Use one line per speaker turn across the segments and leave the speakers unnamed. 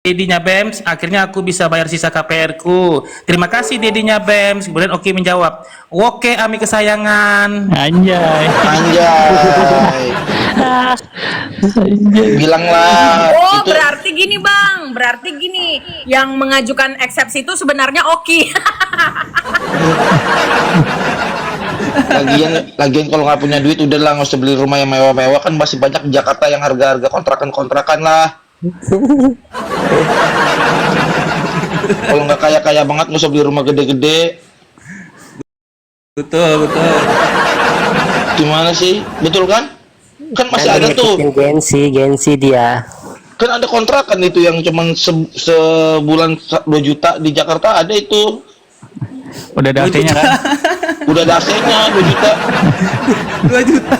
Dedinya Bems, akhirnya aku bisa bayar sisa KPR ku. Terima kasih Dedinya Bems. Kemudian Oki menjawab, oke Ami kesayangan.
Anjay.
Anjay.
Anjay.
Bilanglah
Oh,
itu
berarti gini Bang, berarti gini, yang mengajukan eksepsi itu sebenarnya Oki.
lagian kalau nggak punya duit udahlah nggak usah beli rumah yang mewah-mewah, kan masih banyak di Jakarta yang harga-harga kontrakan lah. Kalau nggak kaya-kaya banget nggak usah beli rumah gede-gede.
Betul.
Gimana sih? Betul kan? Kan masih
Kan
ada
dia
tuh.
ngikutin gengsi dia.
Kan ada kontrakan itu yang cuman sebulan 2 juta di Jakarta ada itu.
Udah ada AC-nya kan?
Udah ada AC-nya 2 juta.
2 juta.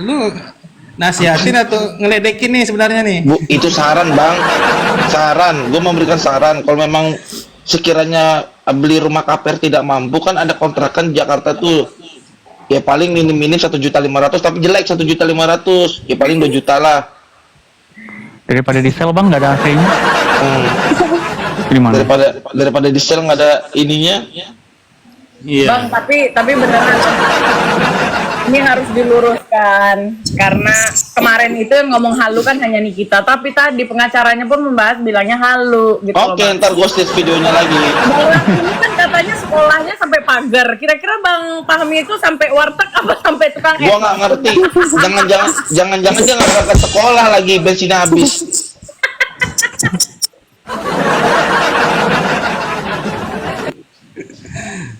Lu nasihatin atau ngeledekin nih sebenarnya nih?
Bu, itu saran bang, saran. Gue memberikan saran. Kalau memang sekiranya beli rumah KPR tidak mampu, kan ada kontrakan di Jakarta tuh. Ya paling minim-minim 1.500.000, tapi jelek 1.500.000. Ya paling 2 juta lah.
Daripada di sel bang nggak ada AC-nya. Gimana?
Daripada di sel nggak ada ininya.
Iya.
Bang, tapi beneran ini harus diluruskan karena kemarin itu yang ngomong halu kan hanya Nikita, tapi tadi pengacaranya pun membahas bilangnya halu gitu loh,
Oke,
Bang.
ntar gue stage videonya lagi.
Bang ini kan katanya sekolahnya sampai pagar. Kira-kira Bang Fahmi itu sampai warteg apa sampai tukang
Gua nggak ngerti. Jangan dia nggak berangkat sekolah lagi, bensinnya habis.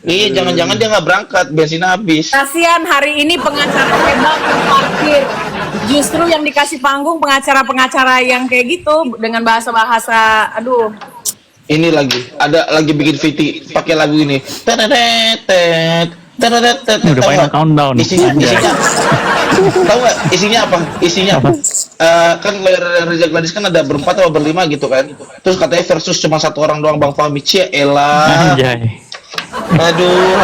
Iya, jangan-jangan dia nggak berangkat, bensinnya habis.
Kasihan hari ini pengacara hebat parkir. Justru yang dikasih panggung pengacara-pengacara yang kayak gitu dengan bahasa-bahasa, aduh.
Ini ada lagi bikin VT pakai lagu ini. Tetetet, tetetet.
Udah pengen countdown.
Isinya tahu nggak isinya apa? Isinya kan Reza Gladys kan ada berempat atau berlima gitu kan. Terus katanya versus cuma satu orang doang, Bang Fahmi. Cie elah.
Anjay.
Aduh.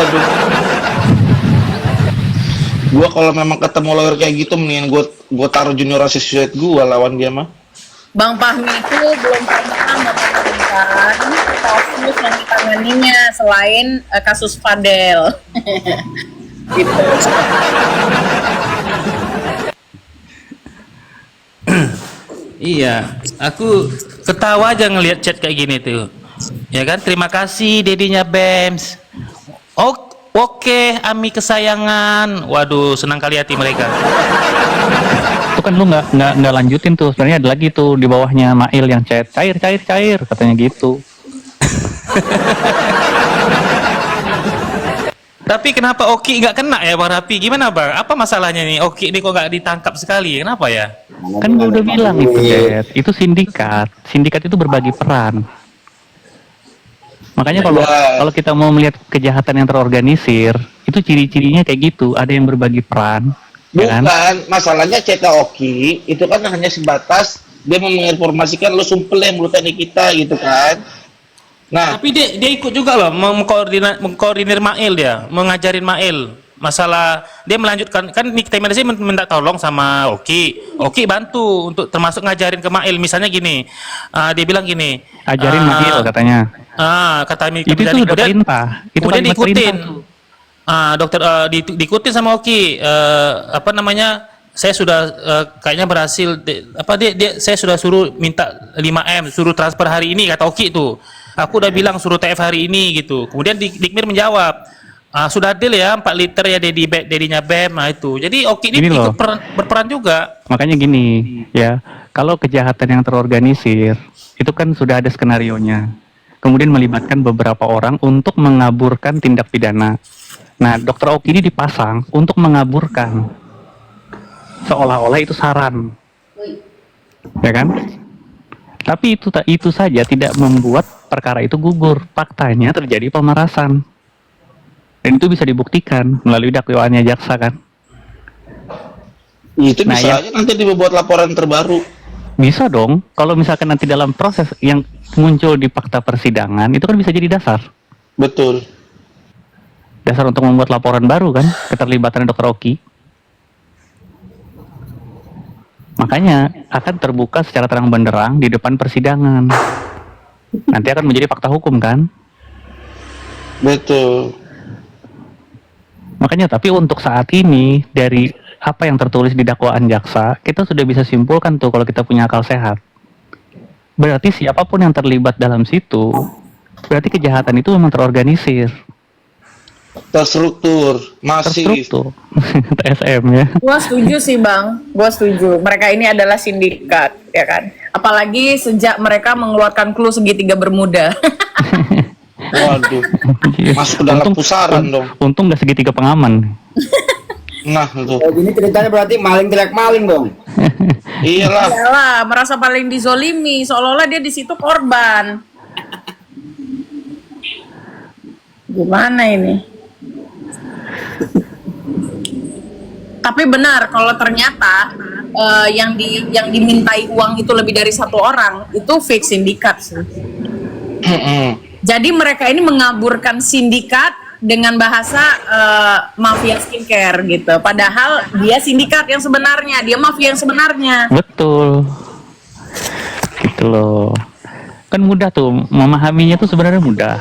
Gua kalau memang ketemu lawyer kayak gitu mendingan gua taruh junior associate gua lawan dia mah.
Bang Fahmi itu belum pernah memenangkan kasus yang ditanganinya selain kasus Fadel. Gitu.
Iya, aku ketawa aja ngelihat chat kayak gini tuh. Ya kan, terima kasih Dedinya Bems. Oke, Ami kesayangan. Waduh, senang kali hati mereka.
Itu kan lu nggak lanjutin tuh. Sebenarnya ada lagi tuh di bawahnya Mail yang chat cair katanya gitu.
Tapi kenapa Oki nggak kena ya Bang Rapi? Gimana Bang? Apa masalahnya nih? Oki ini kok nggak ditangkap sekali? Kenapa ya?
Kan gue udah bilang itu, Dad. Itu sindikat. Sindikat itu berbagi peran. Makanya kalau kita mau melihat kejahatan yang terorganisir, itu ciri-cirinya kayak gitu. Ada yang berbagi peran. Ya kan?
Bukan, masalahnya Ceta Oki itu kan hanya sebatas dia mau menginformasikan lo sumpel yang menurut kita gitu kan. Nah,
Tapi dia ikut juga loh mengkoordinir Mail, dia mengajarin Mail masalah. Dia melanjutkan, kan Nikita Mirza minta tolong sama Oki bantu untuk termasuk ngajarin ke Mail. Misalnya gini, dia bilang gini,
Ajarin Mail katanya.
kata Nikita
Itu
Mirza,
tuh udah perintah. Itu
kemudian
kalimat
diikutin.
perintah tuh.
Dokter diikutin sama Oki, apa namanya, saya sudah kayaknya berhasil saya sudah suruh minta 5M, suruh transfer hari ini, kata Oki tuh. Aku udah bilang suruh TF hari ini gitu. Kemudian Dikmir menjawab, sudah deal ya 4 liter ya Dedinya Bem. Nah itu. Jadi Oki ini ikut berperan juga.
Makanya gini, ya, kalau kejahatan yang terorganisir, itu kan sudah ada skenarionya. Kemudian melibatkan beberapa orang untuk mengaburkan tindak pidana. Nah, Dokter Oki ini dipasang untuk mengaburkan. Seolah-olah itu saran. Ya kan? Tapi itu saja tidak membuat perkara itu gugur. Faktanya terjadi pemerasan. Dan itu bisa dibuktikan melalui dakwaannya jaksa kan?
itu bisa aja nanti dibuat laporan terbaru.
Bisa dong. Kalau misalkan nanti dalam proses yang muncul di fakta persidangan, itu kan bisa jadi dasar.
Betul.
Dasar untuk membuat laporan baru kan, keterlibatan Dokter Oki. Makanya akan terbuka secara terang benderang di depan persidangan. Nanti akan menjadi fakta hukum kan?
Betul.
Makanya tapi untuk saat ini dari apa yang tertulis di dakwaan jaksa, kita sudah bisa simpulkan tuh kalau kita punya akal sehat. Berarti siapapun yang terlibat dalam situ, berarti kejahatan itu memang terorganisir,
Terstruktur, masif.
terstruktur. TSM ya.
Gua setuju sih bang, gua setuju. Mereka ini adalah sindikat, ya kan? Apalagi sejak mereka mengeluarkan clue segitiga Bermuda.
Waduh, masuk ke dalam pusaran dong.
Untung nggak segitiga pengaman.
Nah, itu.
Kayak gini ceritanya berarti maling teriak maling dong.
Iyalah.
Iyalah, merasa paling dizolimi, seolah-olah dia di situ korban. Gimana ini? Tapi benar kalau ternyata yang dimintai uang itu lebih dari satu orang, itu fake sindikat sih. Jadi mereka ini mengaburkan sindikat dengan bahasa mafia skincare gitu. Padahal dia sindikat yang sebenarnya, dia mafia yang sebenarnya.
Betul. Gitu loh. Kan mudah tuh memahaminya tuh sebenarnya mudah.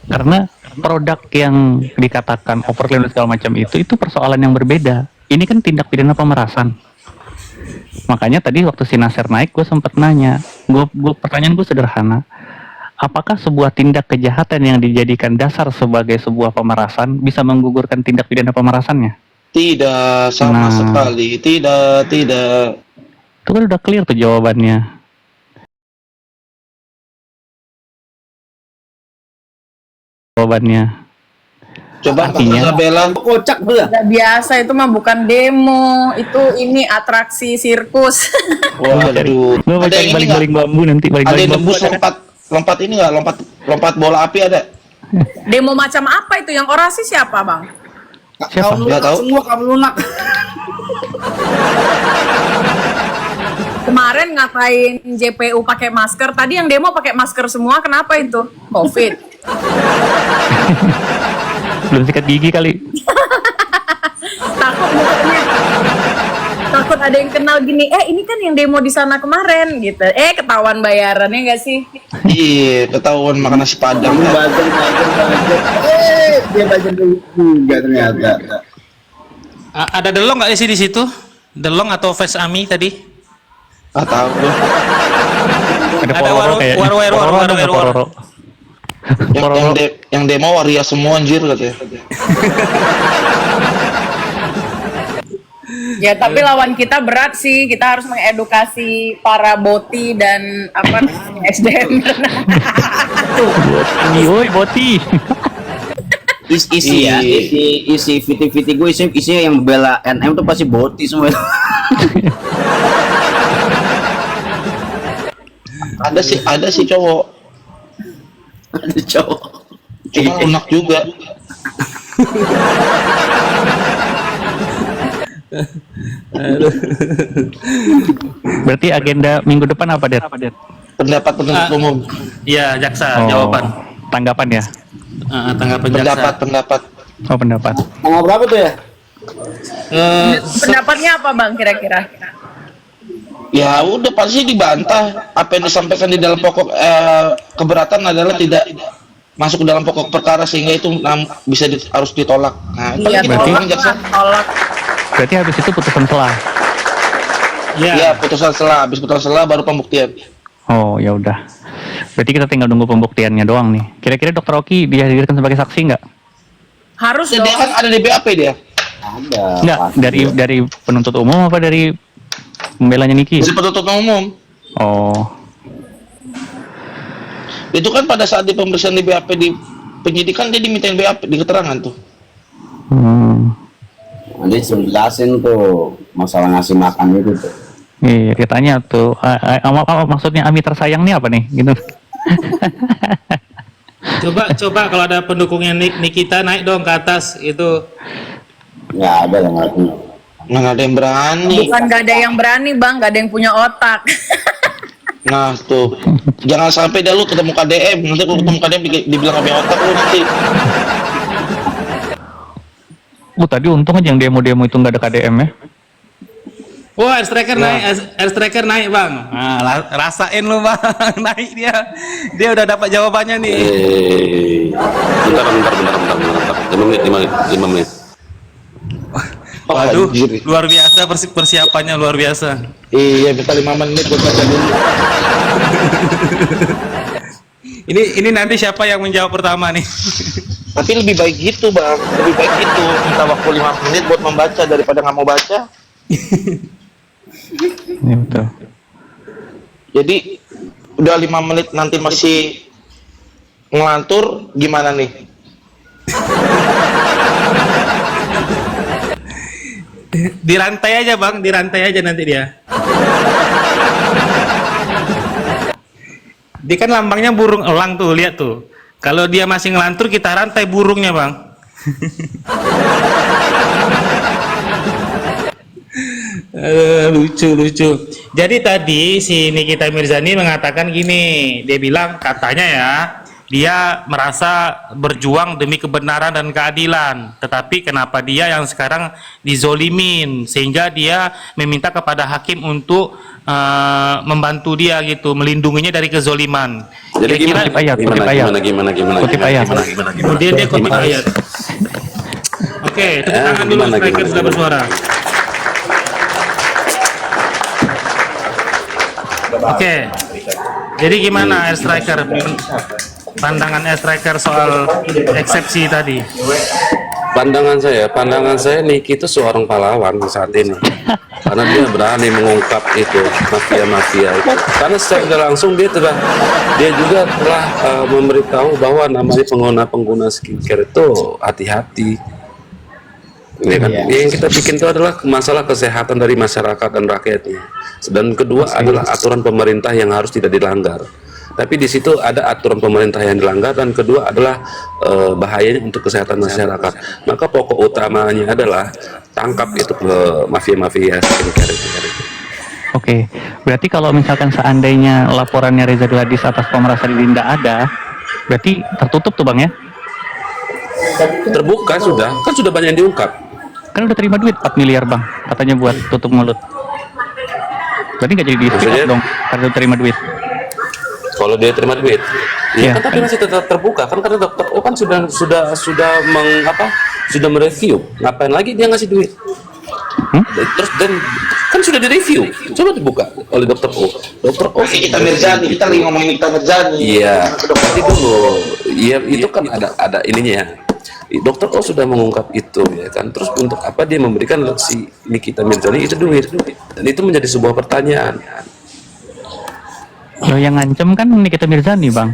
Karena produk yang dikatakan overclaim dan segala macam itu persoalan yang berbeda. Ini kan tindak pidana pemerasan. Makanya tadi waktu si Nasir naik, gue sempat nanya, pertanyaan gue sederhana, apakah sebuah tindak kejahatan yang dijadikan dasar sebagai sebuah pemerasan bisa menggugurkan tindak pidana pemerasannya?
Tidak, sama sekali. Tidak.
Itu kan udah clear tuh jawabannya.
Coba
Artinya-
Kak Isabella.
Kocak bener.
Udah biasa itu mah bukan demo, itu ini atraksi sirkus.
Waduh.
Gue
Ada yang ini nggak?
baling bambu nanti,
Ada
baling
yang
bambu.
debus lompat ini nggak? Lompat bola api ada?
Demo macam apa itu? Yang orasi siapa bang?
Siapa?
Kamu
Nggak
lunak
tahu.
semua, kamu lunak.
Kemarin ngatain JPU pakai masker, tadi yang demo pakai masker semua, kenapa itu? COVID.
Belum sikat gigi kali.
Takut mukanya. Takut ada yang kenal gini, ini kan yang demo di sana kemarin gitu. Ketahuan bayarannya nggak sih?
Iya, ketahuan makan nasi padang.
Bajeng. Dia bajeng juga ternyata.
Ada delong nggak sih di situ? Delong atau face ami tadi?
Ah, tahu gue.
Ada
Ada
pororo kayaknya.
war.
Pororo ada pororo.
Yang demo waria semua anjir katanya.
Ya tapi lawan kita berat sih, kita harus mengedukasi para boti dan SDM.
Woi, boti.
Isi ya, isi viti gue isinya yang bela NM tuh pasti boti semua.
Ada sih cowok.
Ada cowok.
Cuma lunak juga.
Berarti agenda minggu depan apa, Det?
Pendapat penuntut umum.
Iya, jaksa jawaban.
Tanggapan ya?
Tanggapan jaksa.
Pendapat.
Oh, pendapat.
Tanggal berapa tuh ya?
Pendapatnya apa bang kira-kira?
Ya udah pasti dibantah. Apa yang disampaikan di dalam pokok keberatan adalah tidak masuk ke dalam pokok perkara sehingga itu bisa harus ditolak. Nah,
Iya,
itu
berarti-
kan jaksa.
tolak.
Berarti habis itu putusan selah.
Iya, putusan selah, habis putusan selah baru pembuktian.
Oh, ya udah. Berarti kita tinggal nunggu pembuktiannya doang nih. Kira-kira Dokter Oki dihadirkan sebagai saksi nggak?
Harus
Dia
dong.
kan ada di BAP dia.
Ada.
Nggak,
pasti.
dari penuntut umum apa dari pembelanya Niki?
Si penuntut umum.
Oh,
Itu kan pada saat di pemeriksaan di BAP di penyidikan dia dimintain BAP di keterangan tuh.
Nanti suruh jelasin tuh masalah ngasih makan itu tuh.
iya, ditanya tuh, maksudnya Ami tersayang nih apa nih? Gitu.
Coba kalau ada pendukungnya Nikita naik dong ke atas itu.
Nggak ada yang ngerti.
Nggak ada yang berani.
Bukan gak ada yang berani bang, gak ada yang punya otak.
Nah tuh, jangan sampai dah lu ketemu KDM. Nanti kalau ketemu KDM dibilang kami otak lu nanti.
Tadi untung aja yang demo-demo itu nggak ada KDM ya.
Wah, air striker naik bang. Nah, rasain lu bang, naik dia. Dia udah dapat jawabannya nih.
Bentar. 5 menit.
Waduh,
Anjir.
luar biasa persiapannya luar biasa.
Iya, minta 5 menit buat baca dulu.
Ini nanti siapa yang menjawab pertama nih?
Tapi lebih baik gitu bang, lebih baik gitu minta waktu 5 menit buat membaca daripada nggak mau baca.
Ya, betul.
Jadi udah 5 menit nanti masih ngelantur gimana nih?
Dirantai aja bang, dirantai aja nanti dia. Dia kan lambangnya burung elang tuh, lihat tuh. Kalau dia masih ngelantur, kita rantai burungnya bang. Lucu. Jadi tadi si Nikita Mirzani mengatakan gini, dia bilang katanya ya, dia merasa berjuang demi kebenaran dan keadilan, tetapi kenapa dia yang sekarang dizolimin, sehingga dia meminta kepada hakim untuk membantu dia gitu, melindunginya dari kezoliman.
Jadi
Kira-kira-
Kutip ayat. Kutip ayat.
Kemudian dia kutip ayat. Oke, tepuk tangan dulu, striker sudah bersuara. Oke, jadi gimana Air Striker? Pandangan Air Striker soal eksepsi tadi?
Pandangan saya Niki itu seorang pahlawan saat ini, karena dia berani mengungkap itu mafia itu. Karena secara langsung dia juga telah memberitahu bahwa namanya pengguna skincare itu hati-hati. Ya kan? Yang kita bikin itu adalah masalah kesehatan dari masyarakat dan rakyatnya. Dan kedua adalah aturan pemerintah yang harus tidak dilanggar. Tapi di situ ada aturan pemerintah yang dilanggar, dan kedua adalah bahayanya untuk kesehatan masyarakat. Maka pokok utamanya adalah tangkap itu mafia-mafia skincare itu.
Oke, berarti kalau misalkan seandainya laporannya Reza Gladys atas pemerasan ini tidak ada, berarti tertutup tuh bang ya?
Terbuka sudah, kan sudah banyak yang diungkap.
Kan udah terima duit 4 miliar bang, katanya buat tutup mulut. Berarti nggak jadi di
Maksudnya?
dong, karena udah terima duit.
Kalau dia terima duit,
Iya.
ya kan, tapi masih tetap terbuka kan, karena dokter O kan sudah mereview. Ngapain lagi dia ngasih duit? Terus dan kan sudah direview, coba dibuka oleh dokter O. Dokter O.
Nikita Mirzani, kita lagi ngomongin Nikita Mirzani.
Iya, nanti dulu. Iya, itu kan ada ininya ya. Dokter O sudah mengungkap itu ya kan. Terus untuk apa dia memberikan si Nikita Mirzani itu duit? Dan itu menjadi sebuah pertanyaan.
Loh, yang ngancem kan Nikita Mirzani bang.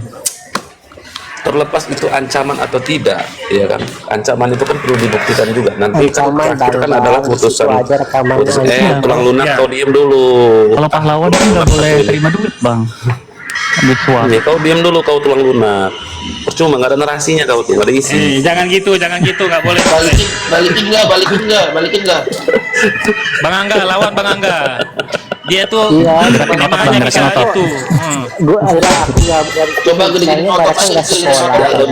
Terlepas itu ancaman atau tidak, ya kan? Ancaman itu kan perlu dibuktikan juga. Nanti
Ancaman
kan terakhir kan
Bang,
adalah
itu
putusan.
aja rekamannya.
Tulang lunak,
Ya.
kau diem dulu.
Kalau pahlawan kan nggak boleh terima duit bang. Duit suap.
Ya, kau diem dulu, kau tulang lunak. Percuma, nggak ada narasinya kau tuh, nggak ada isi.
Jangan gitu, nggak boleh.
Balikin nggak?
Bang Angga, lawan Bang Angga. Dia tuh
Iya,
namanya bisa
otot.
itu.
Gue enggak, aku nggak
Coba gedein
kayaknya
otot,
mereka nggak
gedein
sekolah.
otot.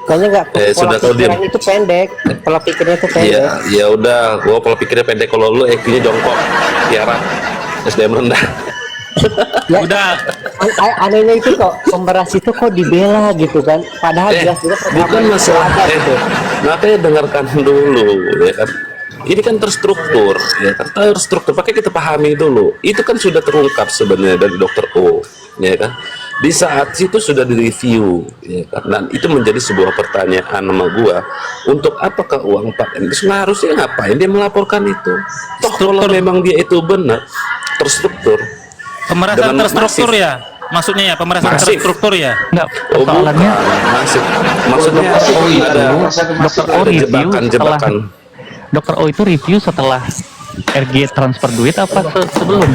Kayaknya nggak, pola
sudah, kau diam.
pikiran itu pendek, pola pikirnya itu pendek.
Iya, ya udah, gua pola pikirnya pendek. Kalau lu IQ-nya jongkok, Tiara, SDM rendah.
Ya,
Udah.
anehnya itu kok pemberas itu kok dibela gitu kan, padahal jelas-jelas
Bukan masalah
gitu.
makanya dengarkan dulu ya kan. Ini kan terstruktur ya kan, terstruktur, pakai kita pahami dulu. Itu kan sudah terungkap sebenarnya dari dokter O ya kan. Di saat situ sudah direview ya kan, dan itu menjadi sebuah pertanyaan sama gua, untuk apakah uang 4M itu seharusnya ngapain dia melaporkan itu? Toh kalau memang dia itu benar terstruktur.
Pemerasan
Dengan
terstruktur
masif.
ya? Maksudnya ya pemerasan
Masif.
terstruktur ya?
Enggak,
Oh,
persoalannya
bukan. Masih. Maksudnya
Masih,
oh,
iya,
ada
Dokter O
ada
review setelah
jebakan-jebakan.
Dokter O itu review setelah RG transfer duit apa sebelum?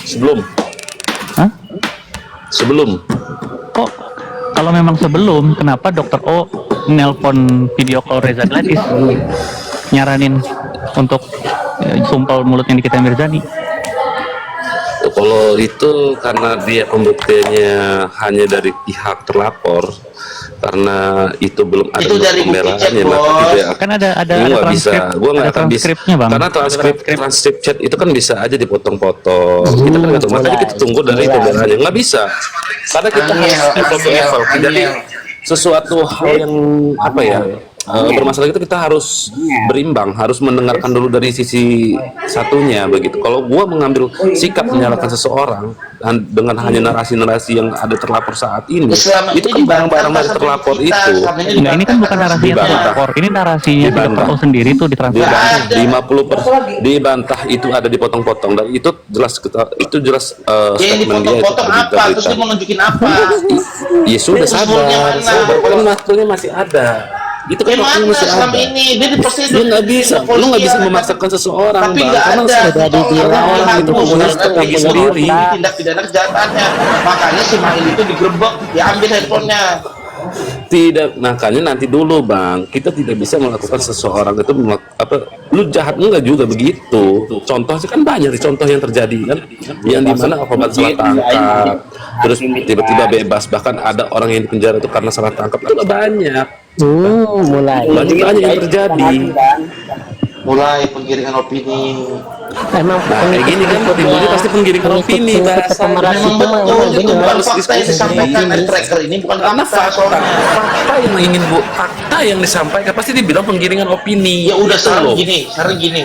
Sebelum.
Hah?
Sebelum.
Kok kalau memang sebelum, kenapa Dokter O nelpon video call Reza Gladys nyaranin untuk sumpel mulutnya Nikita Mirzani?
Kalau Kalau itu karena dia pembuktiannya hanya dari pihak terlapor, karena itu belum ada
Itu dari bukti chat,
pembelaannya, maka
Bos.
tidak.
Kan ada
Gua nggak bisa, gua nggak
ada
akan bisa,
transkripnya, Bang.
karena transkrip chat itu kan bisa aja dipotong-potong. Kita kan nggak tahu, makanya kita tunggu dari itu pembelaannya. Nggak bisa, karena kita harus apple to apple. Jadi sesuatu hal yang apa ya, bermasalah itu kita harus berimbang, harus mendengarkan dulu dari sisi satunya begitu. Kalau gua mengambil sikap menyalahkan seseorang dan dengan hanya narasi-narasi yang ada terlapor saat ini,
Selama
itu
ini
kan barang-barang
dibantah
dari
sama
terlapor
kita,
itu
selama ini
Enggak, ini kan bukan narasinya
Dibantah.
terlapor, ini narasinya
Dibantah.
Dr. O sendiri tuh ditransfer.
dibantah 50% dibantah, itu ada dipotong-potong dan itu jelas
yang
statement dia itu
dipotong-potong apa? Terus
berita-berita.
dia mau nunjukin apa?
Ya sudah
Terus maunya
sabar,
mana?
sabar. Kan waktunya masih ada. Itu kan waktunya
Gimana
masih
selama
ada.
ini dia di prosedur.
Lu nggak bisa, lu nggak bisa memaksakan seseorang,
Tapi
Bang.
nggak
Karena
ada.
sudah dibilang
orang itu
itu
punya
sudah
strategi
punya
sendiri.
otak.
Tindak pidana kejahatannya. Makanya si Mail itu digerebek, diambil handphonenya.
Tidak, makanya nanti dulu, Bang. Kita tidak bisa melakukan seseorang itu lu jahat enggak juga begitu. Contoh sih kan banyak nih contoh yang terjadi kan, yang dimana obat salah tangkap, terus tiba-tiba bebas, bahkan ada orang yang dipenjara itu karena salah tangkap, itu banyak.
Mulai.
Banyak yang terjadi.
Mulai penggiringan opini.
Emang
Nah, kayak gini kan timbulnya pasti penggiringan opini, bahasa.
pemeran
Memang
itu mah
betul,
emang
itu
benar.
bukan fakta yang disampaikan dari tracker ini, bukan
Karena
fakta soalnya.
fakta yang ingin fakta yang disampaikan pasti dibilang penggiringan opini.
Ya udah
Itu
sekarang
loh.
gini,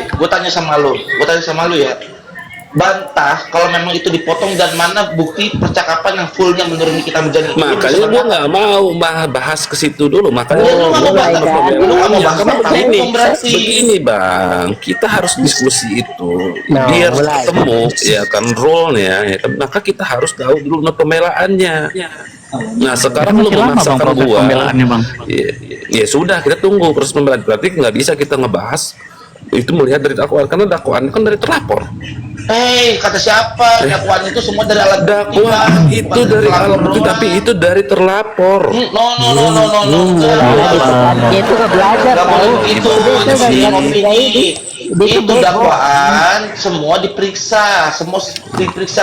gue tanya sama lu ya. Bantah kalau memang itu dipotong dan mana bukti percakapan yang fullnya menurut kita menjadi.
Makanya gua nggak mau bahas ke situ dulu. Makanya
Lu nggak mau
gua
bahas,
nggak
lu nggak mau bahas
Karena
tentang
begini,
hukum berarti.
begini, Bang, kita harus diskusi itu
Nah,
biar
mulai.
ketemu ya kan role-nya, ya kan. Maka kita harus tahu dulu pembelaannya. Nah, sekarang lu
Masih lama, Bang,
memaksakan
proses
gua.
pembelaannya, Bang.
Ya sudah, kita tunggu proses pembelaan. Berarti nggak bisa kita ngebahas itu melihat dari dakwaan, karena dakwaan kan dari terlapor.
Kata siapa? Dakwaan itu semua dari alat bukti,
Dakwaan
Bang.
itu
Bukan
dari
pelapor
alat bukti,
doang.
tapi itu dari terlapor.
No.
Dia itu nggak belajar
Gak
tahu.
boleh begitu.
Dia
Jadi
nggak
opini
Dia
itu dakwaan semua diperiksa,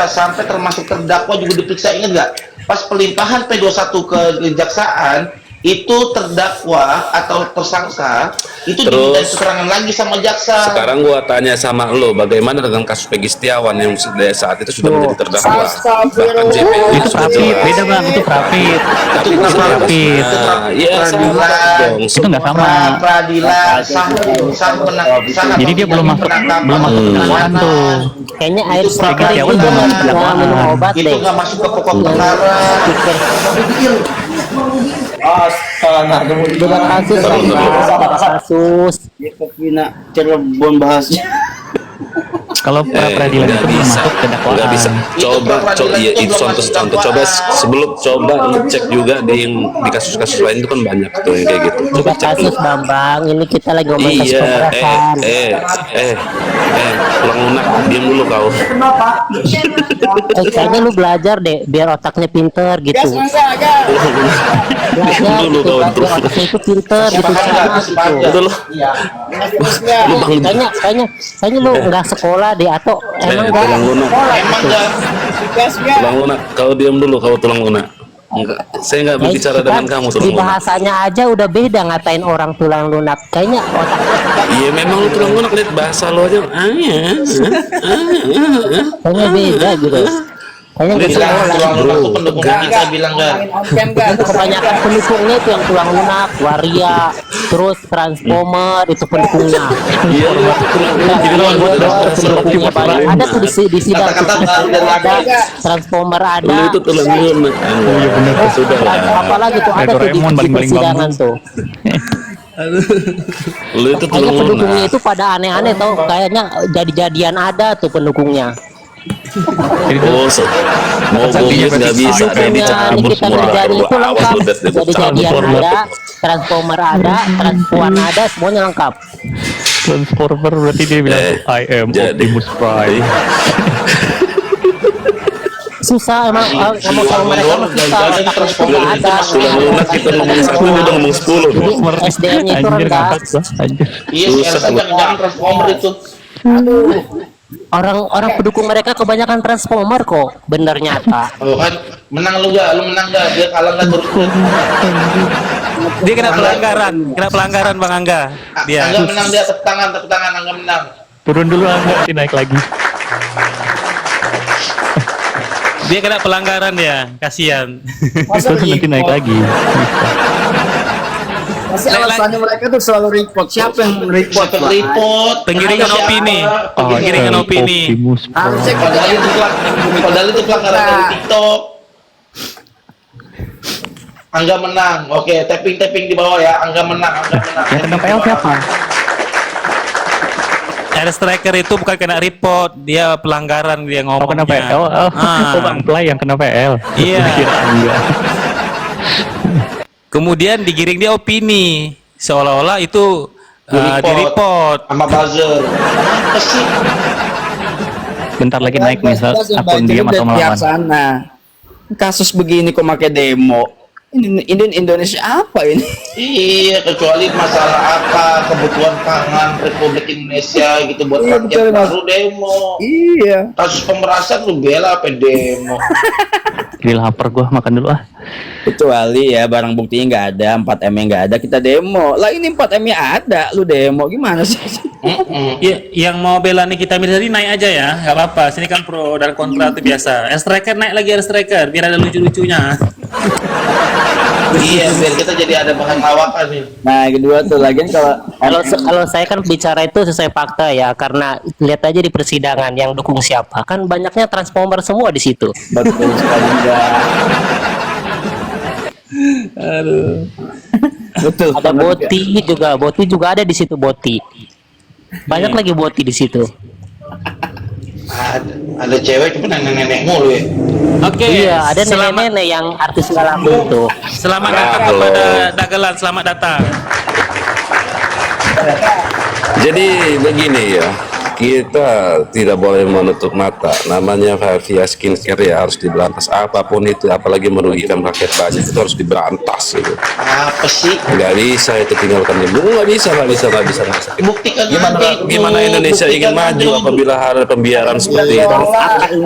sampai termasuk terdakwa juga diperiksa. Ingat nggak? Pas pelimpahan P21 ke kejaksaan, itu terdakwa atau tersangka itu diminta
Terus,
keterangan lagi sama jaksa.
sekarang gua tanya sama lo, bagaimana dengan kasus Peggy Setiawan yang saat itu sudah menjadi terdakwa, bahkan JPU
Itu Prapit, beda Bang, itu Prapit.
Tapi
Itu
masih
Prapit.
Iya, sama dong.
Itu nggak sama.
Peradilan
Jadi dia belum masuk pendakwaan tuh.
Kayaknya air
Itu
striker
Prapit.
itu
Belum masuk
nggak
pendakwaan.
minum obat
itu
deh.
nggak masuk ke pokok perkara.
Beda kasus, beda kasus.
Ya tapi nak Cirebon bahasnya.
Kalau peradilan itu
nggak
belum
bisa,
masuk ke dakwaan.
nggak bisa. Coba, iya, itu contoh. Coba sebelum ngecek juga di kasus-kasus lain itu kan banyak tuh yang kayak gitu.
Beda kasus Bambang. Ini kita lagi ngomong kasus
Iya,
pemerasan.
pulang lunak, diam dulu kau.
Kayaknya lu belajar deh biar otaknya pinter gitu. Belajar
Dulu
gitu,
kawan,
biar otaknya itu pinter gitu sama gitu.
Udah lo.
Kayaknya lu nggak sekolah deh atau emang nggak
Tulang lunak.
Emang nggak
Tulang lunak, kau diam dulu, kau tulang lunak. Enggak, saya nggak berbicara dengan kamu
di
tulang lunak.
bahasanya aja udah beda ngatain orang tulang lunak. Kayaknya otaknya
Iya memang lu tulang lunak, lihat bahasa lo aja.
kayaknya beda gitu. Kayaknya nggak
bilang
sekolah.
tulang lunak tuh pendukung
Enggak.
kita bilang nggak.
Itu kebanyakan pendukungnya itu yang tulang lunak, waria, terus transformer itu pendukungnya.
Iya, lu tulang lunak. Jadi lo
Pendukungnya banyak. Ada tuh di sidang
Kata-kata
tuh, ada transformer ada.
Lu itu tulang lunak. Iya benar. Sudah lah.
Apalagi tuh ada tuh di
Doraemon baling-baling
persidangan
bambu.
tuh.
Lu itu
Kayaknya
tulang
pendukungnya
lunak.
itu pada aneh-aneh tau. Kayaknya jadi-jadian ada tuh pendukungnya.
Oh, mau bungkus nggak bisa, dia
Pendukungnya ini
dicabut
kita
semua.
kerjaan itu
Awas
lengkap.
lu, Bet.
Jadi-jadian ada, transformer ada, transpuan ada, semuanya lengkap.
Transformer berarti dia bilang I am
Jadi.
Optimus Prime.
Susah emang ngomong sama mereka mah susah. Otaknya itu nggak ada.
Tulang lunak kita ngomong satu, dia udah ngomong 10.
Jadi SDM-nya itu
Anjir
rendah.
ngangkat gua, anjir.
Iya,
Susah.
jangan transformer itu.
Orang pendukung mereka kebanyakan transformer kok, bener nyata.
Oh kan, menang lu gak? Lu menang gak? Dia kalah gak terus?
Dia kena pelanggaran Bang Angga. Dia.
Angga menang, dia tepuk tangan, Angga menang.
Turun dulu Angga, nanti naik lagi.
Dia kena pelanggaran ya, kasihan.
Turun nanti naik lagi.
Masih alasannya mereka tuh selalu report. Siapa yang report?
Siapa report?
Penggiringan
Siapa?
opini.
Oh,
Penggiringan opini.
Optimus Prime.
Harusnya
Padahal itu pelanggaran dari TikTok. Angga menang. Oke, tapping di bawah ya. Angga menang.
Yang kena PL siapa?
Ada striker itu bukan kena report, dia pelanggaran dia
Oh, kena
ngomongnya.
PL. Oh, Bang Play yang kena PL.
Iya.
Kira Angga.
Kemudian digiring dia opini, seolah-olah itu di report.
sama buzzer. Apa sih?
Bentar lagi naik nih akun dia atau melawan.
sana. Kasus begini kok pakai demo. Ini Indonesia apa ini?
Iya, kecuali masalah apa kebutuhan pangan Republik Indonesia gitu buat
Iya,
rakyat
betul, Mas.
baru demo.
Iya.
Kasus pemerasan lu bela apa demo?
Jadi lapar gua, makan dulu ah.
Kecuali ya barang buktinya nggak ada, 4M nya nggak ada, kita demo. Lah ini 4M nya ada, lu demo gimana sih?
Ya, yang mau bela Nikita Mirzani naik aja ya, nggak apa-apa. Sini kan pro dan kontra itu biasa. Striker naik lagi, striker biar ada lucu-lucunya.
Iya, biar kita jadi ada bahan lawakan nih.
Nah, kedua tuh lagian
Kalau saya kan bicara itu sesuai fakta ya, karena lihat aja di persidangan yang dukung siapa, kan banyaknya transformer semua di situ.
betul sekali enggak. Betul.
Ada boti juga ada di situ boti. Banyak lagi boti di situ.
Ada cewek cuma nenek-nenek mulu ya.
Oke.
Iya, ada nenek-nenek yang artis nggak laku itu.
Selamat datang kepada Dagelan, selamat datang.
Jadi begini ya, kita tidak boleh menutup mata. Namanya via skincare ya harus diberantas apapun itu, apalagi merugikan rakyat banyak itu harus diberantas gitu.
Apa sih?
Nggak bisa itu tinggalkan ibu, nggak bisa.
Buktikan aja itu.
Gimana Indonesia ingin
Buktikan
maju
aja.
apabila ada pembiaran seperti itu?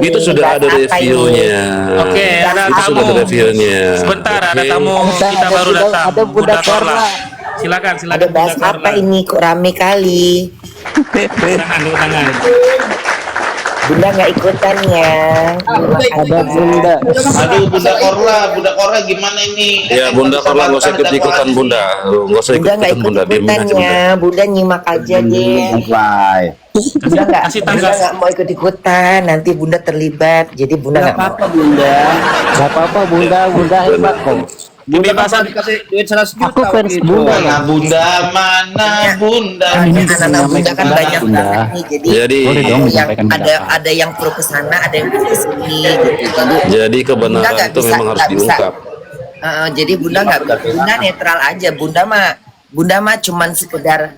Itu sudah ada reviewnya.
Oke, ada
Itu sudah ada
tamu.
reviewnya.
Sebentar, ada
Oke.
tamu kita baru datang.
Ada Bunda Korla.
Silakan,
Ada bahas
Bunda
apa
Korla.
ini kok rame kali?
Tangan.
Bunda nggak ikutannya.
Ada Bunda.
Aduh, Bunda Korla gimana ini?
Ya Bunda kalau nggak usah ikut-ikutan Bunda, nggak usah
Bunda nggak
ikut-ikutan Bunda, diemin aja Bunda.
ikutannya. Bunda nyimak aja deh. Bunda nggak
Kasih
Bunda
tanggas.
nggak mau ikut ikutan. Nanti Bunda terlibat. Jadi Bunda nggak mau.
Bunda.
Gak apa-apa Bunda hebat kok.
Kebebasan.
Dikasih duit 100 juta.
Aku fans
gitu.
Bunda.
Mana Bunda?
Anak-anak Bunda kan
Bunda.
banyak banget nih. Jadi
Jadi
Boleh dong
yang
menyampaikan pendapat.
ada yang pro ke sana, ada yang pro ke sini. Gitu.
jadi
Bunda
kebenaran
nggak
itu
bisa-
memang harus
nggak bisa.
diungkap.
Jadi Bunda nggak, Bunda netral aja. Bunda mah cuman sekedar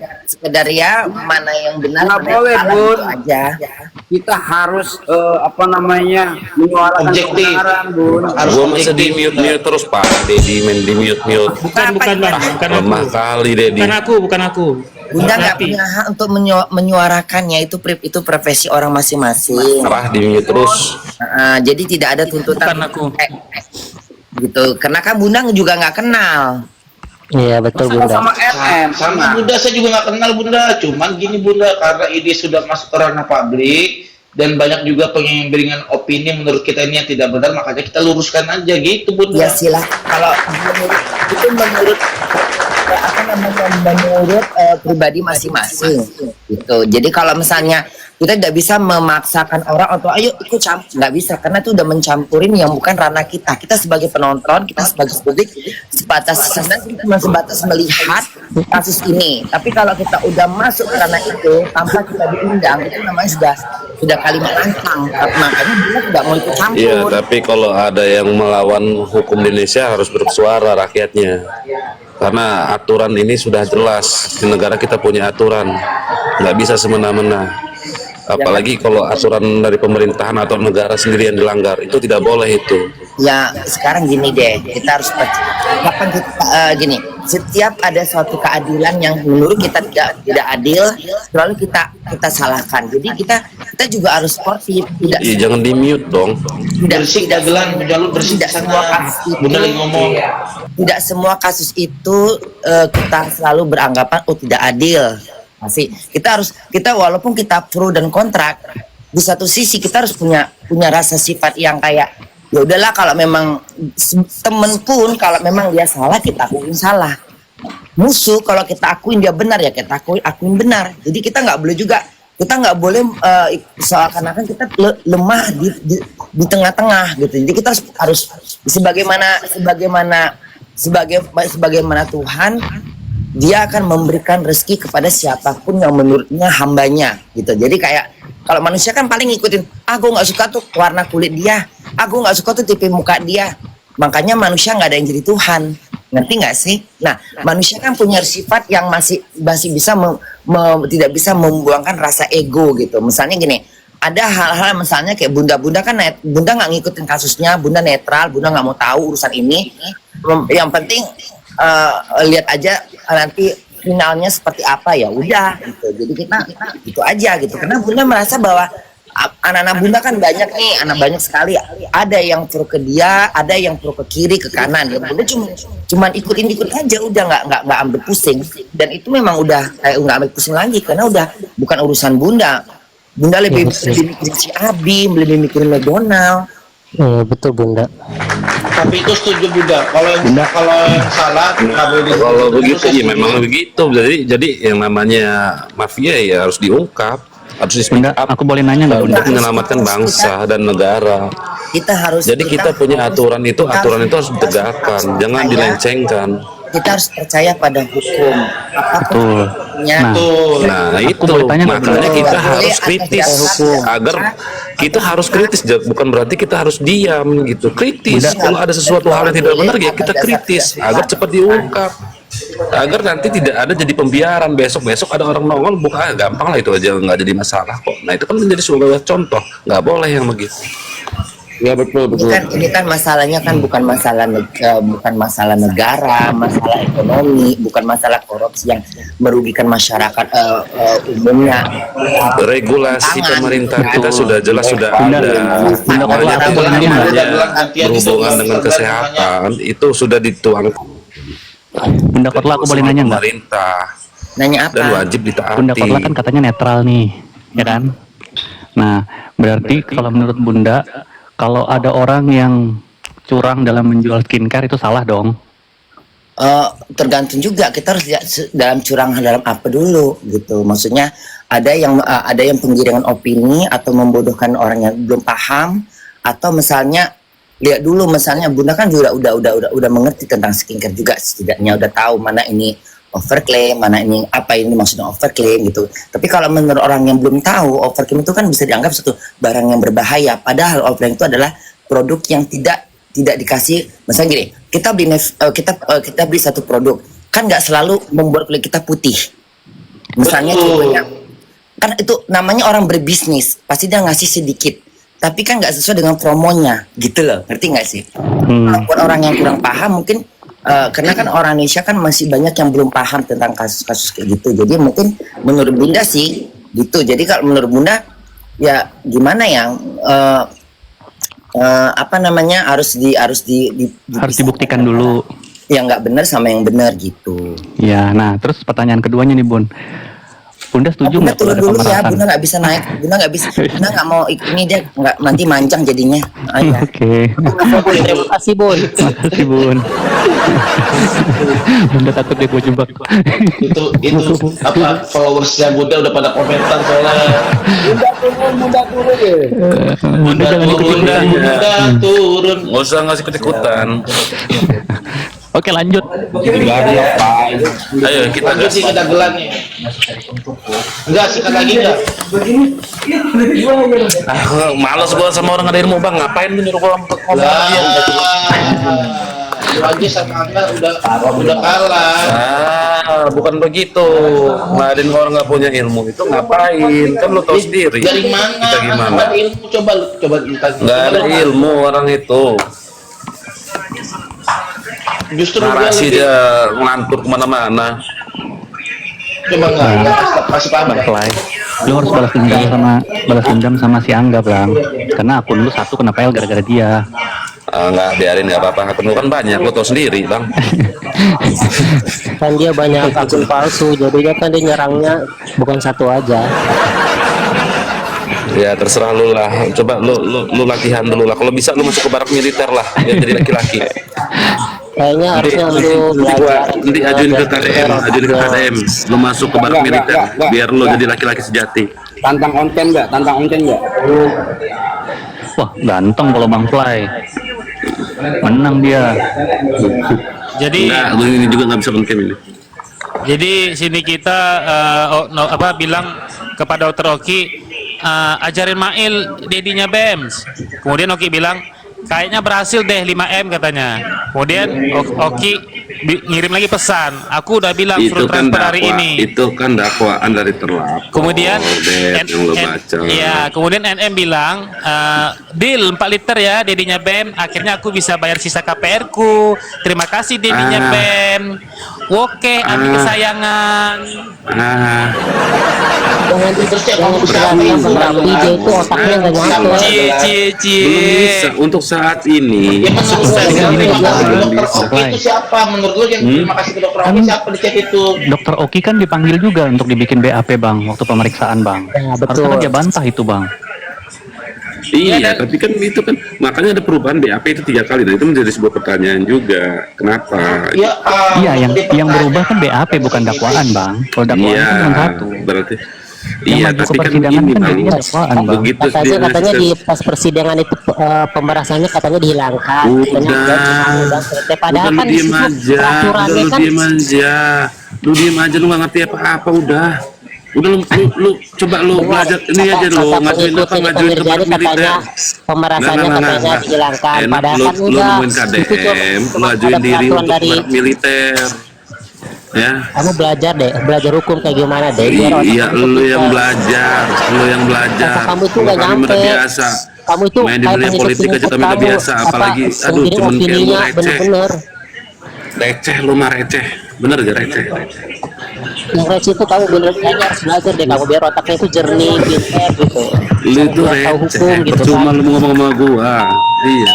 ya mana yang benar
Nggak
mana yang
boleh,
salah
Bun.
gitu aja.
Kita harus menyuarakan
Objektif.
kebenaran, Bun.
Harus
Gua masa
objektif.
di mute terus Pak Dedi main di mute.
Bukan Bang, bukan aku.
Lemah kali Dedi.
Bukan aku.
Bunda nggak
Hati.
punya hak untuk menyuarakannya, itu profesi orang masing-masing.
Marah di mute terus.
Jadi tidak ada tuntutan
Bukan aku.
gitu, karena kan Bunda juga nggak kenal.
Iya betul Bunda.
Sama RM.
Sama Bunda saya juga nggak kenal Bunda. Cuman gini Bunda, karena ini sudah masuk ke ranah publik dan banyak juga pengiringan opini menurut kita ini yang tidak benar, makanya kita luruskan aja gitu Bunda.
Ya silahkan, kalau menurut pribadi masing-masing gitu. Jadi kalau misalnya kita tidak bisa memaksakan orang untuk ayo ikut campur, nggak bisa, karena itu udah mencampurin yang bukan ranah kita. Kita sebagai penonton, kita sebagai publik sebatas melihat kasus ini. Tapi kalau kita udah masuk ke ranah itu tanpa kita diundang, itu namanya sudah kalimat lantang. Makanya dia tidak mau ikut campur.
Iya, tapi kalau ada yang melawan hukum di Indonesia harus bersuara rakyatnya. Karena aturan ini sudah jelas, di negara kita punya aturan, nggak bisa semena-mena. Apalagi kalau aturan dari pemerintahan atau negara sendiri yang dilanggar, itu tidak boleh itu.
Ya sekarang gini deh, kita harus kapan kita gini, setiap ada suatu keadilan yang menurut kita tidak adil, selalu kita salahkan. Jadi kita juga harus sportif, tidak
Ih, jangan di mute dong.
Bersih dagelan, jalur bersih
tidak
sana.
semua kasus itu,
Bunda lagi ngomong.
tidak semua kasus itu kita selalu beranggapan tidak adil. Masih kita walaupun kita pro dan kontra, di satu sisi kita harus punya rasa sifat yang kayak ya udahlah, kalau memang temen pun kalau memang dia salah, kita akuin salah. Musuh kalau kita akuin dia benar, ya kita akuin benar. Jadi kita nggak boleh boleh seakan-akan kita lemah di tengah-tengah gitu. Jadi kita harus sebagaimana Tuhan, dia akan memberikan rezeki kepada siapapun yang menurutnya hambanya gitu. Jadi kayak kalau manusia kan paling ngikutin, aku nggak suka tuh warna kulit dia, aku nggak suka tuh tipe muka dia. Makanya manusia nggak ada yang jadi Tuhan, ngerti nggak sih? Nah, manusia kan punya sifat yang masih bisa tidak bisa membuangkan rasa ego gitu. Misalnya gini, ada hal-hal misalnya kayak bunda kan bunda nggak ngikutin kasusnya, bunda netral, bunda nggak mau tahu urusan ini. Yang penting lihat aja nanti finalnya seperti apa, ya udah gitu. Jadi kita itu aja gitu. Karena bunda merasa bahwa anak-anak bunda kan banyak nih, banyak sekali. Ada yang pro ke dia, ada yang pro ke kiri, ke kanan. Ya bunda cuman ikut aja, udah nggak ambil pusing. Dan itu memang udah nggak ambil pusing lagi karena udah bukan urusan bunda. Bunda lebih mikirin si Abi, lebih mikirin McDonald.
Betul Bunda.
Tapi itu setuju Bunda. Kalau yang salah nggak boleh
Kalau begitu
Itu
ya memang begitu. Jadi yang namanya mafia ya harus diungkap, harus
Bunda,
di-speak up
aku boleh nanya nggak, Bunda?
untuk menyelamatkan bangsa dan negara. Jadi kita punya aturan itu harus ditegakkan, jangan dilencengkan.
Kita harus percaya pada hukum.
Betul.
Nah itu
boleh tanya nggak,
makanya
Bunda?
kita harus
Boleh,
kritis
atas
agar kita harus kritis, bukan berarti kita harus diam gitu. Kritis kalau ada sesuatu hal yang tidak benar ya kita kritis agar cepat diungkap, agar nanti tidak ada jadi pembiaran. Besok ada orang nongol buka, gampang lah, itu aja nggak jadi masalah kok. Nah itu kan menjadi sebuah contoh, nggak boleh yang begitu. Ya betul.
Ini kan masalahnya kan bukan masalah negara, masalah ekonomi, bukan masalah korupsi yang merugikan masyarakat umumnya.
Regulasi pemerintah kita sudah jelas sudah
Bunda,
ada.
Bunda,
Namanya
aku boleh nanya nggak?
berhubungan dengan kesehatan itu sudah dituangkan
Bunda Kotla, aku boleh nanya nggak?
pemerintah
Nanya apa?
dan wajib ditaati.
Bunda Kotla kan katanya netral nih, ya kan? Nah, berarti kalau menurut Bunda, kalau ada orang yang curang dalam menjual skincare itu salah dong?
Tergantung juga, kita harus lihat dalam curang dalam apa dulu gitu. Maksudnya ada yang penggiringan opini atau membodohkan orang yang belum paham, atau misalnya lihat dulu, misalnya Bunda kan juga udah mengerti tentang skincare juga, setidaknya udah tahu mana ini overclaim, mana ini apa ini maksudnya overclaim gitu. Tapi kalau menurut orang yang belum tahu, overclaim itu kan bisa dianggap satu barang yang berbahaya. Padahal overclaim itu adalah produk yang tidak dikasih. Misalnya gini, kita beli satu produk, kan nggak selalu membuat kulit kita putih. Misalnya contohnya, kan itu namanya orang berbisnis, pasti dia ngasih sedikit, tapi kan nggak sesuai dengan promonya, gitu loh. Ngerti nggak sih? Buat orang yang kurang paham mungkin. Karena kan orang Indonesia kan masih banyak yang belum paham tentang kasus-kasus kayak gitu. Jadi mungkin menurut Bunda sih gitu. Jadi kalau menurut Bunda ya gimana yang apa namanya harus
dibuktikan dulu.
Yang nggak benar sama yang benar gitu.
Ya, nah terus pertanyaan keduanya nih Bun. Bunda setuju
Bunda
nggak kalau
turun
ada
dulu ya,
pemerasan?
Bunda nggak bisa naik, Bunda nggak mau ini, dia nggak, nanti manjang jadinya. Ya.
Oke.
Terima kasih Bun.
Makasih Bun. Bunda takut dia gue jebak.
itu apa followersnya Bunda udah pada komentar soalnya.
Bunda jangan ikut-ikutan.
Bunda turun.
Nggak usah ngasih ikut-ikutan.
Oke lanjut.
Ayo kita
Lanjut sih kita gelan nih. Enggak, sikat lagi enggak?
Males gua sama orang ada ilmu bang, ngapain lu nyuruh gua ngomong
Lah,
dia?
lagi sama Anda udah kalah.
Bukan begitu. Ngadain orang nggak punya ilmu itu ngapain? Kan lu tahu sendiri.
Dari mana?
Kita gimana?
Ada ilmu, coba lu tanya.
Nggak ada ilmu orang itu.
Justru
narasi
dia
dia ngantur kemana-mana.
coba nggak kasih paham
Bang
ya.
Fly, lu harus balas dendam sama si Angga bang, karena akun lu satu kena PL gara-gara dia.
Nggak, biarin, nggak apa-apa. Akun lu kan banyak, lu tau sendiri bang.
Kan dia banyak akun palsu, jadinya kan dia nyerangnya bukan satu aja.
Ya terserah lu lah. Coba lu latihan dulu lah. Kalau bisa lu masuk ke barak militer lah, biar jadi laki-laki.
Kayaknya harusnya lu belajar.
Nanti ajuin ke KDM, lu masuk ke barak militer, biar lu jadi laki-laki sejati.
Tantang konten nggak?
Wah ganteng kalau Bang Fly, menang dia.
Jadi
Enggak, gue ini juga nggak bisa konten ini.
Jadi sini kita bilang kepada Dr. Oki, ajarin Mail dedinya BEMS. Kemudian Oki bilang kayaknya berhasil deh 5M katanya. Kemudian Oki ngirim lagi pesan, aku udah bilang suruh transfer hari ini.
Itu kan dakwaan dari terlapor.
Kemudian
yang lo baca.
iya, kemudian NM bilang deal 4 liter ya dedinya BEM, akhirnya aku bisa bayar sisa KPR ku. Terima kasih dedinya BEM. Oke, Abi kesayangan.
Jangan dibilangin tapi dia itu otaknya nggak nyampe.
Belum bisa untuk saat ini.
Ya menurut
Susah
lu
sekali,
Dokter Oki itu siapa? Menurut lu yang terima kasih ke Dokter Oki siapa di chat itu?
Dokter Oki kan dipanggil juga untuk dibikin BAP bang, waktu pemeriksaan bang.
Ya, betul.
Harusnya dia bantah itu bang.
Iya, tapi kan itu kan makanya ada perubahan BAP itu 3 kali, dan itu menjadi sebuah pertanyaan juga. Kenapa?
Ya,
Iya, yang berubah kan BAP bukan dakwaan bang. Kalau dakwaan
Iya,
kan cuma satu.
berarti.
Yang
Iya,
maju ke
tapi kan
persidangan
ini
kan
bang.
jadinya dakwaan bang.
Begitu
Katanya di pas persidangan itu pemerasannya katanya dihilangkan.
Udah.
Padahal
Bukan
kan
lu
di
diem
situ
aja,
peraturannya
lu
kan
diem aja, lu nggak ngerti apa-apa udah lu coba lu belajar ini aja dulu, ngajuin ke barak militer.
katanya pemerasannya katanya dihilangkan.
Enak,
Padahal kan
lu
udah
nemuin KDM, lu ajuin diri untuk barak militer, ya.
Kamu belajar hukum kayak gimana deh? Biar otak
Iya,
kamu
lu
pintar.
yang belajar.
Otak kamu itu
Kalau
nggak
kami
nyampe.
udah biasa.
Kamu itu
Main di
kayak
dunia politik aja kami udah biasa, apalagi aduh cuman kayak lu
opininya
receh.
bener-bener.
Receh, lu mah receh. Bener gak receh?
Yang receh itu kamu bener kayaknya harus belajar deh kamu biar otaknya itu jernih, pintar gitu.
Lu itu
Biar tahu
receh,
hukum gitu
percuma
kan.
lu ngomong sama gua. Iya,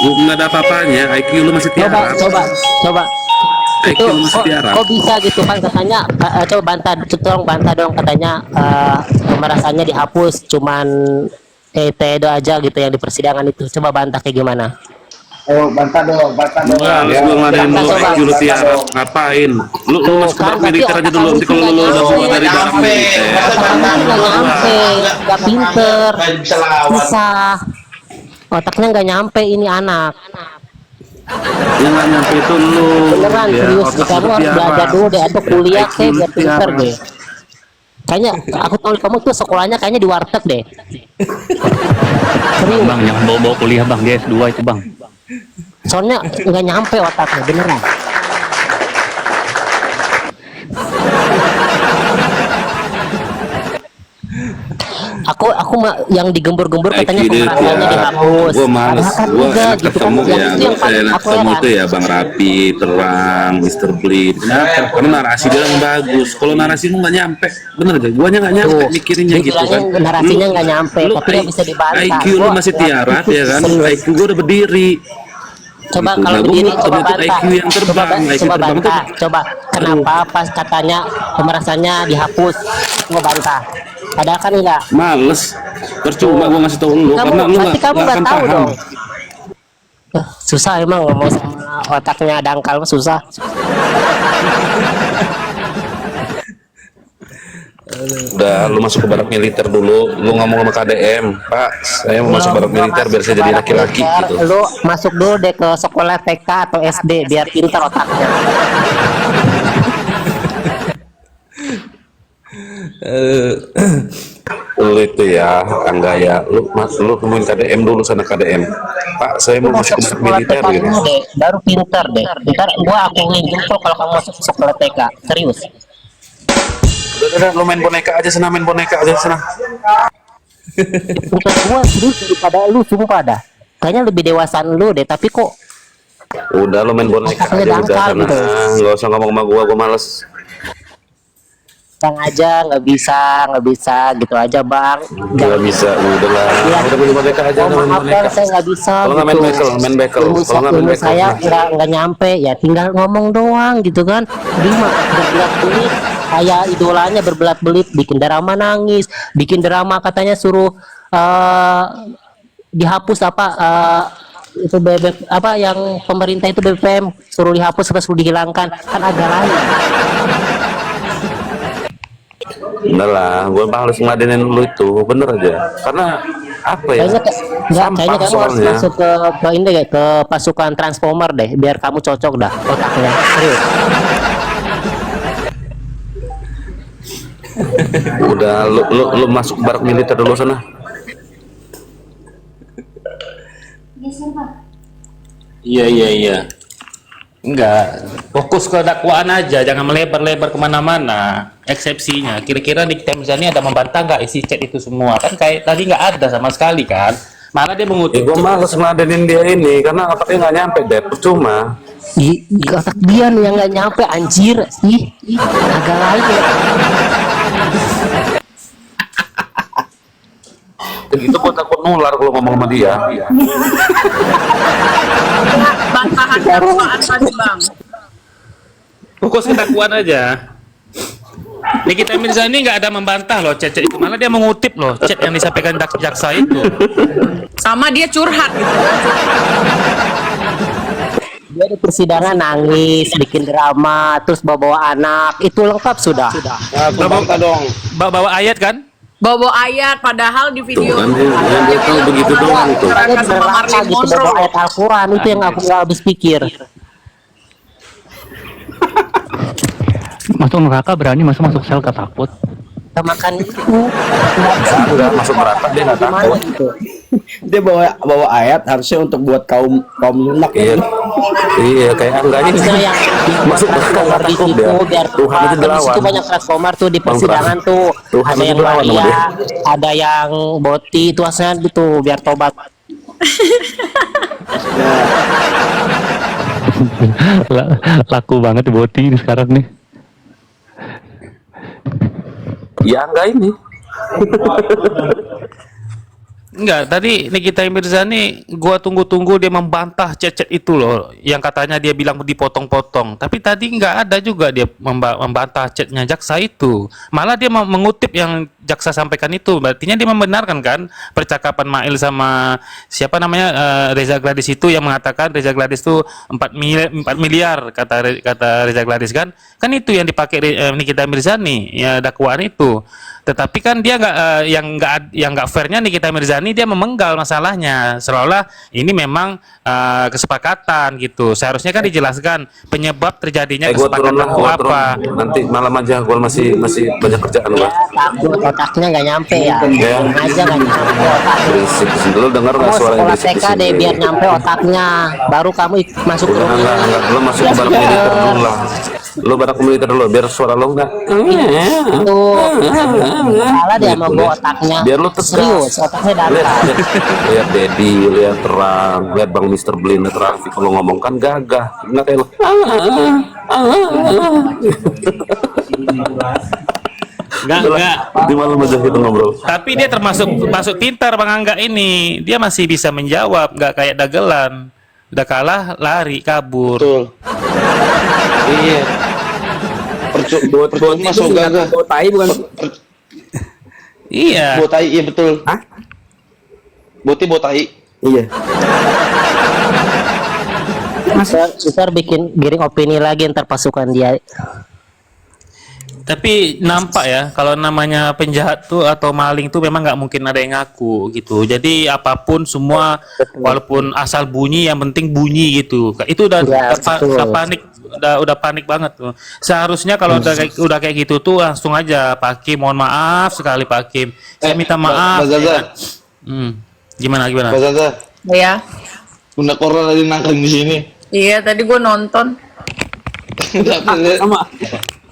lu nggak ada apa-apanya, IQ lu masih tiarap.
Coba.
IQ
Itu
lu masih tiarap.
kok bisa gitu kan katanya coba bantah dong katanya pemerasannya dihapus cuman itu aja gitu yang di persidangan itu. Coba bantah kayak gimana?
bantah dong.
Males gua ngadain lu IQ lu tiarap, ngapain? Lu masuk ke barak militer aja dulu, nanti kalau lu udah keluar dari barak militer.
Otaknya nggak nyampe, nggak pinter,
Bisa lawan.
susah. Otaknya nggak nyampe ini anak.
Yang nggak nyampe itu lu.
Beneran
ya,
serius
otak
kamu
lu
harus
tiarap.
belajar dulu deh atau kuliah
IQ
kayak
lu
biar pinter
tiarap.
deh. Kayaknya aku tahu kamu tuh sekolahnya kayaknya di warteg deh. Serius.
Bang jangan bawa-bawa kuliah bang, dia S2 itu bang.
Soalnya nggak nyampe otaknya beneran. Aku yang digembur-gembur katanya
IQ dia
pemerasannya
tiarap.
dihapus.
Gua males,
Padahal kan
gua
enggak
enak
gitu kan.
ketemu
Yang
ya,
itu
gua
yang paling
enak
aku
ketemu
heran.
tuh ya Bang Rapi, Terang, Mr. Blin. Kenapa? Karena narasi dia yang bagus. Kalau narasi lu nggak nyampe, bener gak? Guanya nggak nyampe
Tuh,
mikirinnya gitu kan.
dibilangnya narasinya nggak nyampe,
lu
tapi nggak bisa dibantah.
IQ lu
Gua
masih tiarap ya kan?
serius.
IQ gua udah berdiri.
Coba
Gitu.
kalau
Nah, gua
berdiri
mau
coba
menuntut
bantah.
IQ yang terbang. IQ
Coba
terbang
bantah.
tuh-
Coba kenapa pas katanya pemerasannya dihapus? Coba bantah. Padahal kan enggak.
Males. Percuma gua ngasih tau lu karena lu
Berarti kamu
nggak
nggak
akan
tahu
paham.
dong. Susah emang ngomong sama otaknya dangkal mah susah.
Udah, lu masuk ke barak militer dulu. Lu ngomong sama KDM, Pak, saya mau masuk barak militer biar saya jadi laki-laki gitu.
Lu masuk dulu deh ke sekolah TK atau SD biar pintar otaknya.
Lu itu ya, Angga ya, lu temuin KDM dulu sana KDM. Pak, saya mau masuk ke barak
Sekolah
militer
TK
gitu.
dulu deh, baru pintar deh. Ntar gua akuin jempol kalau kamu masuk sekolah TK. Serius.
Udah, lu main boneka aja sana, main boneka aja sana.
Bukan gua serius daripada lu sumpah dah. Kayaknya lebih dewasaan lu deh, tapi kok
Udah lo main boneka
Otaknya
aja udah
dangkal
sana.
gitu.
Nggak usah ngomong sama gua males.
Bang aja nggak bisa gitu aja bang.
Nggak bisa, udahlah.
Ya.
Udah main boneka aja,
Oh,
udah main
maaf
boneka.
bang, saya nggak bisa.
Kalau nggak main bekel, main bekel.
Ilmu,
Kalau nggak main
ilmu
bekel,
saya
nah.
nggak nyampe, ya tinggal ngomong doang gitu kan. Dia mah berbelat-belit, kayak idolanya berbelat-belit, bikin drama nangis, bikin drama katanya suruh dihapus apa itu apa yang pemerintah itu BPM suruh dihapus atau suruh dihilangkan, kan agak lain.
Udah lah, gue harus ngeladenin lu itu, bener aja. Karena apa ya?
Kayaknya kamu harus
soalnya.
masuk ke ini deh, ke pasukan Transformer deh, biar kamu cocok dah otaknya. Serius.
Udah, lu masuk barak militer dulu sana.
Iya. Enggak, fokus ke dakwaan aja, jangan melebar-lebar kemana-mana. Eksepsinya, kira-kira Nikita Mirzani ada membantah nggak isi chat itu semua? Kan kayak tadi nggak ada sama sekali kan? Malah dia mengutip.
Gue males ngeladenin dia ini, karena otaknya nggak nyampe, Dad. Percuma.
Di otak dia nih yang nggak nyampe, anjir sih, agak lain ya.
Begitu gue takut nular kalau ngomong sama dia.
Bantahan dakwaan tadi bang.
Fokus ke dakwaan aja. Nikita Mirzani nggak ada membantah loh chat itu, malah dia mengutip loh chat yang disampaikan jaksa itu.
Sama dia curhat gitu kan.
Dia di persidangan nangis, bikin drama, terus bawa anak, itu lengkap sudah.
Nah, bantah dong.
Bawa ayat kan?
Bawa ayat, padahal di video
Tuh, kan dia tahu begitu doang tuh.
Dia
Mereka sama
neraka
Marilyn
gitu, bawa
Monroe.
ayat Al-Quran, itu yang aku nggak habis pikir.
Masuk neraka berani, masa masuk sel gak takut?
Kita makan itu.
Enggak masuk neraka, dia nggak
Gimana
takut.
gitu?
Dia bawa ayat harusnya untuk buat kaum lunak
Iya,
ya.
iya kayak enggak ini.
Harusnya yang
Masuk neraka
transformer
nggak
di
takut
situ
dia.
biar
Tuhan itu
di
dilawan.
situ banyak transformer tuh di persidangan tuh.
Tuhan
Ada
itu
yang
dilawan sama
Maria,
dia.
ada yang Boti, itu harusnya gitu biar tobat.
Laku banget boti ini sekarang nih.
Ya enggak ini.
Enggak, tadi Nikita Mirzani gua tunggu-tunggu dia membantah chat-chat itu loh, yang katanya dia bilang dipotong-potong. Tapi tadi nggak ada juga dia membantah chatnya jaksa itu. Malah dia mengutip yang jaksa sampaikan itu. Berartinya dia membenarkan kan percakapan Mail sama siapa namanya Reza Gladys itu, yang mengatakan Reza Gladys itu 4 miliar kata Reza Gladys kan. Kan itu yang dipakai Nikita Mirzani ya dakwaan itu. Tetapi kan dia nggak fairnya Nikita Mirzani, dia memenggal masalahnya seolah-olah ini memang kesepakatan gitu. Seharusnya kan dijelaskan penyebab terjadinya
Gua turun
kesepakatan
lah,
itu
gua turun.
apa.
Nanti malam aja, gua masih banyak kerjaan gua.
Takut otaknya nggak nyampe ya.
Ya.
Aja nggak nyampe otaknya.
Berisik. Lu denger nggak
Kamu
suara yang
sekolah
berisik di
TK deh
sini?
biar nyampe otaknya, baru kamu masuk ke
Udah
rumah.
enggak, lu masuk ke barak militer dulu lah. Lu barak militer dulu biar suara lu enggak.
Tuh, salah dia mau bawa otaknya.
Biar lu tegas.
Serius, otaknya datar.
Lihat Dedi, lihat terang, lihat Bang Mister Blin terang. Kalau ngomong kan gagah, nggak kayak lu.
Enggak.
Di malam aja kita ngobrol.
Tapi dia termasuk pintar Bang Angga ini. Dia masih bisa menjawab, nggak kayak dagelan. Udah kalah, lari, kabur.
Betul. Iya. Percuma so gagah.
Bawa tai bukan?
Iya.
Botai, iya betul.
Hah?
Boti botai.
Iya.
Ntar bikin giring opini lagi ntar pasukan dia.
Tapi nampak ya, kalau namanya penjahat tuh atau maling tuh memang nggak mungkin ada yang ngaku gitu. Jadi apapun semua, walaupun asal bunyi, yang penting bunyi gitu. Itu udah
Ya, betul.
udah panik, udah panik banget tuh. Seharusnya kalau udah kayak gitu tuh langsung aja Pak Hakim, mohon maaf sekali Pak Hakim. Saya minta maaf.
Mbak Zaza.
Ya kan? Gimana?
Mbak Zaza,
Ya.
Bunda Korla lagi nangkring di sini.
Iya, tadi gue nonton.
Sama.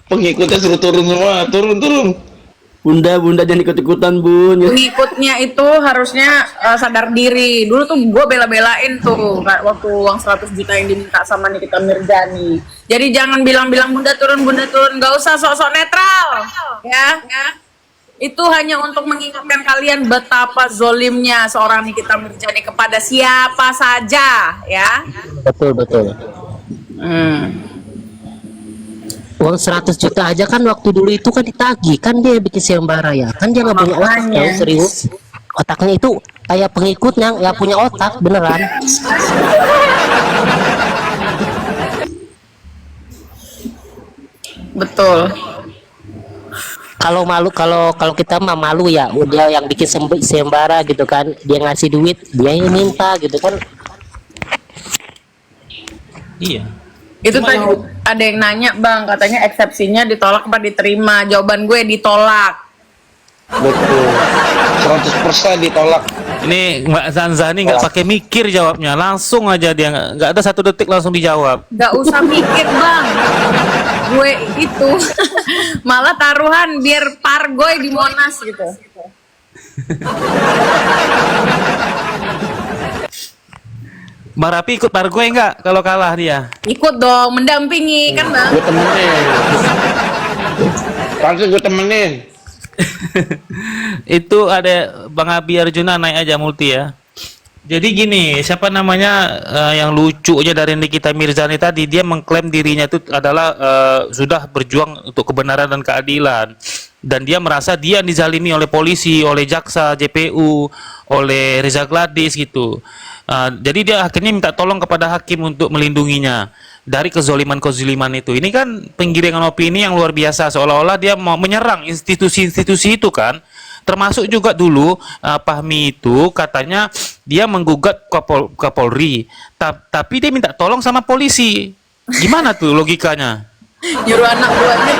Pengikutnya suruh turun semua, turun.
Bunda jangan ikut-ikutan, Bun.
Pengikutnya itu harusnya sadar diri. Dulu tuh gue bela-belain tuh waktu uang 100 juta yang diminta sama Nikita Mirzani. Jadi jangan bilang-bilang bunda turun, gak usah sok-sok netral, ya. Itu hanya untuk mengingatkan kalian betapa zolimnya seorang Nikita Mirzani kepada siapa saja, ya.
Betul. Uang 100 juta aja kan waktu dulu itu kan ditagih, kan dia bikin sayembara ya, kan dia nggak punya otak,
Makanya.
tahu, serius. Otaknya itu kayak pengikut yang nggak punya otak beneran.
Betul.
Kalau malu, kalau kita mah malu ya, udah yang bikin sayembara gitu kan, dia ngasih duit, dia yang minta gitu kan.
Iya.
Itu tadi ada yang nanya bang, katanya eksepsinya ditolak apa diterima? Jawaban gue ditolak.
Betul. 100% ditolak.
Ini Mbak Zanzani nggak pakai mikir jawabnya, langsung aja dia nggak ada 1 detik langsung dijawab.
Gak usah mikir bang. Gue itu malah taruhan biar pargoy di Monas gitu.
Mbak Rapi ikut Pargoy nggak kalau kalah dia?
Ikut dong, mendampingi kan bang.
Gue temenin. Langsung gue temenin.
Itu ada Bang Abi Arjuna naik aja multi ya. Jadi gini, siapa namanya yang lucu aja dari Nikita Mirzani tadi, dia mengklaim dirinya itu adalah sudah berjuang untuk kebenaran dan keadilan. Dan dia merasa dia dizalimi oleh polisi, oleh jaksa, JPU, oleh Reza Gladys gitu. Jadi dia akhirnya minta tolong kepada hakim untuk melindunginya dari kezoliman-kezoliman itu. Ini kan penggiringan opini yang luar biasa, seolah-olah dia mau menyerang institusi-institusi itu kan. Termasuk juga dulu Fahmi itu katanya dia menggugat Kapolri, tapi dia minta tolong sama polisi. Gimana tuh logikanya?
Nyuruh anak buahnya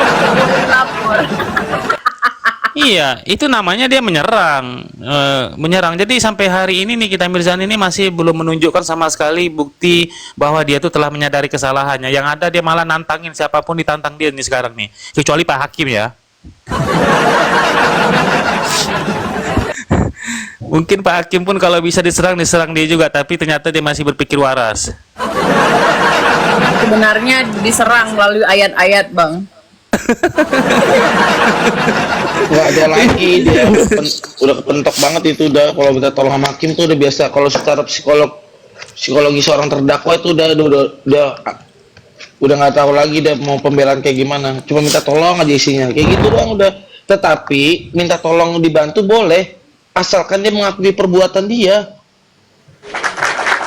lapor.
Iya, itu namanya dia menyerang, menyerang. Jadi sampai hari ini Nikita Mirzani ini masih belum menunjukkan sama sekali bukti bahwa dia itu telah menyadari kesalahannya. Yang ada dia malah nantangin siapapun ditantang dia nih sekarang nih, kecuali Pak Hakim ya. Mungkin Pak Hakim pun kalau bisa diserang dia juga, tapi ternyata dia masih berpikir waras.
Sebenarnya diserang melalui ayat-ayat bang.
Nggak ada lagi, dia udah kepentok banget itu. Udah kalau minta tolong sama hakim tuh udah biasa. Kalau secara psikologi seorang terdakwa itu udah nggak tahu lagi dia mau pembelaan kayak gimana. Cuma minta tolong aja isinya kayak gitu doang udah. Tetapi minta tolong dibantu boleh, asalkan dia mengakui perbuatan dia.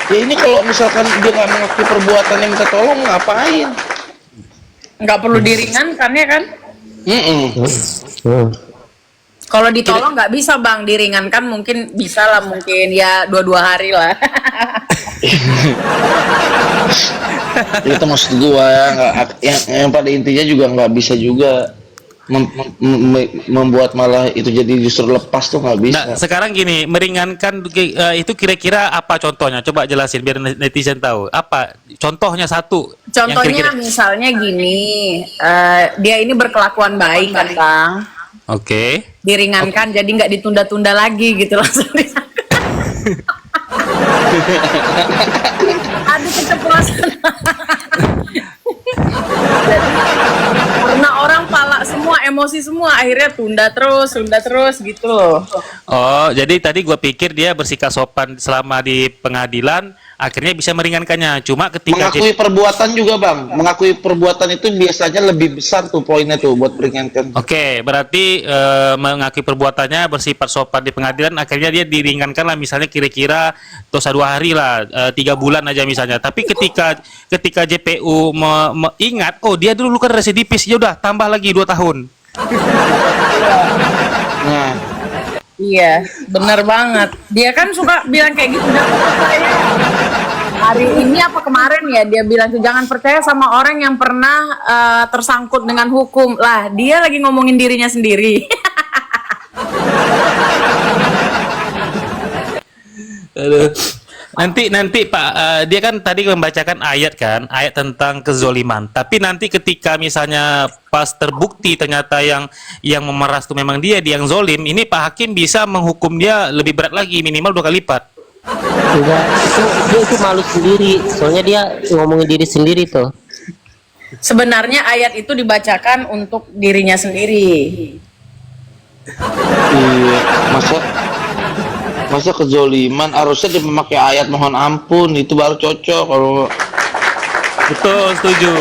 Ya ini kalau misalkan dia nggak mengakui perbuatan yang minta tolong, ngapain?
Nggak perlu diringankan ya kan? Kalau ditolong nggak bisa bang, diringankan mungkin bisa lah, mungkin ya 2 hari lah.
Itu maksud gua ya, yang pada intinya juga nggak bisa juga membuat malah itu jadi justru lepas tuh nggak bisa.
Nah, sekarang gini, meringankan itu kira-kira apa contohnya? Coba jelasin biar netizen tahu. Apa contohnya satu? yang
Contohnya
kira-kira-
misalnya gini, dia ini berkelakuan baik kan bang,
Oke.
diringankan jadi nggak ditunda-tunda lagi gitu langsung disangka. Aduh keceplosan. Jadi karena orang pala semua, emosi semua, akhirnya tunda terus gitu loh.
Oh, jadi tadi gua pikir dia bersikap sopan selama di pengadilan, akhirnya bisa meringankannya. Cuma ketika
Mengakui perbuatan juga bang, mengakui perbuatan itu biasanya lebih besar tuh poinnya tuh buat meringankan.
Oke, berarti mengakui perbuatannya bersifat sopan di pengadilan, akhirnya dia diringankan lah, misalnya kira-kira dosa 2 hari lah, 3 bulan aja misalnya. Tapi ketika JPU ingat, oh dia dulu kan residivis, ya udah tambah lagi 2 tahun.
Nah,
Iya, benar banget. Dia kan suka bilang kayak gitu, jangan percaya. Hari ini apa kemarin ya dia bilang tuh jangan percaya sama orang yang pernah tersangkut dengan hukum. Lah, dia lagi ngomongin dirinya sendiri.
Aduh. Nanti Pak, dia kan tadi membacakan ayat kan, ayat tentang kezoliman. Tapi nanti ketika misalnya pas terbukti ternyata yang memeras itu memang dia yang zolim, ini Pak Hakim bisa menghukum dia lebih berat lagi, minimal 2 kali lipat.
Enggak, dia itu malu sendiri. Soalnya dia ngomongin diri sendiri tuh.
Sebenarnya ayat itu dibacakan untuk dirinya sendiri.
Iya, masa kezoliman harusnya dia memakai ayat mohon ampun, itu baru cocok kalau
Betul, setuju.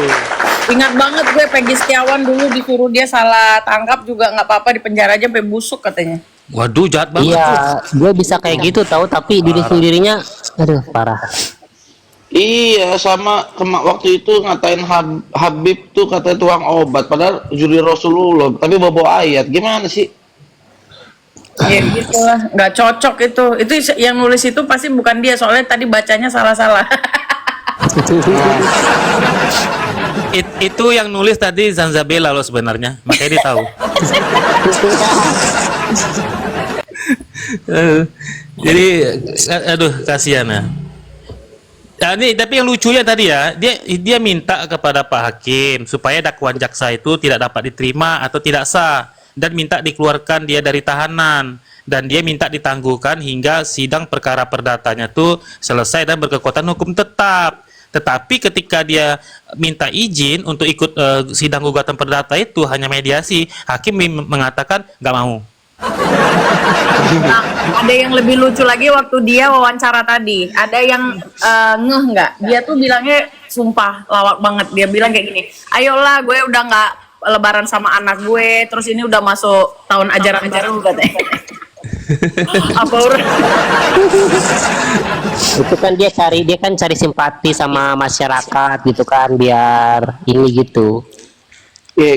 Ingat banget gue Peggy Setiawan dulu disuruh dia salah tangkap juga nggak apa-apa, di penjara aja sampai busuk katanya.
Waduh, jahat banget tuh.
Iya, dia bisa kayak gitu tahu, tapi diri sendirinya, aduh parah.
iya sama waktu itu ngatain Habib tuh katanya tuang obat padahal juri Rasulullah tapi bawa ayat gimana sih?
Ya gitu lah, nggak cocok itu. Itu yang nulis itu pasti bukan dia, soalnya tadi bacanya salah-salah.
Itu yang nulis tadi Zanzabela loh sebenarnya, makanya dia tahu. Jadi, aduh kasihan ya. Nah, ini, tapi yang lucunya tadi ya, dia minta kepada Pak Hakim supaya dakwaan jaksa itu tidak dapat diterima atau tidak sah, dan minta dikeluarkan dia dari tahanan, dan dia minta ditangguhkan hingga sidang perkara perdatanya tuh selesai dan berkekuatan hukum tetap. Tetapi ketika dia minta izin untuk ikut sidang gugatan perdata itu hanya mediasi, hakim mengatakan nggak mau.
Nah, ada yang lebih lucu lagi waktu dia wawancara tadi. Ada yang ngeh nggak? Dia tuh bilangnya sumpah lawak banget. Dia bilang kayak gini, ayolah gue udah nggak lebaran sama anak gue, terus ini udah masuk tahun ajaran baru katanya. Apa udah?
Itu kan dia kan cari simpati sama masyarakat gitu kan, biar ini gitu.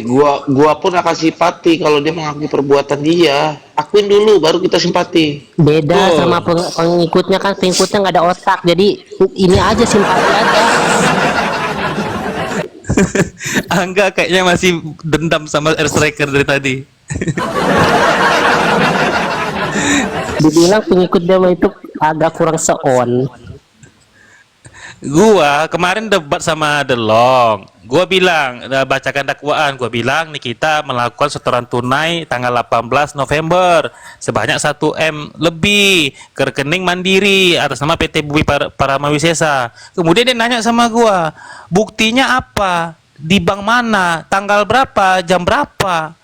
Gua pun akan simpati kalau dia mengakui perbuatan dia. Akuin dulu baru kita simpati.
Beda sama pengikutnya kan, pengikutnya nggak ada otak, jadi ini aja simpati aja.
Angga kayaknya masih dendam sama Air Striker dari tadi.
Dibilang pengikut dia itu agak kurang seon.
Gua kemarin debat sama Delong. Gua bilang, bacakan dakwaan. Gua bilang nih kita melakukan setoran tunai tanggal 18 November sebanyak 1 M lebih ke rekening Mandiri atas nama PT Bumi Paramawisesa. Kemudian dia nanya sama gua, buktinya apa? Di bank mana? Tanggal berapa? Jam berapa?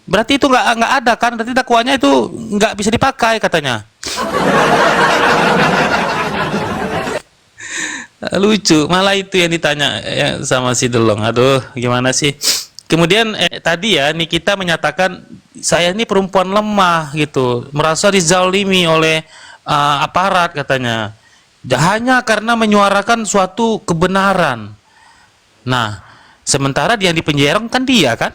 Berarti itu nggak ada kan? Berarti dakwaannya itu nggak bisa dipakai katanya. Lucu, malah itu yang ditanya sama si Delong. Aduh, gimana sih? Kemudian tadi ya Nikita menyatakan saya ini perempuan lemah gitu, merasa dizalimi oleh aparat katanya. Hanya karena menyuarakan suatu kebenaran. Nah, sementara dia yang di penjara kan dia kan?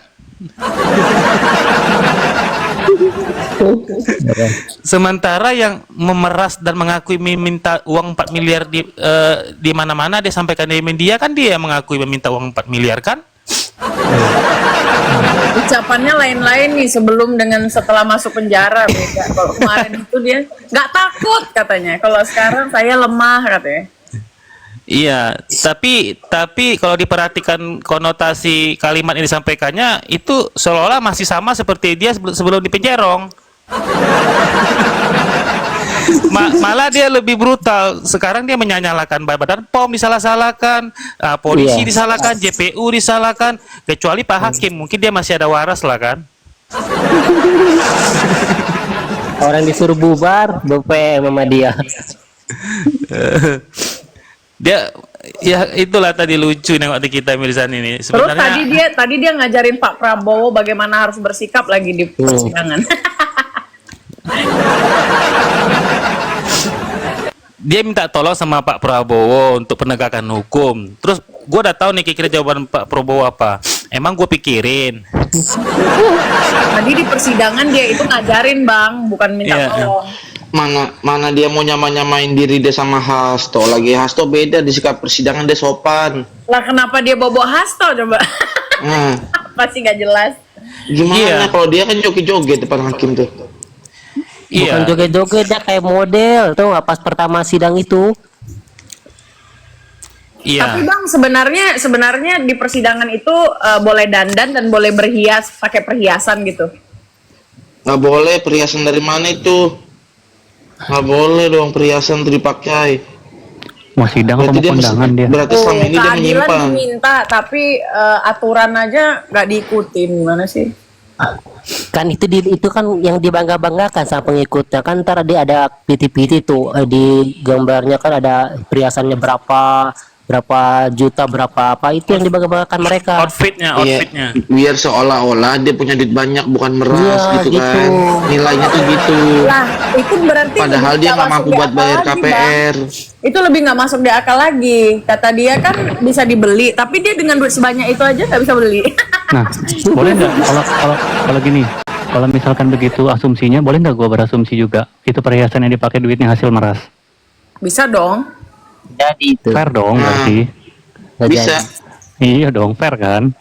Sementara yang memeras dan mengakui meminta uang 4 miliar di mana-mana dia sampaikan di media kan dia yang mengakui meminta uang 4 miliar kan?
Ucapannya lain-lain nih sebelum dengan setelah masuk penjara beda. Kalau kemarin itu dia nggak takut katanya. Kalau sekarang saya lemah katanya.
Iya, tapi kalau diperhatikan konotasi kalimat yang disampaikannya itu seolah-olah masih sama seperti dia sebelum di penjerong. Malah dia lebih brutal. Sekarang dia menyalahkan Badan POM disalah-salahkan, polisi disalahkan, JPU disalahkan, kecuali Pak Hakim mungkin dia masih ada waras lah kan.
Orang disuruh bubar, BPM sama dia.
Dia ya itulah tadi lucu nengok di kita Mirzan ini.
Terus
Sebenarnya
tadi dia ngajarin Pak Prabowo bagaimana harus bersikap lagi di persidangan.
dia minta tolong sama Pak Prabowo untuk penegakan hukum. Terus gue udah tahu nih kira-kira jawaban Pak Prabowo apa. Emang gue pikirin.
Tadi di persidangan dia itu ngajarin Bang, bukan minta tolong.
Mana dia mau nyamain diri dia sama Hasto lagi. Hasto beda di sikap persidangan, dia sopan.
Lah kenapa dia bobo Hasto coba? Pasti gak jelas.
Gimana kalau dia kan joget-joget depan hakim tuh.
Bukan joget-joget, dia kayak model tuh nggak pas pertama sidang itu.
Iya.
Tapi Bang, sebenarnya di persidangan itu boleh dandan dan boleh berhias, pakai perhiasan gitu.
Nggak boleh, perhiasan dari mana itu? Nggak boleh dong perhiasan itu dipakai.
Mau sidang apa mau kondangan dia?
Berarti selama ini dia
Keadilan
menyimpan.
diminta, tapi aturan aja nggak diikutin, gimana sih?
Kan itu kan yang dibangga-banggakan sama pengikutnya kan, ntar dia ada PT-PT tuh di gambarnya kan ada perhiasannya berapa juta, berapa apa, itu yang dibangga-banggakan mereka.
Outfitnya.
Iya, biar seolah-olah dia punya duit banyak, bukan meras
Iya,
gitu kan.
gitu.
Nilainya tuh gitu.
Lah, itu berarti
Padahal
lebih
dia nggak
masuk
mampu
di
buat
akal
bayar
lagi, Bang.
KPR.
Itu lebih nggak masuk di akal lagi. Kata dia kan bisa dibeli, tapi dia dengan duit sebanyak itu aja nggak bisa beli.
Nah, boleh nggak kalau gini? Kalau misalkan begitu asumsinya, boleh nggak gua berasumsi juga itu perhiasan yang dipakai duitnya hasil meras?
Bisa dong.
Jadi itu
Fair dong berarti.
nggak
Bisa.
jadi.
Iya dong, fair kan?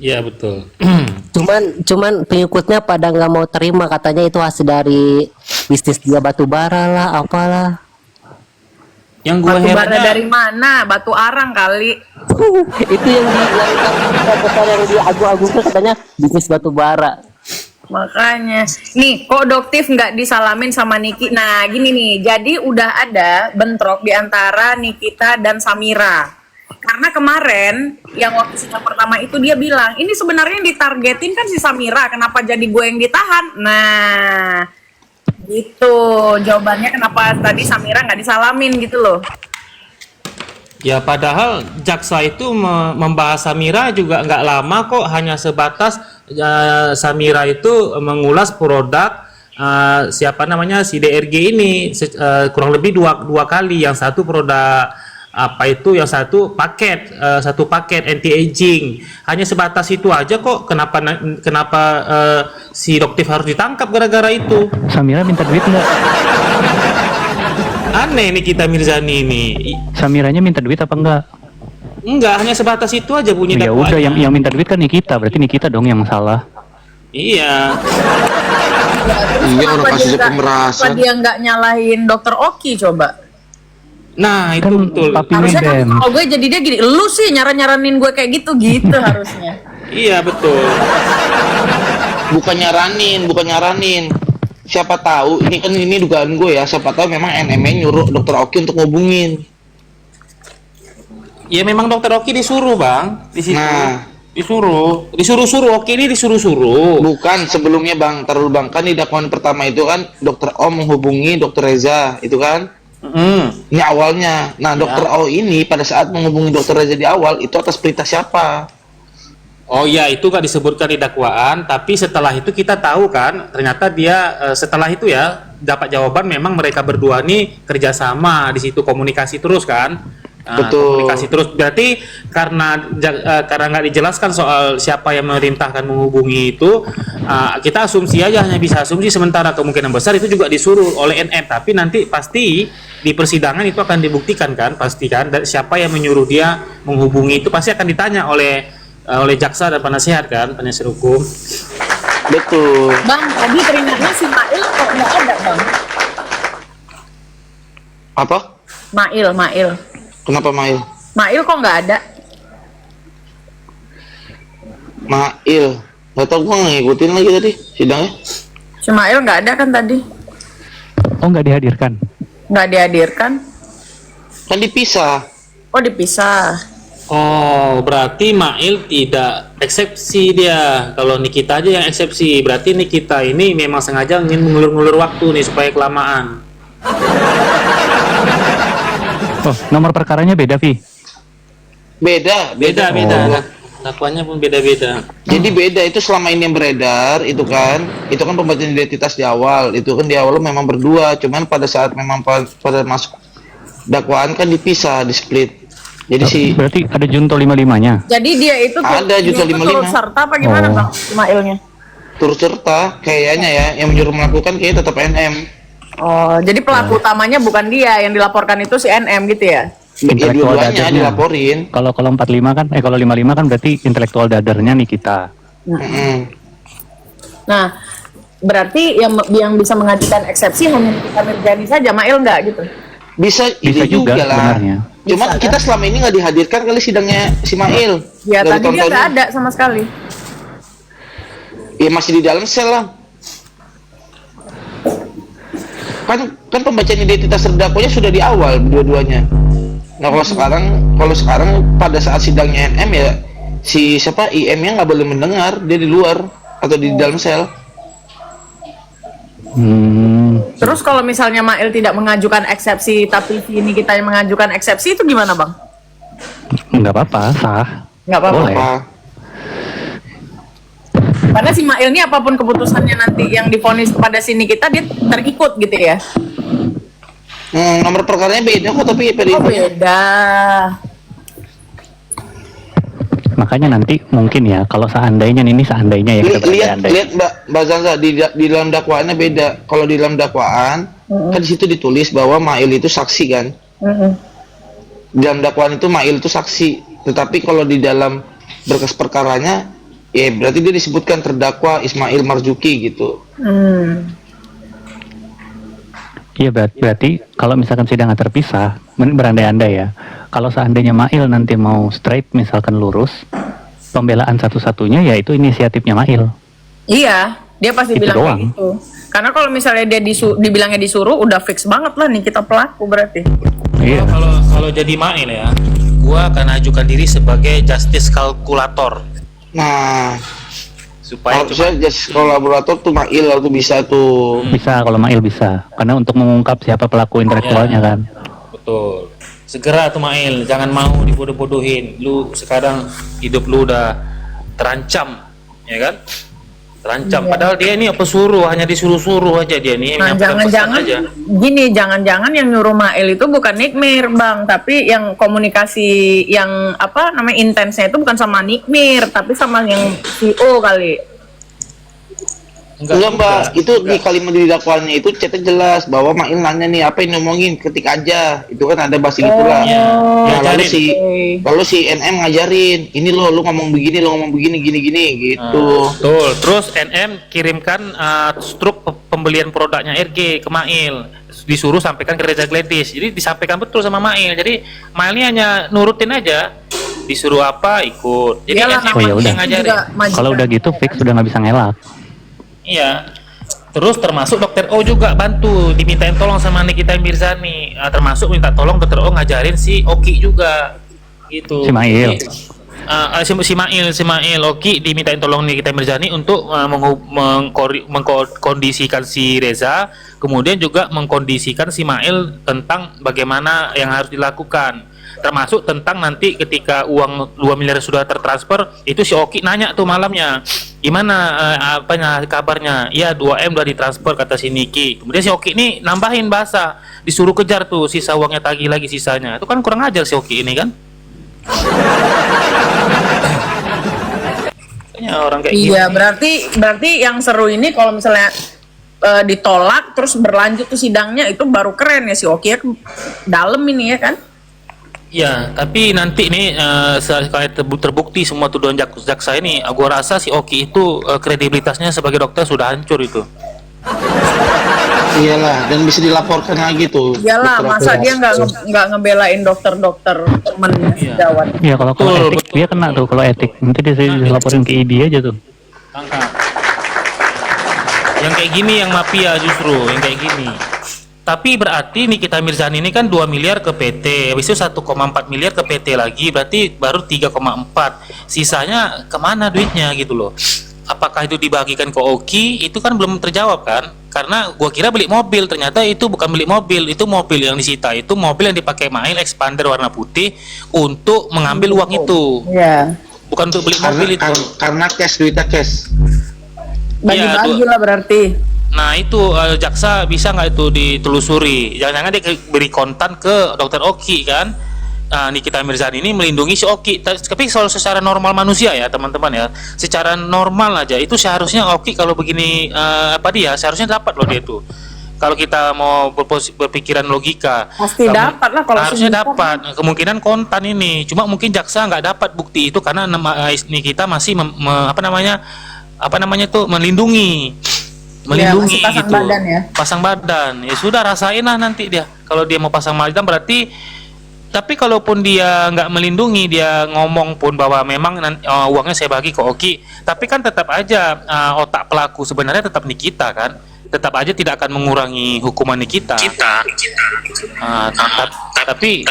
Iya betul.
Cuman pengikutnya pada nggak mau terima, katanya itu hasil dari bisnis dia batu bara lah, apalah.
Yang gue
Batu bara
herannya
dari mana? Batu arang kali.
Itu yang yang diagung-agungkan katanya bisnis batu bara.
Makanya, nih kok Doktif nggak disalamin sama Niki? Nah gini nih, jadi udah ada bentrok di antara Nikita dan Samira. Karena kemarin yang waktu sidang pertama itu dia bilang, ini sebenarnya yang ditargetin kan si Samira, kenapa jadi gue yang ditahan? Nah, gitu jawabannya kenapa tadi Samira nggak disalamin gitu loh.
ya padahal jaksa itu membahas Samira juga nggak lama kok, hanya sebatas Samira itu mengulas produk siapa namanya si DRG ini kurang lebih dua kali, yang satu produk apa itu, yang satu paket anti aging, hanya sebatas itu aja kok. Kenapa si Doktif harus ditangkap gara-gara itu?
Samira minta duit nggak?
Aneh nih kita Mirzani ini.
Samiranya minta duit apa enggak?
Enggak, hanya sebatas itu aja bunyi
Ya
dakwaannya.
udah, yang minta duit kan Nikita, berarti Nikita dong yang salah.
Iya.
Iya, orang
Kenapa
kasusnya
dia nggak-
pemerasan.
kenapa dia nggak nyalahin Dokter Oki coba?
Nah, itu
Kan
betul.
papi
Harusnya kan
Medem.
kalau gue jadi dia gini, lu sih nyaranin gue kayak gitu harusnya.
Iya, betul.
Bukan nyaranin. Siapa tahu, ini dugaan gue ya, siapa tahu memang NM nyuruh Dokter Oki untuk ngubungin.
Ya memang Dokter Oki disuruh, Bang, di situ.
Nah.
Disuruh-suruh. Oki ini disuruh-suruh.
Bukan, sebelumnya Bang, taruh Bang, kan di dakwaan pertama itu kan Dokter O menghubungi Dokter Reza, itu kan? Ini awalnya. Nah, Dokter O ini pada saat menghubungi Dokter Reza di awal, itu atas perintah siapa?
Oh iya, itu nggak disebutkan di dakwaan, tapi setelah itu kita tahu kan, ternyata dia setelah itu ya dapat jawaban memang mereka berdua nih kerjasama di situ, komunikasi terus kan.
Betul.
Komunikasi terus, berarti karena nggak dijelaskan soal siapa yang memerintahkan menghubungi itu, kita asumsi aja, hanya bisa asumsi, sementara kemungkinan besar itu juga disuruh oleh NM, tapi nanti pasti di persidangan itu akan dibuktikan kan, pasti kan, dan siapa yang menyuruh dia menghubungi itu pasti akan ditanya oleh jaksa dan penasehat kan, penasihat hukum.
Betul.
Bang, tadi teringatnya si Mail kok nggak ada, Bang?
Apa?
Mail.
Kenapa Mail?
Mail kok nggak ada?
Mail. Gak tau, gua ngikutin lagi tadi sidangnya.
Si Mail nggak ada kan tadi?
Oh, nggak dihadirkan?
Nggak dihadirkan?
Kan dipisah.
Oh, dipisah.
Oh, berarti Mail tidak eksepsi dia. Kalau Nikita aja yang eksepsi. Berarti Nikita ini memang sengaja ingin mengulur-ngulur waktu nih supaya kelamaan.
Oh, nomor perkaranya beda, Vi.
Beda.
Beda. Dakwaannya pun beda-beda.
Jadi beda, itu selama ini yang beredar itu kan pembatasan identitas di awal. Itu kan di awal memang berdua, cuman pada saat memang pada masuk dakwaan kan dipisah, di split. Jadi
Berarti ada Junto 55-nya.
Jadi dia itu
Ada juta
dia itu
55.
turut serta apa gimana,
Oh.
Bang? Si Mailnya.
turut serta kayaknya ya, yang menyuruh melakukan kayaknya tetap NM.
Oh, jadi pelaku utamanya bukan dia, yang dilaporkan itu si NM gitu ya?
Ya,
Intelektual
dua-duanya
dadernya.
dilaporin.
Kalau 45 kan, kalau 55 kan berarti intelektual dadernya Nikita.
Nah, berarti yang bisa mengajukan eksepsi hanya Nikita Mirzani saja, Mail nggak gitu?
Bisa
Bisa
ide
juga
lah.
sebenarnya.
Cuman
Bisa,
kita selama ini nggak dihadirkan kali sidangnya si Mail.
Ya
Nggak
tadi dia
ditontonin.
nggak ada sama sekali.
Ya masih di dalam sel lah. Kan pembacaan identitas terdakwanya sudah di awal dua-duanya. Nah kalau sekarang pada saat sidangnya NM ya si siapa IM-nya nggak boleh mendengar, dia di luar atau di dalam sel.
Terus kalau misalnya Mail tidak mengajukan eksepsi, tapi ini kita yang mengajukan eksepsi itu gimana bang?
Nggak apa-apa, sah.
Nggak apa-apa.
Boleh.
Apa?
Karena si Mail ini apapun keputusannya nanti yang divonis kepada sini kita dia terikut gitu ya?
Nomor perkaranya beda kok tapi
Oh
PDIP.
beda.
Makanya nanti mungkin ya, kalau seandainya ya kita
Lihat
berandai-andai.
Mbak Zanza di dalam dakwaannya beda. Kalau di dalam dakwaan kan di situ ditulis bahwa Mail itu saksi kan. Di dalam dakwaan itu Mail itu saksi. Tetapi kalau di dalam berkas perkaranya ya berarti dia disebutkan terdakwa Ismail Marzuki gitu.
Iya, berarti kalau misalkan sidangnya terpisah, berandai-andai ya. Kalau seandainya Mail nanti mau straight, misalkan lurus, pembelaan satu-satunya yaitu inisiatifnya Mail.
Iya, dia pasti
Itu
bilang kayak
doang.
gitu. Karena kalau misalnya dia dibilangnya disuruh, udah fix banget lah nih kita pelaku berarti.
Iya.
Kalau jadi Mail ya, gua akan ajukan diri sebagai justice kalkulator
Nah,
supaya
harusnya just kolaborator tuh Mail tuh bisa tuh.
Bisa, kalau Mail bisa. Karena untuk mengungkap siapa pelaku intelektualnya kan.
betul. Segera tuh Mail, jangan mau dibodoh-bodohin. Lu sekarang hidup lu udah terancam, ya kan? Terancam. Padahal dia ini pesuruh, hanya disuruh-suruh aja dia nih.
Nah,
menyampaikan pesan
jangan-jangan
aja.
gini, jangan-jangan yang nyuruh Mail itu bukan Nikmir, Bang, tapi yang komunikasi yang apa namanya intensnya itu bukan sama Nikmir, tapi sama yang CEO kali.
Enggak Mbak, itu di kalimat di dakwaannya itu chatnya jelas bahwa Mail nanya nih apa yang ngomongin, ketik aja. Itu kan ada bahasa gitu lah.
Iya,
Nah,
diajarin.
lalu si NM ngajarin, ini lu ngomong begini, gini gitu.
Betul. Terus NM kirimkan struk pembelian produknya RG ke Mail. Disuruh sampaikan ke Reza Gladys. Jadi disampaikan betul sama Mail. Jadi Mail ini hanya nurutin aja. Disuruh apa ikut. Jadi
Iyalah,
NM
Oh, ya udah.
yang ngajarin.
Juga majikan.
Kalau udah gitu fix udah nggak bisa ngelak.
Iya. Terus termasuk Dokter O juga bantu, dimintain tolong sama Nikita Mirzani. Termasuk minta tolong Dokter O ngajarin si Oki juga. Gitu.
Si Mail.
Jadi, si Mail Oki dimintain tolong Nikita Mirzani untuk mengkondisikan si Reza, kemudian juga mengkondisikan si Mail tentang bagaimana yang harus dilakukan. Termasuk tentang nanti ketika uang 2 miliar sudah tertransfer, itu si Oki nanya tuh malamnya, gimana apanya kabarnya? Ya 2M udah ditransfer kata si Niki. Kemudian si Oki ini nambahin bahasa, disuruh kejar tuh sisa uangnya, tagih lagi sisanya. Itu kan kurang ajar si Oki ini kan? Kayaknya orang kayak
Iya, berarti yang seru ini kalau misalnya ditolak terus berlanjut tuh sidangnya itu baru keren ya si Oki ya, dalam ini ya kan?
Iya, tapi nanti nih sekali terbukti semua tuduhan jaksa ini, gua rasa si Oki itu kredibilitasnya sebagai dokter sudah hancur itu.
Iyalah, dan bisa dilaporkan lagi tuh.
Iyalah,
Dokter
masa
Oki.
dia nggak ngebelain dokter-dokter temennya sejawat.
Iya, kalau
Betul,
etik
betul.
dia kena tuh kalau etik. Nanti dia dilaporin ke ID aja tuh.
Tangkap. Yang kayak gini yang mafia justru, yang kayak gini. Tapi berarti Nikita Mirzani ini kan 2 miliar ke PT, habis itu 1,4 miliar ke PT lagi, berarti baru 3,4. Sisanya kemana duitnya gitu loh. Apakah itu dibagikan ke Oki? Itu kan belum terjawab kan? Karena gua kira beli mobil, ternyata itu bukan beli mobil, itu mobil yang disita, itu mobil yang dipakai Mail expander warna putih untuk mengambil uang itu.
Iya.
Bukan untuk beli mobil itu.
Karena cash, duitnya cash.
Bagi-bagi
Iya,
lah berarti.
Nah itu jaksa bisa nggak itu ditelusuri? Jangan-jangan dia beri kontan ke Dokter Oki kan? Nikita Mirzani ini melindungi si Oki. Tapi kalau secara normal manusia ya teman-teman ya, secara normal aja itu seharusnya Oki kalau begini seharusnya dapat loh dia itu. Kalau kita mau berpikiran logika,
Pasti dapat lah kalau
harusnya
sebentar.
dapat. Kemungkinan kontan ini, cuma mungkin jaksa nggak dapat bukti itu karena Nikita masih melindungi
Iya, masih pasang
itu.
badan ya.
Pasang badan. Ya sudah, rasain lah nanti dia. Kalau dia mau pasang mahal hitam berarti, tapi kalaupun dia nggak melindungi, dia ngomong pun bahwa memang uangnya saya bagi ke Oki, tapi kan tetap aja otak pelaku sebenarnya tetap Nikita kan, tetap aja tidak akan mengurangi hukuman Nikita. Tapi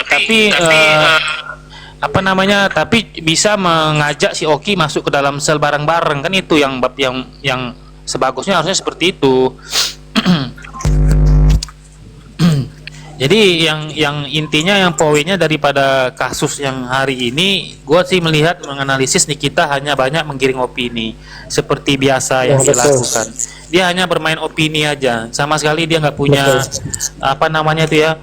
apa namanya? Tapi bisa mengajak si Oki masuk ke dalam sel bareng-bareng kan, itu yang bab yang sebagusnya harusnya seperti itu. Jadi yang intinya, yang poinnya daripada kasus yang hari ini, gua sih melihat, menganalisis Nikita hanya banyak menggiring opini seperti biasa yang
Ya, betul.
dilakukan. Dia hanya bermain opini aja, sama sekali dia nggak punya apa namanya itu ya,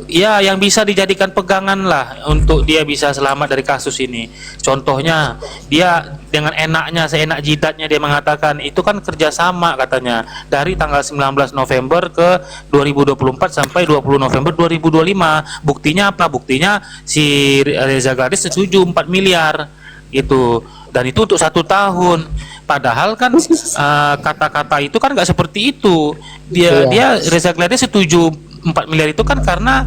ya yang bisa dijadikan pegangan lah untuk dia bisa selamat dari kasus ini. Contohnya dia dengan enaknya, seenak jidatnya dia mengatakan itu kan kerjasama katanya dari tanggal 19 November ke 2024 sampai 20 November 2025. Buktinya apa? Buktinya si Reza Gladys setuju 4 miliar itu, dan itu untuk 1 tahun. Padahal kan kata-kata itu kan nggak seperti itu. Dia Reza Gladys setuju 4 miliar itu kan karena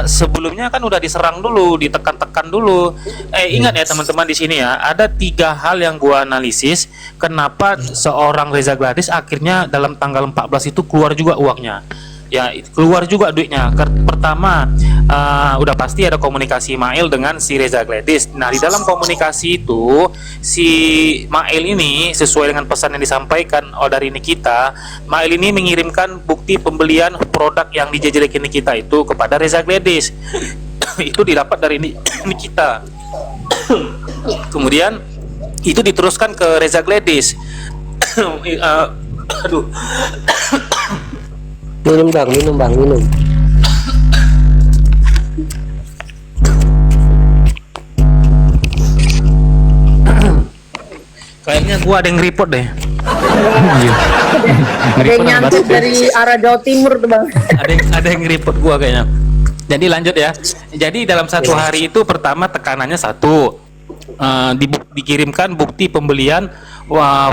sebelumnya kan udah diserang dulu, ditekan-tekan dulu. Ingat ya teman-teman di sini ya, ada 3 hal yang gua analisis kenapa seorang Reza Gladys akhirnya dalam tanggal 14 itu keluar juga uangnya. Ya, keluar juga duitnya. Pertama, udah pasti ada komunikasi Mail dengan si Reza Gladys. Nah, di dalam komunikasi itu si Mail ini sesuai dengan pesan yang disampaikan dari Nikita, Mail ini mengirimkan bukti pembelian produk yang dijejelekin Nikita itu kepada Reza Gladys. Itu didapat dari Nikita. Kemudian itu diteruskan ke Reza Gladys. Aduh.
Minum bang.
Kayaknya gua ada yang report deh.
Iya.
Ada yang nyangkut dari arah Jawa Timur tuh bang.
ada yang report gua kayaknya. Jadi lanjut ya. Jadi dalam 1 hari itu pertama tekanannya 1, dikirimkan bukti pembelian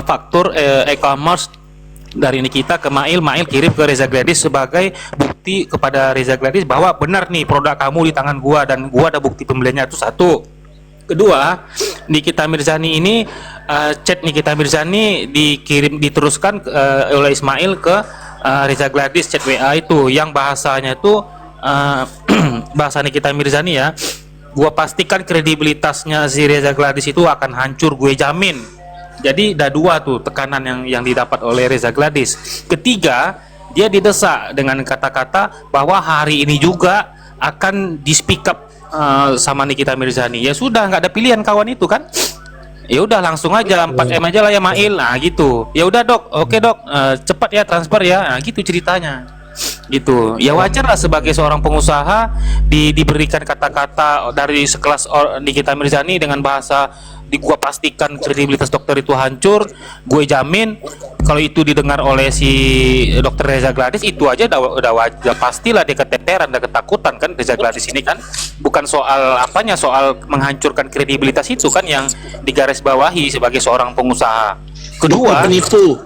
faktur e-commerce dari Nikita ke Mail. Mail kirim ke Reza Gladys sebagai bukti kepada Reza Gladys bahwa benar nih produk kamu di tangan gua dan gua ada bukti pembeliannya. Itu 1. Kedua, Nikita Mirzani ini chat Nikita Mirzani diteruskan oleh Ismail ke Reza Gladys, chat WA itu yang bahasanya itu bahasa Nikita Mirzani ya. Gua pastikan kredibilitasnya si Reza Gladys itu akan hancur, gue jamin. Jadi ada 2 tuh tekanan yang didapat oleh Reza Gladys. Ketiga, dia didesak dengan kata-kata bahwa hari ini juga akan di speak up sama Nikita Mirzani. Ya sudah, nggak ada pilihan kawan itu kan. Ya udah langsung aja 4M aja lah ya Mail. Nah gitu. Ya udah dok, oke dok, cepat ya transfer ya. Nah gitu ceritanya. Gitu. Ya wajar lah sebagai seorang pengusaha diberikan kata-kata dari sekelas Nikita Mirzani dengan bahasa gua pastikan kredibilitas dokter itu hancur, gue jamin kalau itu didengar oleh si dokter Reza Gladys itu aja udah wajar, pastilah dia keteteran, udah ketakutan kan Reza Gladys ini kan. Bukan soal apanya, soal menghancurkan kredibilitas itu kan yang digarisbawahi sebagai seorang pengusaha. Kedua,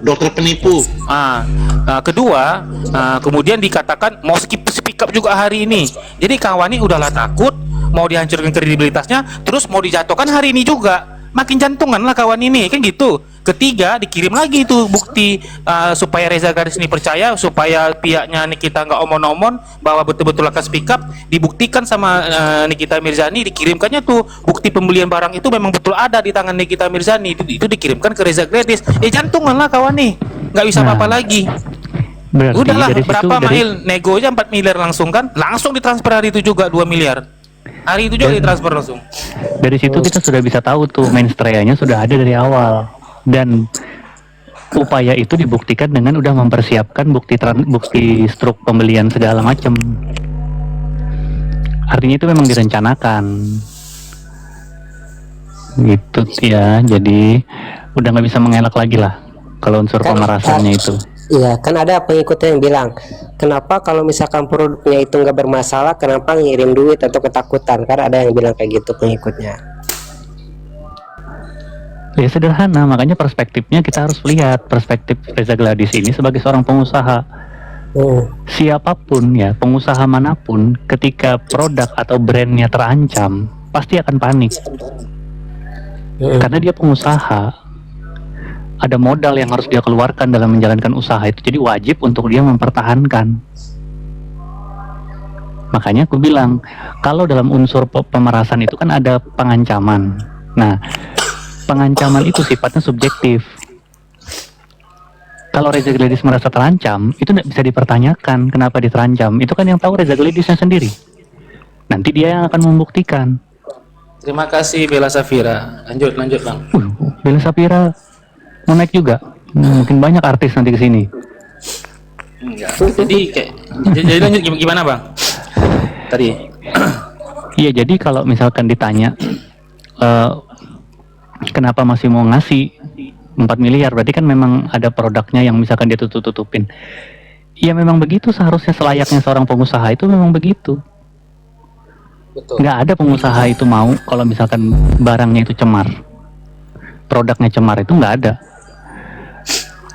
dokter penipu.
Kedua, kemudian dikatakan mau speak up juga hari ini. Jadi kawan ini udahlah takut, mau dihancurkan kredibilitasnya, terus mau dijatuhkan hari ini juga. Makin jantungan lah kawan ini, kan gitu. Ketiga, dikirim lagi itu bukti supaya Reza Gladys ini percaya, supaya pihaknya Nikita nggak omon-omon bahwa betul-betul akan speak up. Dibuktikan sama Nikita Mirzani, dikirimkannya tuh bukti pembelian barang itu memang betul ada di tangan Nikita Mirzani. Itu dikirimkan ke Reza Gladys. Jantungan lah kawan nih, nggak bisa apa-apa lagi.
Berarti
Udahlah,
dari situ,
berapa Mail nego aja 4 miliar langsung kan, langsung ditransfer hari itu juga 2 miliar. Hari itu juga ditransfer langsung.
Dari situ kita sudah bisa tahu tuh mensreanya sudah ada dari awal, dan upaya itu dibuktikan dengan udah mempersiapkan bukti struk pembelian segala macam. Artinya itu memang direncanakan gitu ya. Jadi udah nggak bisa mengelak lagi lah kalau unsur pemerasannya itu.
Iya, kan ada pengikutnya yang bilang, kenapa kalau misalkan produknya itu nggak bermasalah, kenapa ngirim duit atau ketakutan? Karena ada yang bilang kayak gitu pengikutnya.
Ya sederhana, makanya perspektifnya kita harus lihat perspektif Reza Gladys ini sebagai seorang pengusaha. Siapapun ya, pengusaha manapun, ketika produk atau brandnya terancam, pasti akan panik. Karena dia pengusaha, ada modal yang harus dia keluarkan dalam menjalankan usaha itu, jadi wajib untuk dia mempertahankan. Makanya aku bilang, kalau dalam unsur pemerasan itu kan ada pengancaman. Nah, pengancaman itu sifatnya subjektif. Kalau Reza Gladys merasa terancam, itu tidak bisa dipertanyakan kenapa diterancam. Itu kan yang tahu Reza Gladysnya sendiri. Nanti dia yang akan membuktikan.
Terima kasih Bella Safira. Lanjut Bang.
Bella Safira mau naik juga. Mungkin banyak artis nanti ke sini.
Enggak. Jadi lanjut gimana Bang? Tadi.
Iya, jadi kalau misalkan ditanya kenapa masih mau ngasih 4 miliar, berarti kan memang ada produknya yang misalkan dia tutupin. Ya memang begitu, seharusnya selayaknya seorang pengusaha itu memang begitu.
Betul.
Nggak ada pengusaha itu mau kalau misalkan barangnya itu cemar, produknya cemar, itu nggak ada.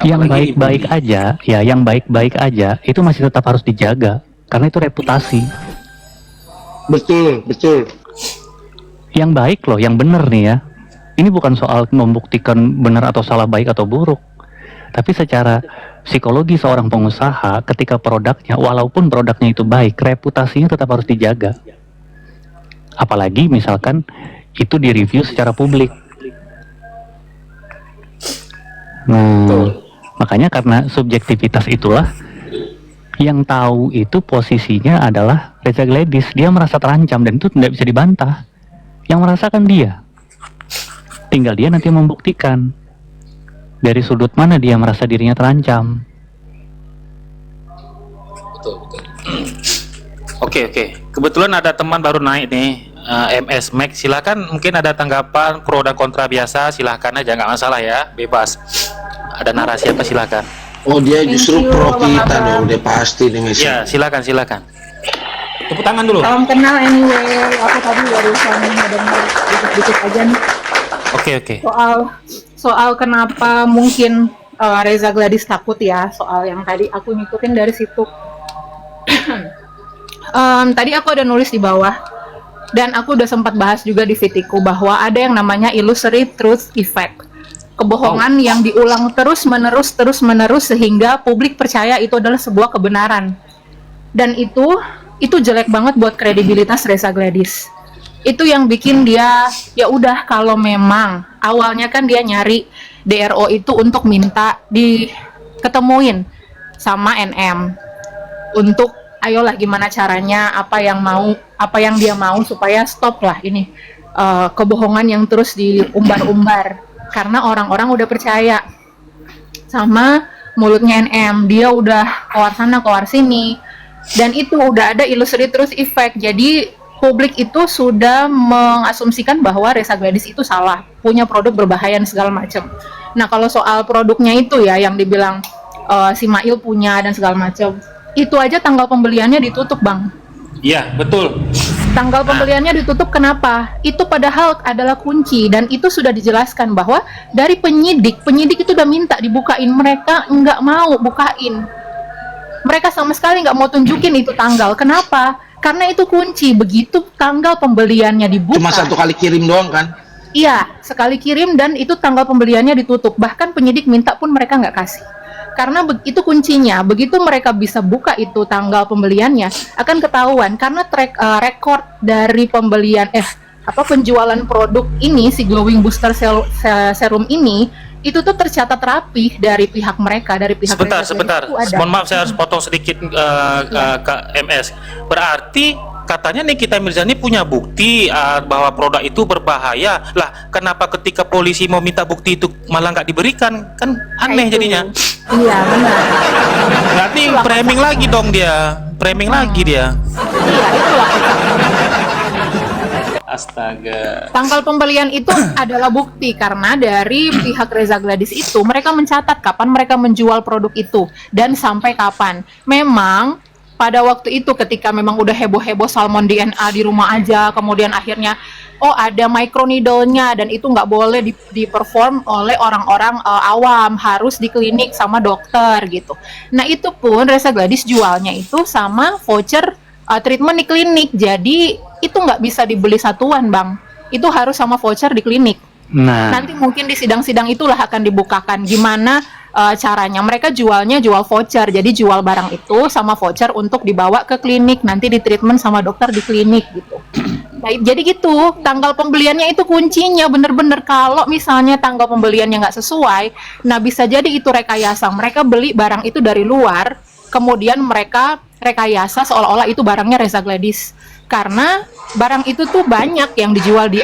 Yang baik-baik aja, ya yang baik-baik aja itu masih tetap harus dijaga karena itu reputasi.
Betul.
Yang baik loh, yang bener nih ya. Ini bukan soal membuktikan benar atau salah, baik atau buruk. Tapi secara psikologi seorang pengusaha ketika produknya, walaupun produknya itu baik, reputasinya tetap harus dijaga. Apalagi misalkan itu direview secara publik. Nah, makanya karena subjektivitas itulah yang tahu itu posisinya adalah Reza Gladys. Dia merasa terancam dan itu tidak bisa dibantah. Yang merasakan dia. Tinggal dia nanti membuktikan dari sudut mana dia merasa dirinya terancam.
Betul. Oke. Kebetulan ada teman baru naik nih, MS Max. Silakan, mungkin ada tanggapan pro dan kontra biasa. Silakan aja, nggak masalah ya, bebas. Ada narasi apa silakan.
Oh, dia justru pro kita dong, dia pasti nih Messi.
Ya, silakan. Tepuk tangan dulu.
Salam kenal anyway. Aku tadi barusan dengar dikit-dikit aja nih.
Oke.
Soal kenapa mungkin Reza Gladys takut ya, soal yang tadi aku ngikutin dari situ. Tadi aku ada nulis di bawah dan aku udah sempat bahas juga di Vitiku bahwa ada yang namanya illusory truth effect. Kebohongan yang diulang terus menerus sehingga publik percaya itu adalah sebuah kebenaran. Dan itu jelek banget buat kredibilitas Reza Gladys. Itu yang bikin dia, ya udah, kalau memang awalnya kan dia nyari DRO itu untuk minta diketemuin sama NM untuk ayolah gimana caranya, apa yang dia mau supaya stop lah ini kebohongan yang terus diumbar-umbar. Karena orang-orang udah percaya sama mulutnya NM, dia udah keluar sana keluar sini, dan itu udah ada illusory truth effect. Jadi publik itu sudah mengasumsikan bahwa Reza Gladys itu salah, punya produk berbahaya dan segala macam. Nah kalau soal produknya itu ya yang dibilang si Mail punya dan segala macam, itu aja tanggal pembeliannya ditutup Bang.
Iya, betul.
Tanggal pembeliannya ditutup kenapa? Itu padahal adalah kunci dan itu sudah dijelaskan bahwa dari penyidik itu udah minta dibukain, mereka nggak mau bukain. Mereka sama sekali nggak mau tunjukin itu tanggal. Kenapa? Karena itu kunci. Begitu tanggal pembeliannya dibuka.
Cuma 1 kali kirim doang kan?
Iya, sekali kirim dan itu tanggal pembeliannya ditutup. Bahkan penyidik minta pun mereka nggak kasih. Karena itu kuncinya. Begitu mereka bisa buka itu tanggal pembeliannya, akan ketahuan. Karena rekor dari pembelian penjualan produk ini, si Glowing Booster Serum ini, itu tuh tercatat rapih dari pihak mereka, dari pihak
Sebentar. Mohon maaf, saya harus potong sedikit ke MS. Berarti katanya Nikita Mirzani punya bukti bahwa produk itu berbahaya. Lah, kenapa ketika polisi mau minta bukti itu malah nggak diberikan? Kan aneh jadinya.
Iya, benar.
Berarti framing lagi dong dia. Iya,
itulah.
Astaga.
Tanggal pembelian itu adalah bukti karena dari pihak Reza Gladys itu mereka mencatat kapan mereka menjual produk itu dan sampai kapan. Memang pada waktu itu ketika memang udah heboh-heboh salmon DNA di rumah aja, kemudian akhirnya oh ada microneedle-nya dan itu nggak boleh di-perform oleh orang-orang awam, harus di klinik sama dokter gitu. Nah itu pun Reza Gladys jualnya itu sama voucher treatment di klinik, jadi itu nggak bisa dibeli satuan bang, itu harus sama voucher di klinik.
Nah,
Nanti mungkin di sidang-sidang itulah akan dibukakan gimana caranya. Mereka jualnya jual voucher, jadi jual barang itu sama voucher untuk dibawa ke klinik, nanti di treatment sama dokter di klinik gitu. Nah, jadi gitu, tanggal pembeliannya itu kuncinya bener-bener. Kalau misalnya tanggal pembeliannya nggak sesuai, nah bisa jadi itu rekayasa. Mereka beli barang itu dari luar, kemudian mereka rekayasa seolah-olah itu barangnya Reza Gladys. Karena barang itu tuh banyak yang dijual di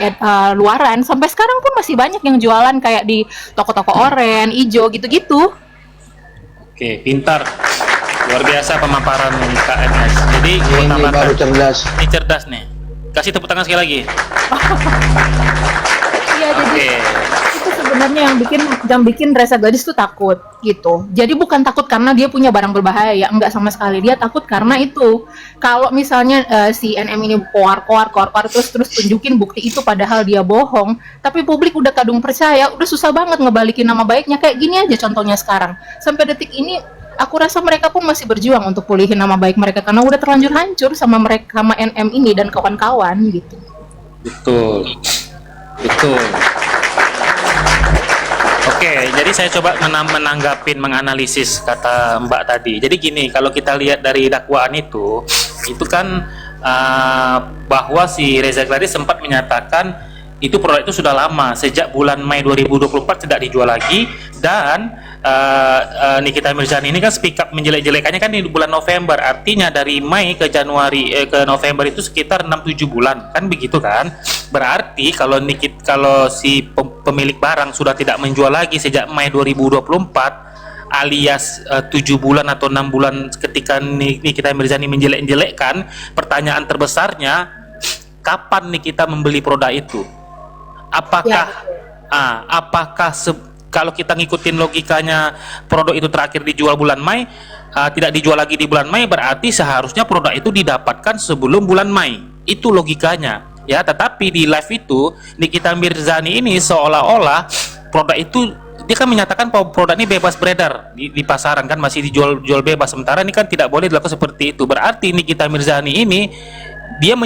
luaran, sampai sekarang pun masih banyak yang jualan kayak di toko-toko oren, ijo gitu-gitu.
Oke, pintar. Luar biasa pemaparan KMS. Jadi gua
Ini
tambahkan.
baru cerdas.
Ini cerdas nih. Kasih tepuk tangan sekali lagi.
Iya, jadi
Oke.
itu sebenarnya yang bikin Reza Gladys tuh takut gitu. Jadi bukan takut karena dia punya barang berbahaya, enggak sama sekali. Dia takut karena itu. Kalau misalnya si NM ini koar terus tunjukin bukti itu padahal dia bohong, tapi publik udah kadung percaya, udah susah banget ngebalikin nama baiknya. Kayak gini aja contohnya sekarang. Sampai detik ini aku rasa mereka pun masih berjuang untuk pulihin nama baik mereka karena udah terlanjur hancur sama mereka, sama NM ini dan kawan-kawan gitu.
Betul. Betul. Oke, jadi saya coba menanggapin, menganalisis kata Mbak tadi. Jadi gini, kalau kita lihat dari dakwaan itu kan bahwa si Reza Gladys sempat menyatakan itu produk itu sudah lama, sejak bulan Mei 2024 tidak dijual lagi, dan Nikita Mirzani ini kan speak up menjelek-jelekannya kan di bulan November, artinya dari Mei ke Januari ke November itu sekitar 6-7 bulan, kan begitu kan? Berarti kalau si pemilik barang sudah tidak menjual lagi sejak Mei 2024 alias 7 bulan atau 6 bulan ketika Nikita Mirzani menjelek-jelekkan, pertanyaan terbesarnya kapan Nikita membeli produk itu? Apakah kalau kita ngikutin logikanya produk itu terakhir dijual bulan Mei, tidak dijual lagi di bulan Mei, berarti seharusnya produk itu didapatkan sebelum bulan Mei. Itu logikanya. Ya, tetapi di live itu Nikita Mirzani ini seolah-olah produk itu dia kan menyatakan bahwa produk ini bebas beredar di pasaran, kan masih dijual bebas, sementara ini kan tidak boleh dilakukan seperti itu. Berarti Nikita Mirzani ini dia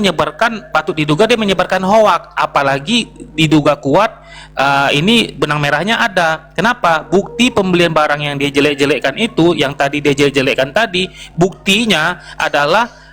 patut diduga dia menyebarkan hoak, apalagi diduga kuat ini benang merahnya ada. Kenapa? Bukti pembelian barang yang dia jelek-jelekkan itu, yang tadi dia jelek-jelekkan tadi, buktinya adalah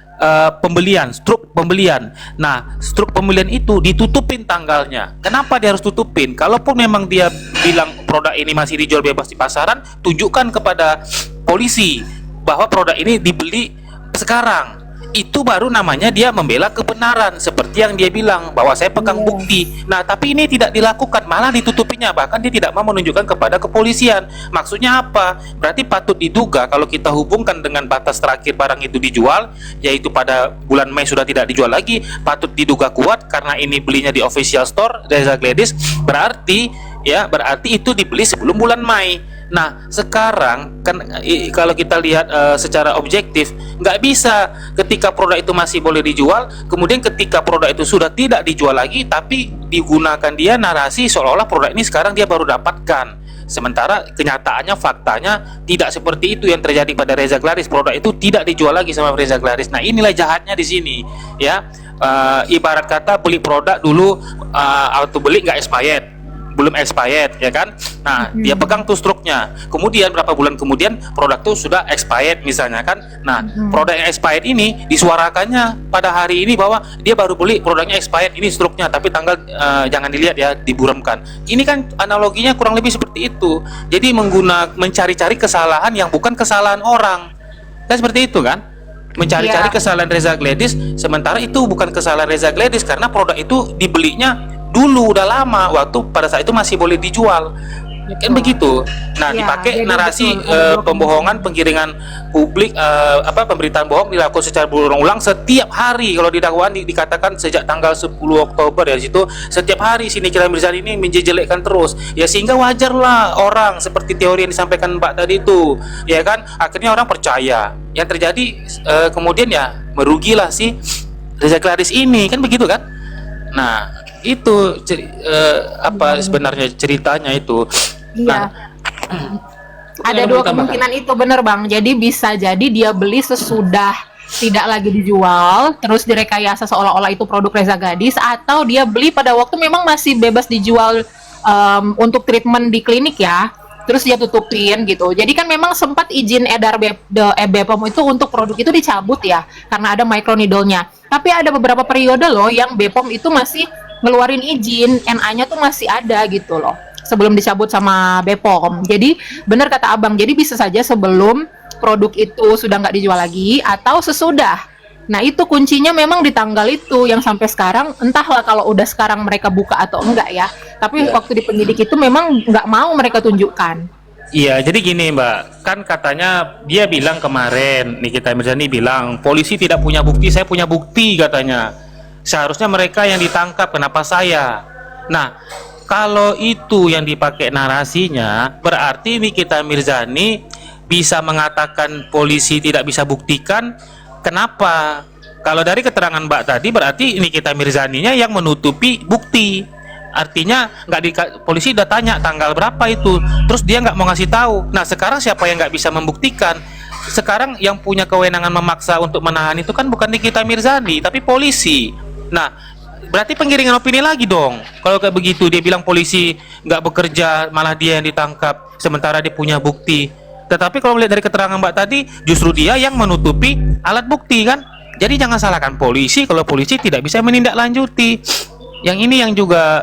struk pembelian. Nah, struk pembelian itu ditutupin tanggalnya. Kenapa dia harus tutupin? Kalaupun memang dia bilang produk ini masih dijual bebas di pasaran, tunjukkan kepada polisi bahwa produk ini dibeli sekarang. Itu baru namanya dia membela kebenaran, seperti yang dia bilang bahwa saya pegang bukti. Nah, tapi ini tidak dilakukan, malah ditutupinya, bahkan dia tidak mau menunjukkan kepada kepolisian. Maksudnya apa? Berarti patut diduga kalau kita hubungkan dengan batas terakhir barang itu dijual, yaitu pada bulan Mei sudah tidak dijual lagi, patut diduga kuat karena ini belinya di official store Reza Gladys, berarti itu dibeli sebelum bulan Mei. Nah, sekarang kan kalau kita lihat secara objektif, nggak bisa ketika produk itu masih boleh dijual, kemudian ketika produk itu sudah tidak dijual lagi, tapi digunakan dia narasi seolah-olah produk ini sekarang dia baru dapatkan. Sementara kenyataannya, faktanya tidak seperti itu yang terjadi pada Reza Gladys. Produk itu tidak dijual lagi sama Reza Gladys. Nah, inilah jahatnya di sini, ya. Ibarat kata beli produk dulu auto beli nggak expired, belum expired, ya kan? Nah, dia pegang tuh struknya. Kemudian berapa bulan kemudian produk tuh sudah expired misalnya kan. Nah, produk yang expired ini disuarakannya pada hari ini bahwa dia baru beli produknya expired, ini struknya, tapi tanggal jangan dilihat ya, diburamkan. Ini kan analoginya kurang lebih seperti itu. Jadi mencari-cari kesalahan yang bukan kesalahan orang. Kan seperti itu kan? Mencari-cari kesalahan Reza Gladys, sementara itu bukan kesalahan Reza Gladys karena produk itu dibelinya dulu udah lama, waktu pada saat itu masih boleh dijual, kan begitu. Nah, dipakai narasi pembohongan, penggiringan publik, pemberitaan bohong dilakukan secara berulang-ulang setiap hari. Kalau di dakwaan dikatakan sejak tanggal 10 Oktober ya, situ setiap hari sini Nikita Mirzani ini menjelekkan terus, ya sehingga wajarlah orang seperti teori yang disampaikan Mbak tadi itu, ya kan, akhirnya orang percaya. Yang terjadi kemudian ya merugilah si Reza Gladys ini, kan begitu kan. Nah, itu apa sebenarnya ceritanya itu.
Iya. Ada dua kemungkinan itu, bener Bang. Jadi bisa jadi dia beli sesudah tidak lagi dijual, terus direkayasa seolah-olah itu produk Reza Gadis, atau dia beli pada waktu memang masih bebas dijual untuk treatment di klinik ya, terus dia tutupin gitu. Jadi kan memang sempat izin edar BPOM itu untuk produk itu dicabut ya, karena ada microneedle-nya. Tapi ada beberapa periode loh yang BPOM itu masih ngeluarin izin, NA-nya tuh masih ada gitu loh, sebelum dicabut sama BPOM. Jadi benar kata Abang, jadi bisa saja sebelum produk itu sudah nggak dijual lagi atau sesudah. Nah itu kuncinya memang di tanggal itu yang sampai sekarang, entahlah kalau udah sekarang mereka buka atau enggak ya. Tapi waktu di penyidik itu memang nggak mau mereka tunjukkan.
Iya, jadi gini Mbak, kan katanya dia bilang kemarin, Nikita Mirzani bilang, polisi tidak punya bukti, saya punya bukti katanya. Seharusnya mereka yang ditangkap, kenapa saya? Nah, kalau itu yang dipakai narasinya, berarti Nikita Mirzani bisa mengatakan polisi tidak bisa buktikan. Kenapa? Kalau dari keterangan Mbak tadi, berarti Nikita Mirzaninya yang menutupi bukti. Artinya polisi udah tanya tanggal berapa itu, terus dia nggak mau ngasih tahu. Nah sekarang siapa yang nggak bisa membuktikan? Sekarang yang punya kewenangan memaksa untuk menahan itu kan bukan Nikita Mirzani, tapi polisi. Nah berarti penggiringan opini lagi dong. Kalau kayak begitu dia bilang polisi nggak bekerja, malah dia yang ditangkap, sementara dia punya bukti. Tetapi kalau melihat dari keterangan Mbak tadi, justru dia yang menutupi alat bukti kan. Jadi jangan salahkan polisi kalau polisi tidak bisa menindaklanjuti. Yang ini yang juga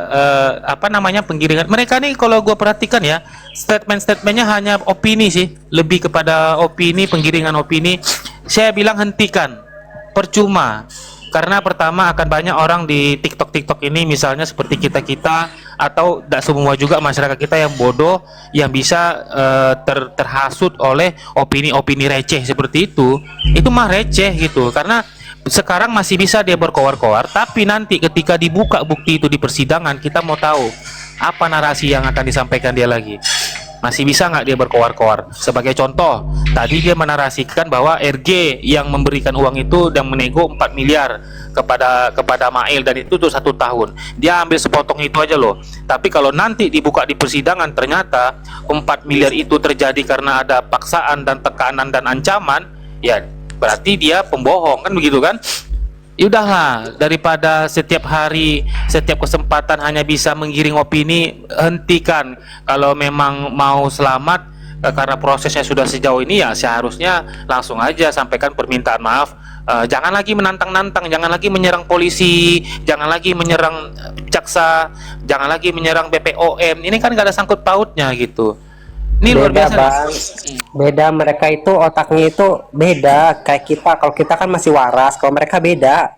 penggiringan mereka nih, kalau gue perhatikan ya, statement-statementnya hanya opini sih, lebih kepada opini, penggiringan opini. Saya bilang hentikan, percuma. Karena pertama akan banyak orang di TikTok ini, misalnya seperti kita atau tidak semua juga masyarakat kita yang bodoh, yang bisa terhasut oleh opini-opini receh seperti itu mah receh gitu. Karena sekarang masih bisa dia berkoar-koar, tapi nanti ketika dibuka bukti itu di persidangan, kita mau tahu apa narasi yang akan disampaikan dia lagi. Masih bisa nggak dia berkoar-koar? Sebagai contoh, tadi dia menarasikan bahwa RG yang memberikan uang itu dan menego 4 miliar kepada Mail, dan itu tuh 1 tahun. Dia ambil sepotong itu aja loh. Tapi kalau nanti dibuka di persidangan ternyata 4 miliar itu terjadi karena ada paksaan dan tekanan dan ancaman, ya berarti dia pembohong kan, begitu kan? Udahlah, daripada setiap hari, setiap kesempatan hanya bisa menggiring opini, hentikan. Kalau memang mau selamat karena prosesnya sudah sejauh ini, ya seharusnya langsung aja sampaikan permintaan maaf. Jangan lagi menantang-nantang, jangan lagi menyerang polisi, jangan lagi menyerang jaksa, jangan lagi menyerang BPOM. Ini kan gak ada sangkut pautnya gitu. Ini luar biasa
Bang. Beda, mereka itu otaknya itu beda kayak kita. Kalau kita kan masih waras, kalau mereka beda.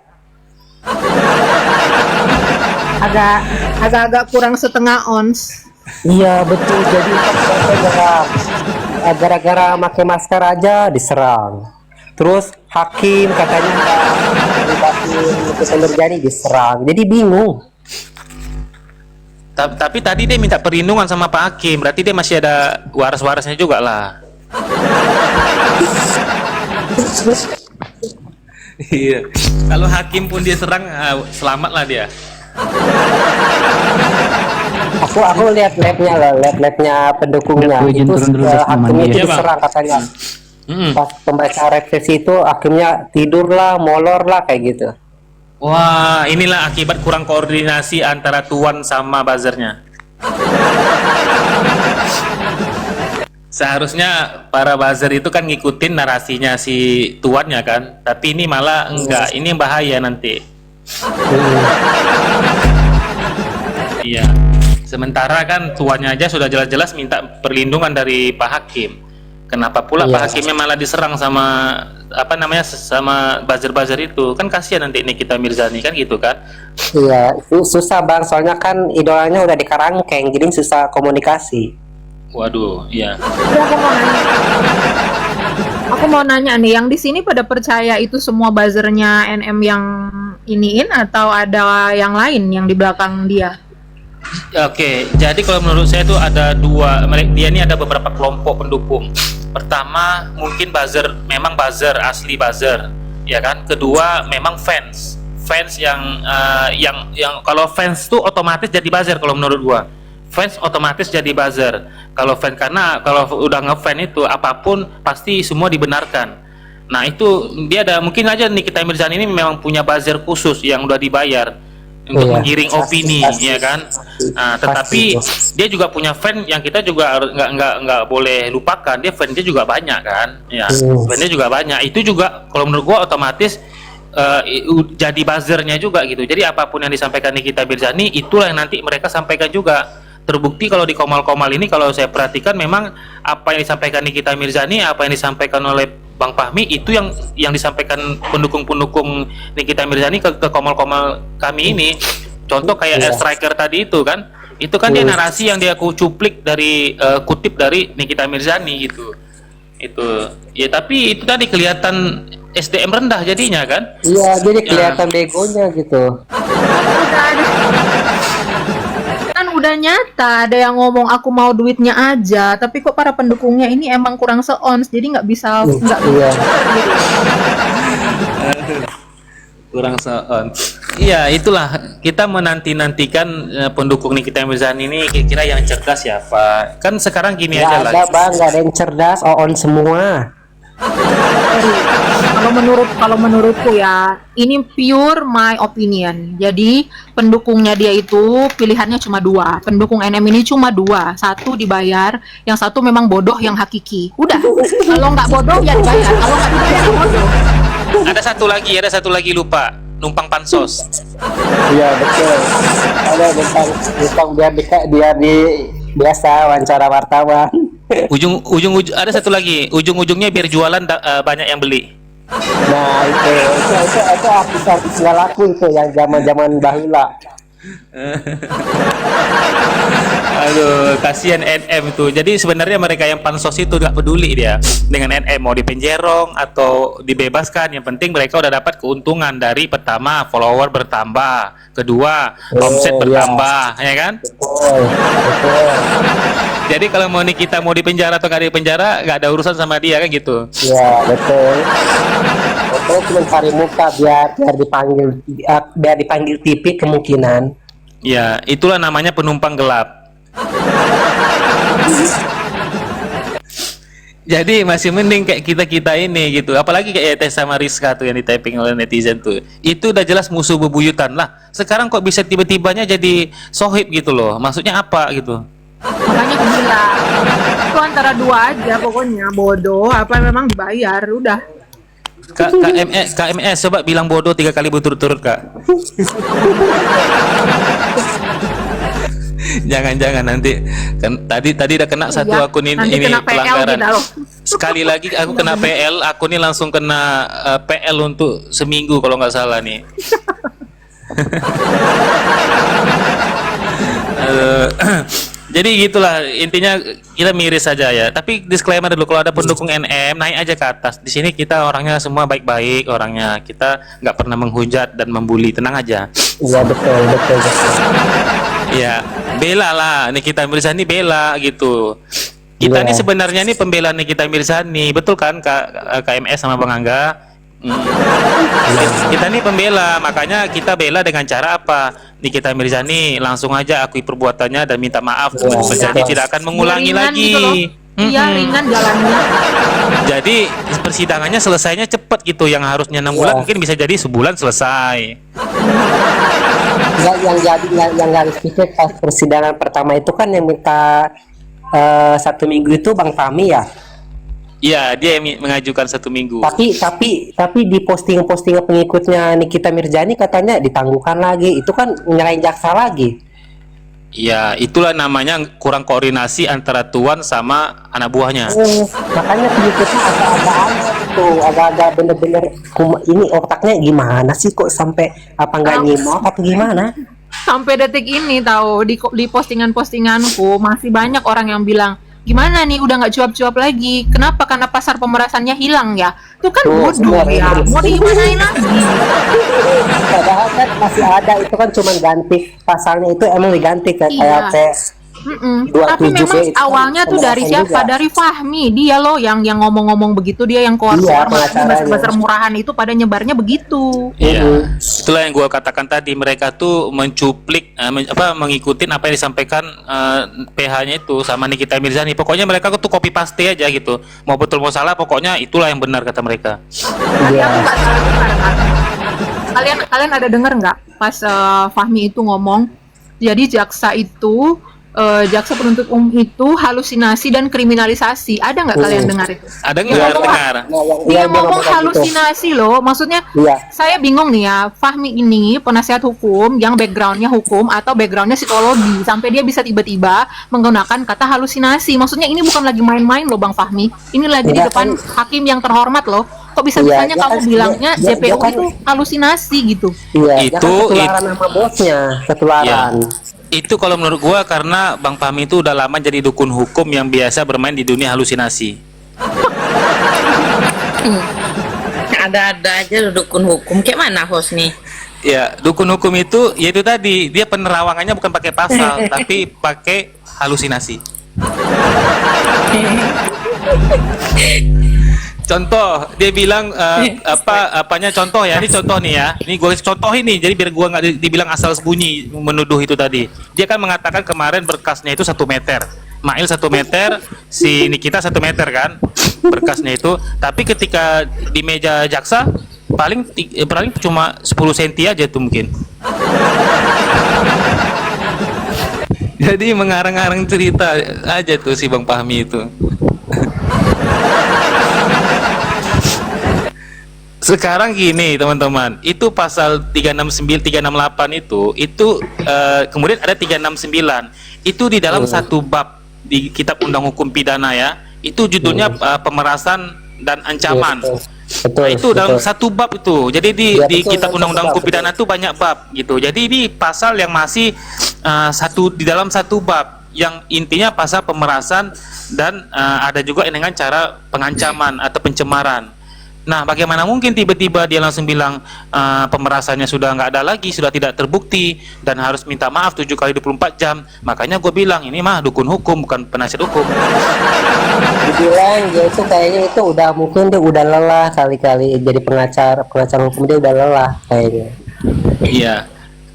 Agak-agak kurang setengah ons.
Iya betul. Jadi gara-gara pakai masker aja diserang. Terus hakim katanya libatin terjadi diserang. Jadi bingung.
Tapi tadi dia minta perlindungan sama Pak Hakim, berarti dia masih ada waras-warasnya juga lah. Iya. Kalau hakim pun dia serang, selamatlah dia.
Aku lihat labnya pendukungnya itu hakimnya itu diserang katanya. Pas pembaca referensi itu hakimnya tidurlah, molor lah kayak gitu.
Wah, inilah akibat kurang koordinasi antara tuan sama buzzernya. Seharusnya para buzzer itu kan ngikutin narasinya si tuannya kan, tapi ini malah enggak, ini bahaya nanti. Iya. Sementara kan tuannya aja sudah jelas-jelas minta perlindungan dari Pak Hakim. Kenapa pula Pak Hakimnya malah diserang sama sama buzzer-buzzer itu? Kan kasihan nanti Nikita Mirzani kan gitu kan?
Iya, itu susah Bang, soalnya kan idolanya udah di Karangkeng, jadi susah komunikasi.
Waduh, iya.
Aku mau nanya nih, yang di sini pada percaya itu semua buzzernya NM yang iniin atau ada yang lain yang di belakang dia?
Oke, jadi kalau menurut saya itu ada dua, dia ini ada beberapa kelompok pendukung. Pertama, mungkin buzzer, memang buzzer, asli buzzer, ya kan? Kedua, memang fans fans yang kalau fans tuh otomatis jadi buzzer kalau menurut gua. Fans otomatis jadi buzzer. Kalau fan, karena kalau udah ngefans itu apapun pasti semua dibenarkan. Nah itu dia ada, mungkin aja Nikita Mirzani ini memang punya buzzer khusus yang udah dibayar untuk menggiring opini, ya kan. Nah, tetapi dia juga punya fan yang kita juga nggak boleh lupakan. Dia fan dia juga banyak kan, ya. Fan dia juga banyak. Itu juga kalau menurut gua otomatis jadi buzzernya juga gitu. Jadi apapun yang disampaikan Nikita Mirzani itulah yang nanti mereka sampaikan juga. Terbukti kalau di Komal-Komal ini kalau saya perhatikan memang apa yang disampaikan Nikita Mirzani, apa yang disampaikan oleh Bang Fahmi itu yang disampaikan pendukung-pendukung Nikita Mirzani ke Komal-Komal kami ini. Contoh kayak Air Striker tadi itu kan. Itu kan dia narasi yang dia cuplik dari kutip dari Nikita Mirzani gitu. Itu. Ya tapi itu tadi kelihatan SDM rendah jadinya kan?
Iya, jadi kelihatan begonya gitu.
Kan udah nyata ada yang ngomong aku mau duitnya aja, tapi kok para pendukungnya ini emang kurang seons, jadi nggak bisa
Iya.
Kurang seon. Iya, itulah kita menanti-nantikan pendukung Nikita Mirzani ini kira-kira yang cerdas siapa. Kan sekarang gini aja
Nggak
lah.
ada bang, nggak ada yang cerdas, on semua.
Kalau menurutku ya, ini pure my opinion. Jadi pendukungnya dia itu pilihannya cuma dua. Pendukung NM ini cuma dua. Satu dibayar, yang satu memang bodoh yang hakiki. Udah. Kalau nggak bodoh ya dibayar. Kalau nggak dibayar ya bodoh.
Ada satu lagi lupa, numpang pansos.
Iya betul. Ada bentang biar di biasa wawancara wartawan.
Ujung ada satu lagi, ujung-ujungnya biar jualan banyak yang beli.
Nah itu artis-artis nggak laku itu yang zaman bahula.
Aduh, kasihan NM tuh. Jadi sebenarnya mereka yang pansos itu nggak peduli dia dengan NM mau dipenjerong atau dibebaskan. Yang penting mereka udah dapat keuntungan dari pertama follower bertambah, kedua omset bertambah, ya kan?
Betul.
Jadi kalau mau Nikita mau dipenjara atau nggak dipenjara nggak ada urusan sama dia kan gitu.
Iya betul. Betul, cuma cari muka biar dipanggil TV kemungkinan.
Ya, itulah namanya penumpang gelap. Jadi masih mending kayak kita ini gitu. Apalagi kayak Tessa sama Rizka tuh yang di-typing oleh netizen tuh. Itu udah jelas musuh bebuyutan lah. Sekarang kok bisa tiba-tibanya jadi sohib gitu loh. Maksudnya apa gitu?
Makanya aku bilang itu antara dua aja pokoknya, bodoh apa memang dibayar udah.
KMS coba bilang bodoh 3 kali berturut-turut Kak. Jangan nanti kan tadi udah kena satu akun ini
kena PL
pelanggaran.
kita loh.
Sekali lagi aku kena PL, aku ini langsung kena PL untuk seminggu kalau nggak salah nih. Jadi gitulah intinya, kita miris saja ya. Tapi disclaimer dulu, kalau ada pendukung NM naik aja ke atas. Di sini kita orangnya semua baik-baik orangnya. Kita nggak pernah menghujat dan membuli, tenang aja.
Iya betul.
Ya bela lah Nikita Mirzani, bela gitu. Kita nih sebenarnya nih pembela Nikita Mirzani, betul kan KMS sama Bang Angga? Kita nih pembela, makanya kita bela dengan cara apa? Nikita Mirzani langsung aja akui perbuatannya dan minta maaf, berjanji tidak akan mengulangi
Ringan
lagi.
gitu loh. Iya, ringan jalannya.
Jadi persidangannya selesainya cepet gitu, yang harusnya 6 bulan mungkin bisa jadi sebulan selesai.
Yang harus pikir pas persidangan pertama itu kan yang minta 1 minggu itu Bang Fahmi ya.
Iya, dia yang mengajukan 1 minggu.
Tapi di postingan pengikutnya Nikita Mirzani katanya ditangguhkan lagi. Itu kan nyerahin jaksa lagi.
Ya, itulah namanya kurang koordinasi antara tuan sama anak buahnya.
Makanya pengikutnya agak-agak aneh gitu, agak-agak bener-bener ini otaknya gimana sih kok sampai apa nggak nyimak atau gimana?
Sampai detik ini tahu di postingan-postinganku masih banyak orang yang bilang, gimana nih udah nggak cuap-cuap lagi? Kenapa? Karena pasar pemerasannya hilang ya? Itu kan bodoh ya. Mau digimanain lagi?
Padahal kan masih ada, itu kan cuma ganti pasalnya, itu emang diganti kan kayak
Tapi
27
memang
itu kan
awalnya tuh dari
pemerasan
siapa?
juga.
Dari Fahmi. Dia loh yang ngomong-ngomong begitu, dia yang keluar
Iya,
makanya
pengacaranya.
buzzer murahan itu pada nyebarnya begitu.
Iya, itulah yang gua katakan tadi, mereka tuh mencuplik mengikutin apa yang disampaikan PH-nya itu sama Nikita Mirzani. Pokoknya mereka tuh copy paste aja gitu. Mau betul mau salah, pokoknya itulah yang benar kata mereka.
Tadi aku nggak salah dengar kan. Kalian ada dengar nggak pas Fahmi itu ngomong? Jadi jaksa penuntut umum itu halusinasi dan kriminalisasi. Ada nggak kalian dengar itu?
Ada
Dia
nggak
ngomong-
dengar?
Dia ngomong
ngomong kayak gitu.
halusinasi loh. Maksudnya
Iya.
saya bingung nih ya. Fahmi ini penasihat hukum yang backgroundnya hukum atau backgroundnya psikologi. Sampai dia bisa tiba-tiba menggunakan kata halusinasi. Maksudnya ini bukan lagi main-main loh Bang Fahmi. Ini lagi di
Iya,
depan hakim yang terhormat loh. Kok bisa-bisanya
Iya,
kamu
dia-
bilangnya
dia-
JPU
dia kan-
itu halusinasi gitu?
Iya, dia kan
Itu-
ketularan sama bosnya, ketularan.
Itu kalau menurut gua karena Bang Fahmi itu udah lama jadi dukun hukum yang biasa bermain di dunia halusinasi.
Ada-ada aja dukun hukum. Kayak mana host nih?
Ya, dukun hukum itu yaitu tadi dia penerawangannya bukan pakai pasal tapi pakai halusinasi. Contoh, dia bilang apanya contoh ya, ini contoh nih ya. Ini gue contoh ini, jadi biar gue nggak dibilang asal sembunyi menuduh itu tadi. Dia kan mengatakan kemarin berkasnya itu 1 meter, Mail 1 meter, si Nikita 1 meter kan berkasnya itu. Tapi ketika di meja jaksa paling cuma 10 cm aja tuh mungkin. Jadi mengarang-arang cerita aja tuh si Bang Fahmi itu. Sekarang gini teman-teman, itu pasal 369, 368 itu kemudian ada 369. Itu di dalam satu bab di Kitab Undang Hukum Pidana ya. Itu judulnya pemerasan dan ancaman.
Betul,
Itu dalam satu bab itu. Jadi di
Iya, betul,
Kitab
dalam
Undang-Undang
satu bab,
Hukum Pidana itu banyak bab gitu. Jadi ini pasal yang masih di dalam satu bab yang intinya pasal pemerasan dan ada juga dengan cara pengancaman atau pencemaran. Nah, bagaimana mungkin tiba-tiba dia langsung bilang pemerasannya sudah nggak ada lagi, sudah tidak terbukti dan harus minta maaf 7 kali 24 jam. Makanya gue bilang ini mah dukun hukum bukan penasihat hukum.
Dibilang dia itu kayaknya itu udah mungkin dia udah lelah kali-kali jadi pengacara hukum, dia udah lelah kayaknya.
Iya,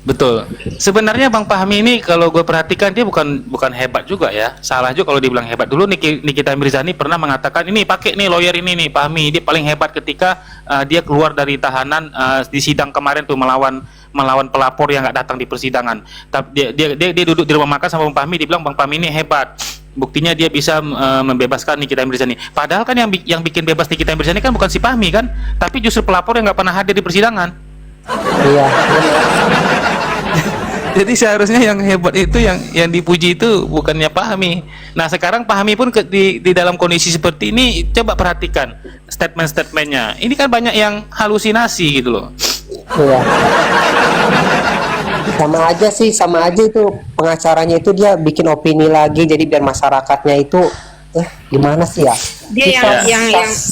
betul. Sebenarnya Bang Fahmi ini kalau gue perhatikan dia bukan hebat juga ya. Salah juga kalau dibilang hebat. Dulu Nikita Mirzani pernah mengatakan ini pakai nih lawyer ini nih Fahmi, dia paling hebat ketika dia keluar dari tahanan di sidang kemarin tuh melawan pelapor yang nggak datang di persidangan. Tapi dia duduk di rumah makan sama Bang Fahmi, dibilang Bang Fahmi ini hebat. Buktinya dia bisa membebaskan Nikita Mirzani. Padahal kan yang bikin bebas Nikita Mirzani kan bukan si Fahmi kan, tapi justru pelapor yang nggak pernah hadir di persidangan.
Iya, benar.
Jadi seharusnya yang hebat itu yang dipuji itu bukannya Fahmi. Nah sekarang Fahmi pun di dalam kondisi seperti ini, coba perhatikan statement-statementnya. Ini kan banyak yang halusinasi gitu loh.
Iya. Sama aja itu pengacaranya itu dia bikin opini lagi jadi biar masyarakatnya itu gimana sih ya?
Dia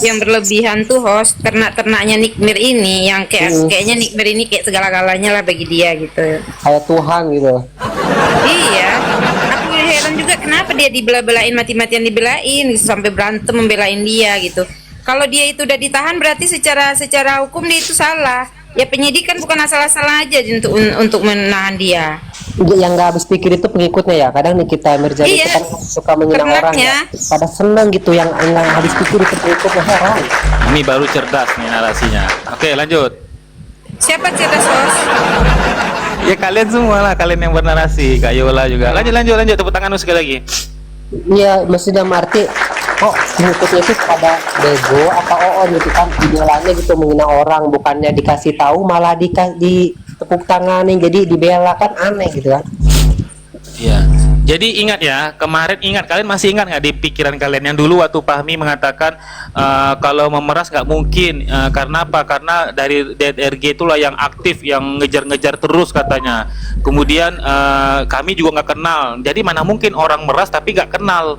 yang berlebihan tuh host ternak-ternaknya Nikmir ini yang kayaknya Nikmir ini kayak segala-galanya lah bagi dia gitu.
Kayak Tuhan gitu.
Iya. Aku heran juga kenapa dia dibela-belain mati-matian dibelain gitu, sampai berantem membelain dia gitu. Kalau dia itu udah ditahan berarti secara hukum dia itu salah. Ya penyidikan bukan asal-asal aja untuk menahan dia.
Yang nggak habis pikir itu pengikutnya ya. Kadang Nikita Mirzani itu kan suka menyenang orang ya. Pada seneng gitu yang habis pikir itu pengikutnya, heran.
Ini baru cerdas nih narasinya. Oke lanjut.
Siapa cerdas host?
Ya kalian semua lah, kalian yang bernarasi, Kak Yola juga. Lanjut, tepuk tangan sekali lagi.
Iya, maksudnya Marti kok pengikutnya itu pada bego atau gitu kan, idealnya gitu menghina orang, bukannya dikasih tahu malah ditepuk tanganin, jadi dibela, kan aneh gitu kan.
Iya. Jadi ingat ya, kemarin kalian masih ingat nggak di pikiran kalian yang dulu waktu Fahmi mengatakan kalau memeras nggak mungkin, karena apa? Karena dari DRG itulah yang aktif, yang ngejar-ngejar terus katanya. Kemudian kami juga nggak kenal, jadi mana mungkin orang meras tapi nggak kenal,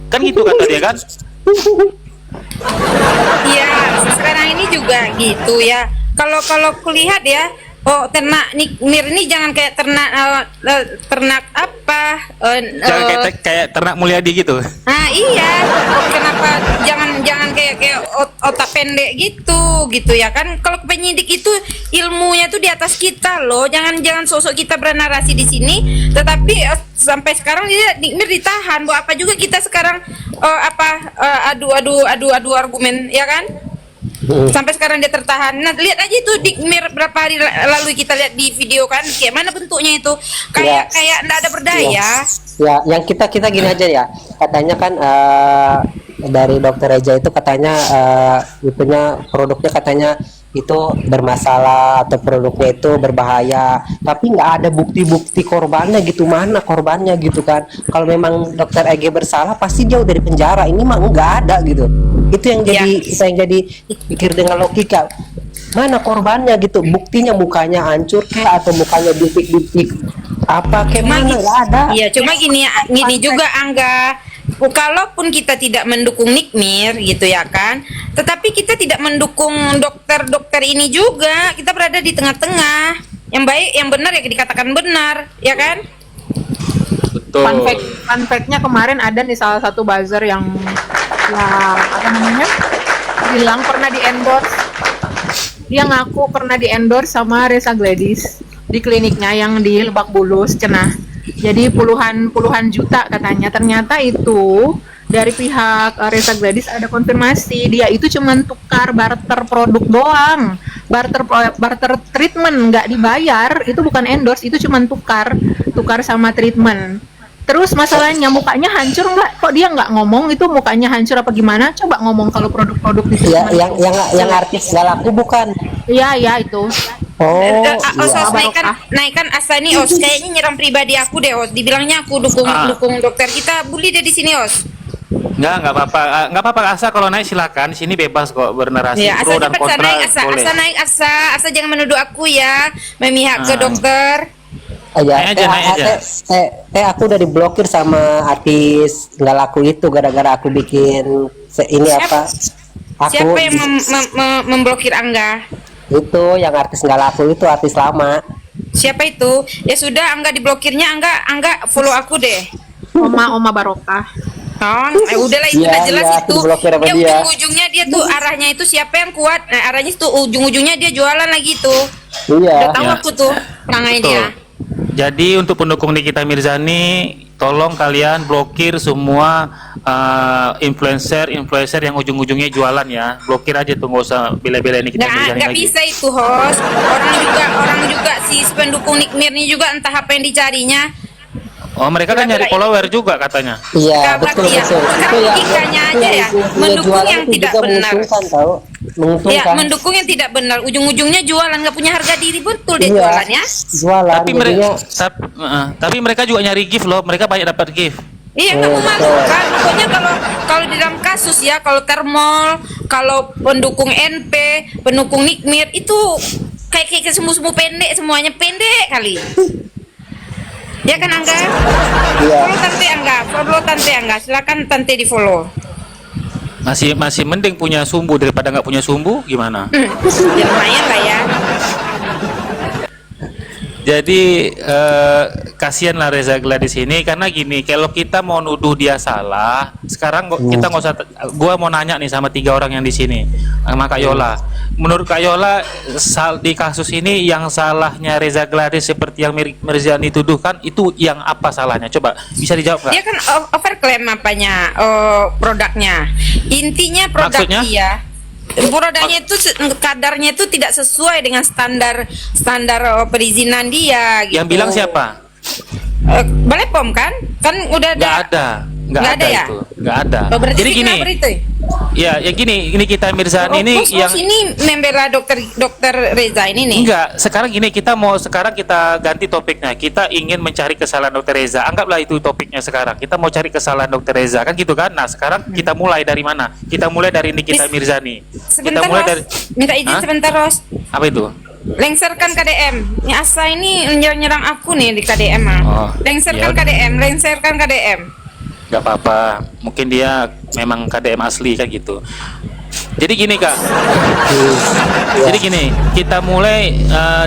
kan gitu kata dia kan?
Iya, sekarang ini juga gitu ya. Kalau kulihat ya, ternak Nikmir ini jangan kayak ternak apa
Jangan kayak ternak Mulyadi gitu.
Nah iya, kenapa jangan kayak otak pendek gitu ya kan? Kalau penyidik itu ilmunya tuh di atas kita loh. Jangan sosok kita bernarasi di sini, tetapi sampai sekarang dia Nikmir ditahan. Buat apa juga kita sekarang adu argumen ya kan? Sampai sekarang dia tertahan. Nah, lihat aja itu Nikmir berapa hari lalu kita lihat di video kan, kayak mana bentuknya itu, kayak enggak ada berdaya.
Ya, yang kita gini aja ya. Katanya kan dari Dokter Reza itu katanya itunya produknya katanya itu bermasalah atau produknya itu berbahaya, tapi nggak ada bukti-bukti korbannya gitu, mana korbannya gitu kan. Kalau memang Dokter Ege bersalah pasti jauh dari penjara, ini mah nggak ada gitu. Itu yang jadi kita yang jadi pikir dengan logika, mana korbannya gitu, buktinya mukanya hancur kayak atau mukanya bintik-bintik apa kayak mana, nggak ada.
Iya, cuma gini juga Angga, kalaupun kita tidak mendukung Nikmir gitu ya kan, tetapi kita tidak mendukung dokter-dokter ini juga. Kita berada di tengah-tengah, yang baik yang benar ya dikatakan benar ya kan.
Betul.
Fun fact-nya kemarin ada nih salah satu buzzer yang bilang pernah di endorse, dia ngaku pernah di endorse sama Reza Gladys di kliniknya yang di Lebak Bulus Cenah. Jadi puluhan juta katanya. Ternyata itu dari pihak Reza Gladys ada konfirmasi dia itu cuma tukar barter produk doang, barter treatment, nggak dibayar. Itu bukan endorse, itu cuma tukar sama treatment. Terus masalahnya mukanya hancur nggak? Kok dia nggak ngomong itu mukanya hancur apa gimana? Coba ngomong kalau produk-produk itu.
Ya, yang artis nggak laku bukan?
Iya itu.
Os naikkan Asa nih Os, kayaknya nyerang pribadi aku deh Os. Dibilangnya aku dukung dokter kita, bully deh di sini Os.
Nggak apa-apa Asa, kalau naik silakan, di sini bebas kok bernarasi
Ya,
pro dan kontra.
Asa naik Asa jangan menuduh aku ya memihak ke dokter.
Naik aja. Aku udah diblokir sama artis nggak laku itu gara-gara aku bikin
Siapa yang memblokir Angga?
Itu yang artis nggak laku itu, artis lama.
Siapa itu? Ya sudah, Angga diblokirnya. Angga follow aku deh.
Oma Barokah.
Udahlah itu udah jelas itu.
Dia
ujung-ujungnya dia tuh arahnya itu siapa yang kuat? Nah, arahnya itu ujung-ujungnya dia jualan lagi tuh.
Iya.
Udah tahu aku tuh tangannya dia.
Jadi untuk pendukung Nikita Mirzani, tolong kalian blokir semua influencer yang ujung-ujungnya jualan ya. Blokir aja tuh, nggak usah bela-belain Nikita Mirzani lagi.
Nggak bisa itu host. Orang juga si pendukung Nikmir ini juga entah apa yang dicarinya.
Oh, mereka kan nyari follower juga katanya.
Iya, betul. Itu
logikanya aja ya. Mendukung yang tidak benar.
Menguntungkan.
Ya, mendukung yang tidak benar. Ujung-ujungnya jualan, nggak punya harga diri, betul dia jualannya.
Jualan.
Tapi mereka juga nyari gift loh. Mereka banyak dapat gift.
Iya, nggak memasukkan. Pokoknya kalau di dalam kasus ya, kalau Termol, kalau pendukung NP, pendukung Nikmir itu kayak semu-semu pendek, semuanya pendek kali. Ya kan Angga?
Iya.
Follow Tante Angga, silakan Tante di follow.
Masih mending punya sumbu daripada nggak punya sumbu, gimana?
Ya lumayan lah ya.
Jadi kasihan lah Reza Gladys ini, karena gini, kalau kita mau nuduh dia salah, sekarang kita nggak usah. Gua mau nanya nih sama 3 orang yang di sini, sama Kak Yola. Menurut Kak Yola, di kasus ini yang salahnya Reza Gladys seperti yang Mirzani tuduhkan itu yang apa salahnya? Coba bisa dijawab nggak?
Dia kan overclaim apanya produknya. Intinya produk dia. Produknya itu kadarnya itu tidak sesuai dengan standar perizinan dia gitu.
Yang bilang siapa?
Balai POM kan udah
nggak ada
ya?
itu, nggak ada.
Jadi
gini, ya gini Nikita Mirzani ini yang
ini membela dokter Reza ini nih.
Enggak, sekarang gini, kita ganti topiknya. Kita ingin mencari kesalahan dokter Reza. Anggaplah itu topiknya sekarang. Kita mau cari kesalahan dokter Reza, kan gitu kan? Nah, sekarang kita mulai dari mana? Kita mulai dari Nikita Mirzani.
Sebentar,
kita mulai dari
minta izin sebentar, Ros.
Apa itu?
Lengserkan KDM. Ini Asa ini nyerang aku nih di KDM. Lengserkan KDM.
Gak apa-apa, mungkin dia memang KDM asli kan gitu. Jadi gini Kak. Jadi gini, kita mulai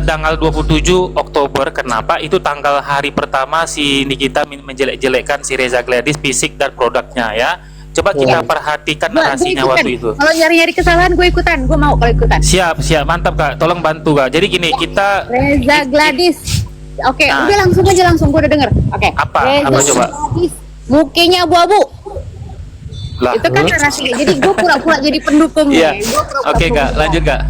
tanggal 27 Oktober. Kenapa? Itu tanggal hari pertama si Nikita menjelek-jelekkan si Reza Gladys fisik dan produknya ya. Coba kita perhatikan narasinya waktu itu.
Kalau nyari-nyari kesalahan gue ikutan, gue mau kalau ikutan.
Siap, mantap Kak. Tolong bantu Kak. Jadi gini, kita
Reza Gladys. Oke,
Nah.
udah langsung gue udah denger. Oke.
Apa?
Reza
Apa coba?
Gladys, mukanya abu-abu.
Lah.
Itu kan narasi. Jadi gue pura-pura jadi pendukung
Iya.
nih. Gua pura-pura
Oke Kak,
pendukung.
lanjut Kak.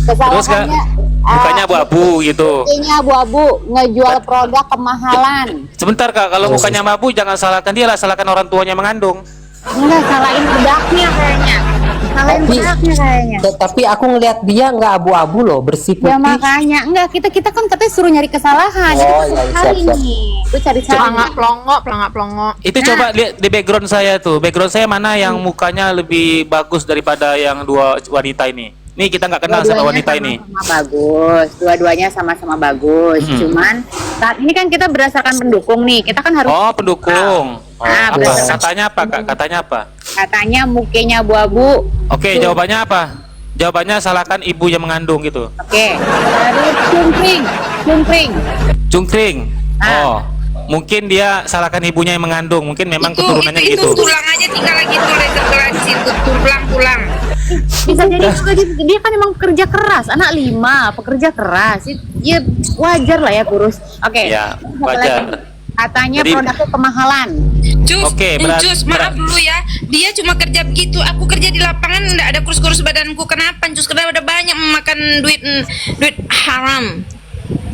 Terus Kak,
Kesalahannya
mukanya abu-abu gitu.
mukanya abu-abu, ngejual produk kemahalan.
Sebentar Kak, kalau mukanya abu jangan salahkan dia lah, salahkan orang tuanya mengandung.
Enggak, salahin bedaknya kayaknya. Salahin
Tapi-
bedaknya kayaknya.
Tapi aku ngelihat dia nggak abu-abu loh, bersih
Ya
putih.
makanya enggak, kita kan katanya suruh nyari kesalahan.
Oh,
Kita
iya,
cari
siap.
nih. Gue cari-cari.
Pelangak pelongo.
Itu coba lihat di background saya tuh. Background saya mana yang mukanya lebih bagus daripada yang dua wanita ini? Nih kita nggak kenal sama wanita ini.
Sama bagus, dua-duanya sama-sama bagus. Cuman saat ini kan kita berdasarkan pendukung nih. Kita kan harus
Oh, pendukung. Oh,
Nah,
apa?
betul.
Katanya apa Kak? Katanya apa?
katanya mukanya abu-abu.
Oke, jawabannya apa? Jawabannya salahkan ibu yang mengandung gitu.
Oke. Terus cungkring.
Cungkring.
Ah.
Oh, mungkin dia salahkan ibunya yang mengandung. Mungkin memang keturunannya
itu
gitu.
tulang aja tinggal lagi tuh Reza Gladys itu tulang.
Bisa jadi juga dia kan emang pekerja keras, anak 5, pekerja keras. Ya wajar lah ya kurus. Oke.
Ya,
Satu
wajar.
lagi. Katanya
Jadi-
produknya kemahalan.
Cus,
Oke,
Cus, maaf dulu ya. Dia cuma kerja begitu. Aku kerja di lapangan enggak ada kurus-kurus badanku. Kenapa? Cus, karena udah banyak memakan duit haram.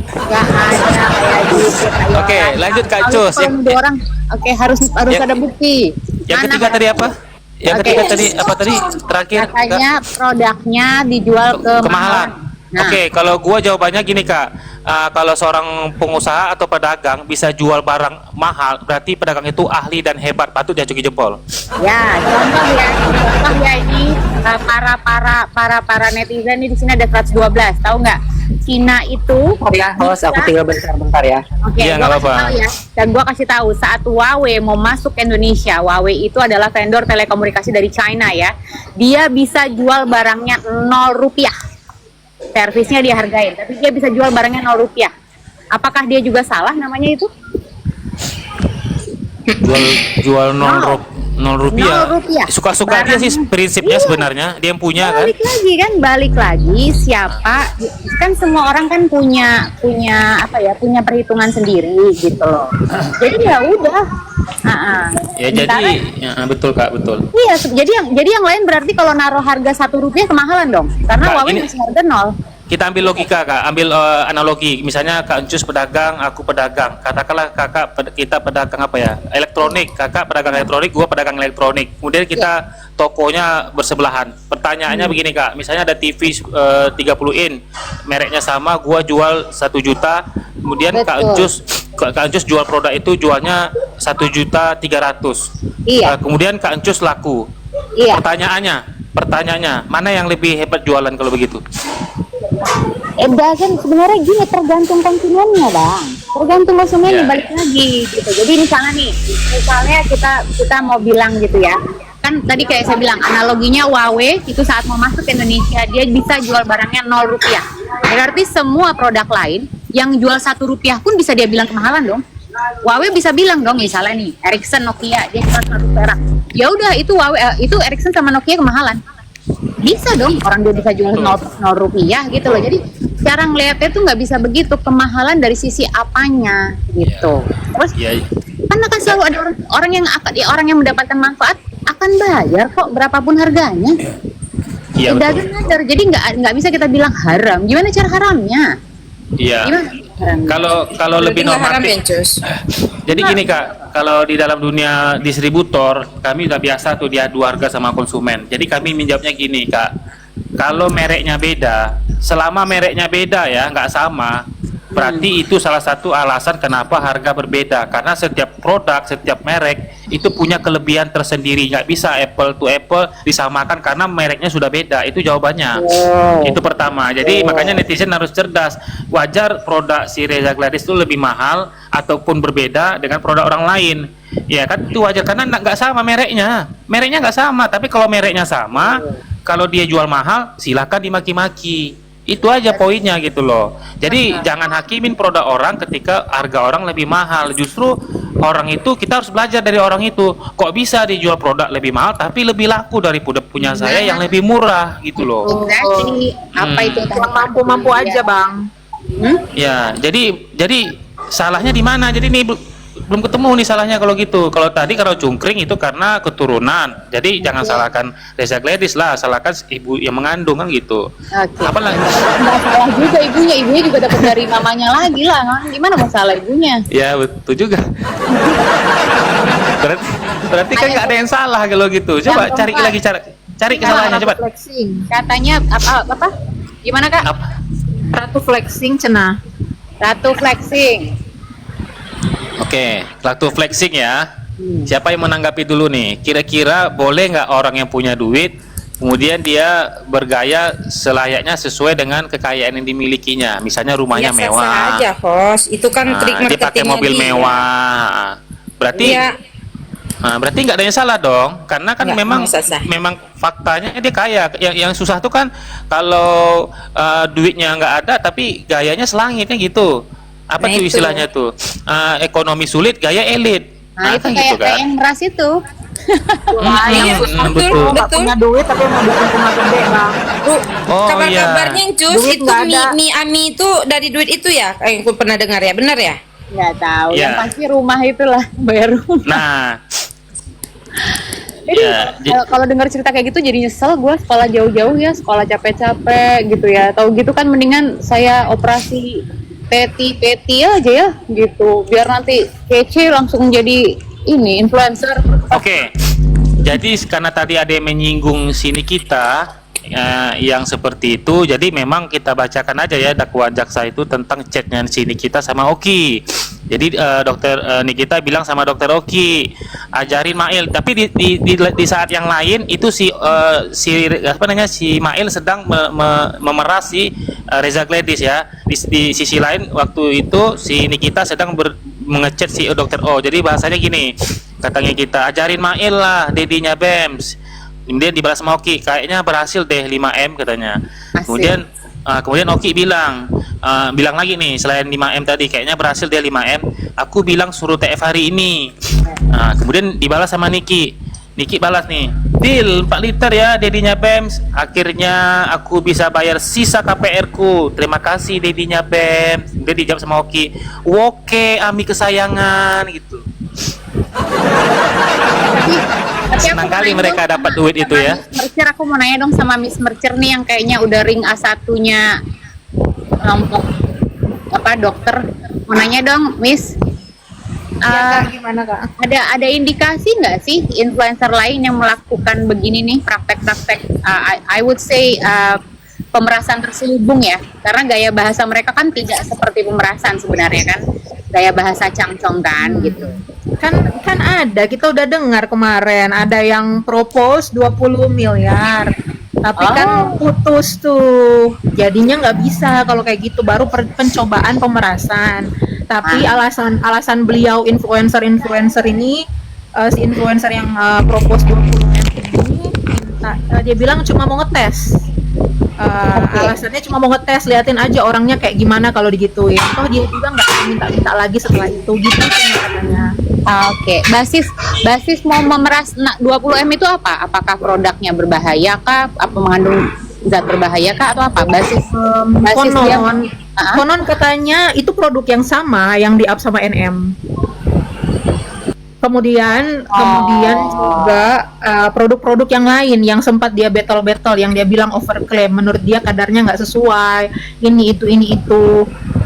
Gak ada kayak gitu. kayak
Oke,
orang.
lanjut, Kak
Kalau-
Cus.
Kalau nuduh orang, oke harus
Ya-
ada bukti.
Yang
Mana
ketiga tadi apa? Yang
Oke.
ketiga tadi apa tadi? Terakhir Kak?
Katanya produknya dijual ke
kemahalan.
Nah,
Oke, kalau gua jawabannya gini Kak. Kalau seorang pengusaha atau pedagang bisa jual barang mahal, berarti pedagang itu ahli dan hebat, patut diacungi jempol.
ya contoh ya ini para netizen ini di sini ada 112, tahu nggak? Cina itu
Ya, host, aku tinggal bentar ya.
Oke,
Iya, nggak
gua kasih
apa-apa.
tahu ya. Dan gua kasih tahu saat Huawei mau masuk ke Indonesia, Huawei itu adalah vendor telekomunikasi dari China ya. Dia bisa jual barangnya 0 rupiah. Servisnya dia hargain, tapi dia bisa jual barangnya 0 rupiah. Apakah dia juga salah namanya itu?
Jual nol rupiah.
0 rupiah.
Suka-suka dia sih prinsipnya
Iya.
sebenarnya, dia yang punya kan.
Balik lagi siapa kan semua orang kan punya punya perhitungan sendiri gitu loh. Jadi ya udah.
Ya
Sementara-
jadi ya, betul Kak, betul.
Iya, jadi yang lain berarti kalau naruh harga 1 rupiah kemahalan dong, karena
Kak,
Huawei
ini-
masih harga 0.
Kita ambil logika Kak, ambil analogi. Misalnya Kak Encus pedagang, aku pedagang. Katakanlah kita pedagang apa ya? Elektronik. Kakak pedagang elektronik, gua pedagang elektronik. Kemudian kita tokonya bersebelahan. Pertanyaannya begini Kak, misalnya ada TV 30 in, mereknya sama, gua jual 1 juta. Kemudian Kak Encus jual produk itu jualnya 1.300.000.
Iya.
Kemudian Kak Encus laku.
Iya.
Pertanyaannya, mana yang lebih hebat jualan kalau begitu?
Kan sebenarnya gini, tergantung konsumennya bang, tergantung konsumennya.
Ya.
Balik lagi gitu. Jadi misalnya kita mau bilang gitu ya, kan tadi kayak saya bilang analoginya Huawei itu saat mau masuk ke Indonesia dia bisa jual barangnya 0 rupiah. Berarti semua produk lain yang jual 1 rupiah pun bisa dia bilang kemahalan dong. Huawei bisa bilang dong, misalnya nih Ericsson, Nokia dia jual 1 perak. Ya udah itu itu Ericsson sama Nokia kemahalan. Bisa dong, orang dia bisa jual 0 rupiah gitu loh. Jadi cara ngeliatnya tuh nggak bisa begitu, kemahalan dari sisi apanya gitu. Terus
Ya,
kan akan selalu ada orang yang mendapatkan manfaat akan bayar kok berapapun harganya.
iya
Pedagang
betul.
ngajar, jadi nggak bisa kita bilang haram. Gimana cara haramnya?
Iya.
Gimana haramnya?
Kalau lebih
Berarti nggak haram ya,
normatif.
Cus?
Jadi gini Kak, kalau di dalam dunia distributor, kami udah biasa tuh diadu harga sama konsumen. Jadi kami menjawabnya gini Kak, kalau mereknya beda, selama mereknya beda ya, nggak sama, berarti itu salah satu alasan kenapa harga berbeda. Karena setiap produk, setiap merek itu punya kelebihan tersendiri. Nggak bisa apple to apple disamakan karena mereknya sudah beda. Itu jawabannya. Itu pertama. Jadi makanya netizen harus cerdas. Wajar produk si Reza Gladys itu lebih mahal ataupun berbeda dengan produk orang lain. Ya kan itu wajar karena nggak sama mereknya. Mereknya nggak sama. Tapi kalau mereknya sama, kalau dia jual mahal, silakan dimaki-maki. Itu aja poinnya gitu loh. Jadi jangan hakimin produk orang ketika harga orang lebih mahal. Justru orang itu kita harus belajar dari orang itu. Kok bisa dijual produk lebih mahal tapi lebih laku daripada punya saya yang lebih murah gitu loh.
Exactly. Apa itu?
Mampu-mampu aja, Bang.
Ya, jadi salahnya di mana? Jadi ini belum ketemu nih salahnya kalau gitu. Kalau tadi kalau cungkring itu karena keturunan. Jadi jangan salahkan Reza Gladys lah, salahkan ibu yang mengandung kan gitu.
Oke.
Apalagi
Nggak salah juga ibunya juga dapat dari mamanya lagi lah. Gimana masalah ibunya?
ya betul juga. berarti kan nggak ada yang salah kalau gitu. Coba
Yang
cari
keempat.
lagi cari kesalahannya coba.
Flexing.
Katanya apa? Gimana Kak?
Apa?
Ratu flexing cenah.
Ratu flexing.
Oke, waktu flexing ya. Siapa yang menanggapi dulu nih? Kira-kira boleh nggak orang yang punya duit, kemudian dia bergaya selayaknya sesuai dengan kekayaan yang dimilikinya. Misalnya rumahnya
Ya,
mewah.
sah-sah aja, Host. Itu kan trik
Dia pakai
marketingnya
mobil
dia.
mewah. Berarti
Iya.
berarti nggak ada yang salah dong, karena kan
Nggak,
memang
sah-sah.
memang faktanya dia kaya. Yang susah tuh kan kalau duitnya nggak ada tapi gayanya selangitnya gitu. Apa
Nah,
tuh
itu.
istilahnya tuh? Ekonomi sulit, gaya elit.
Nah, itu
kan
kayak
gitu kan.
yang ras itu.
Iya, betul.
Nggak punya duit tapi mau bikin rumah gede, Bang.
Oh,
Kabar-kabarnya Cus,
Duit
itu
nggak ada.
mie Ami itu dari duit itu ya? Yang aku pernah dengar ya, benar ya?
Nggak tahu.
Iya.
Yang pasti rumah itulah bayar rumah.
Nah,
Jadi kalau dengar cerita kayak gitu jadi nyesel gue sekolah jauh-jauh ya, sekolah capek-capek gitu ya. Tahu gitu kan mendingan saya operasi peti aja ya gitu. Biar nanti kece langsung jadi ini influencer.
oke. Jadi karena tadi ada yang menyinggung sini kita yang seperti itu, jadi memang kita bacakan aja ya dakwaan jaksa itu tentang chatnya sini kita sama Oki. Jadi dokter Nikita bilang sama dokter Oki, ajarin Mail. Tapi di saat yang lain itu si Mail sedang memeras si Reza Gladys ya. Di sisi lain waktu itu si Nikita sedang mengechat si dokter O. Jadi bahasanya gini, katanya kita ajarin Mail lah, dedinya Bems. Kemudian dibalas sama Oki, kayaknya berhasil deh 5M katanya.
Asik.
Kemudian Oki bilang lagi nih selain 5M tadi, kayaknya berhasil dia 5M. Aku bilang suruh TF hari ini. Kemudian dibalas sama Niki balas nih, deal 4 liter ya dedinya Bems. Akhirnya aku bisa bayar sisa KPR ku. Terima kasih dedinya Bems. Dia dijawab sama Oki, oke Ami kesayangan gitu.
Tapi
Senang
aku
kali
mau
mereka
nanya
dapat
dong
duit
sama
itu ya.
Miss Mercer, aku mau nanya dong sama Miss Mercer nih yang kayaknya udah ring A1-nya kelompok dokter. Mau nanya dong, Miss.
Gimana, Kak?
Ada indikasi nggak sih influencer lain yang melakukan begini nih praktek-praktek I would say pemerasan terselubung ya, karena gaya bahasa mereka kan tidak seperti pemerasan sebenarnya kan, gaya bahasa cangcong kan gitu.
Kan ada, kita udah dengar kemarin ada yang propose 20 miliar. Tapi kan putus tuh. Jadinya nggak bisa kalau kayak gitu, baru pencobaan pemerasan. Tapi alasan beliau influencer ini si influencer yang propose 20 miliar ini dia bilang cuma mau ngetes. Alasannya cuma mau ngetes, liatin aja orangnya kayak gimana kalau digituin. Toh dia juga nggak minta lagi setelah itu gitu katanya.
Oke, basis mau memeras 20M itu apa? Apakah produknya berbahaya kah? Apa mengandung zat berbahaya kah atau apa? Basis dia
Konon katanya itu produk yang sama yang di-up sama NM. Kemudian juga produk-produk yang lain yang sempat dia battle yang dia bilang overclaim, menurut dia kadarnya nggak sesuai, ini itu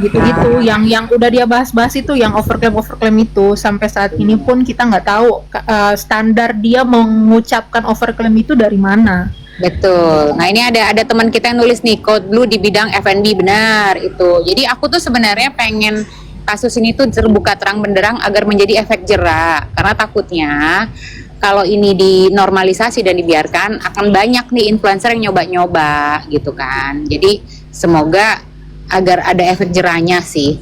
gitu-gitu, yang udah dia bahas itu, yang overclaim itu sampai saat ini pun kita nggak tahu standar dia mengucapkan overclaim itu dari mana.
Betul. Nah ini ada teman kita yang nulis nih, code blue di bidang F&B, benar itu. Jadi aku tuh sebenarnya pengen kasus ini tuh terbuka terang benderang agar menjadi efek jerak, karena takutnya kalau ini dinormalisasi dan dibiarkan akan banyak nih influencer yang nyoba-nyoba gitu kan. Jadi semoga agar ada efek jerahnya sih.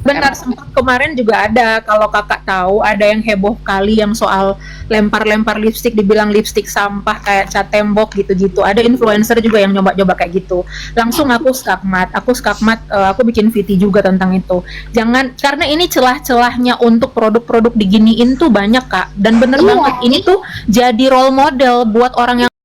Benar, sempat kemarin juga ada, kalau kakak tahu, ada yang heboh kali yang soal lempar-lempar lipstik, dibilang lipstik sampah kayak cat tembok gitu-gitu. Ada influencer juga yang nyoba-nyoba kayak gitu. Langsung aku skakmat, aku bikin VT juga tentang itu. Jangan, karena ini celah-celahnya untuk produk-produk diginiin tuh banyak, Kak. Dan bener banget, ini tuh jadi role model buat orang yang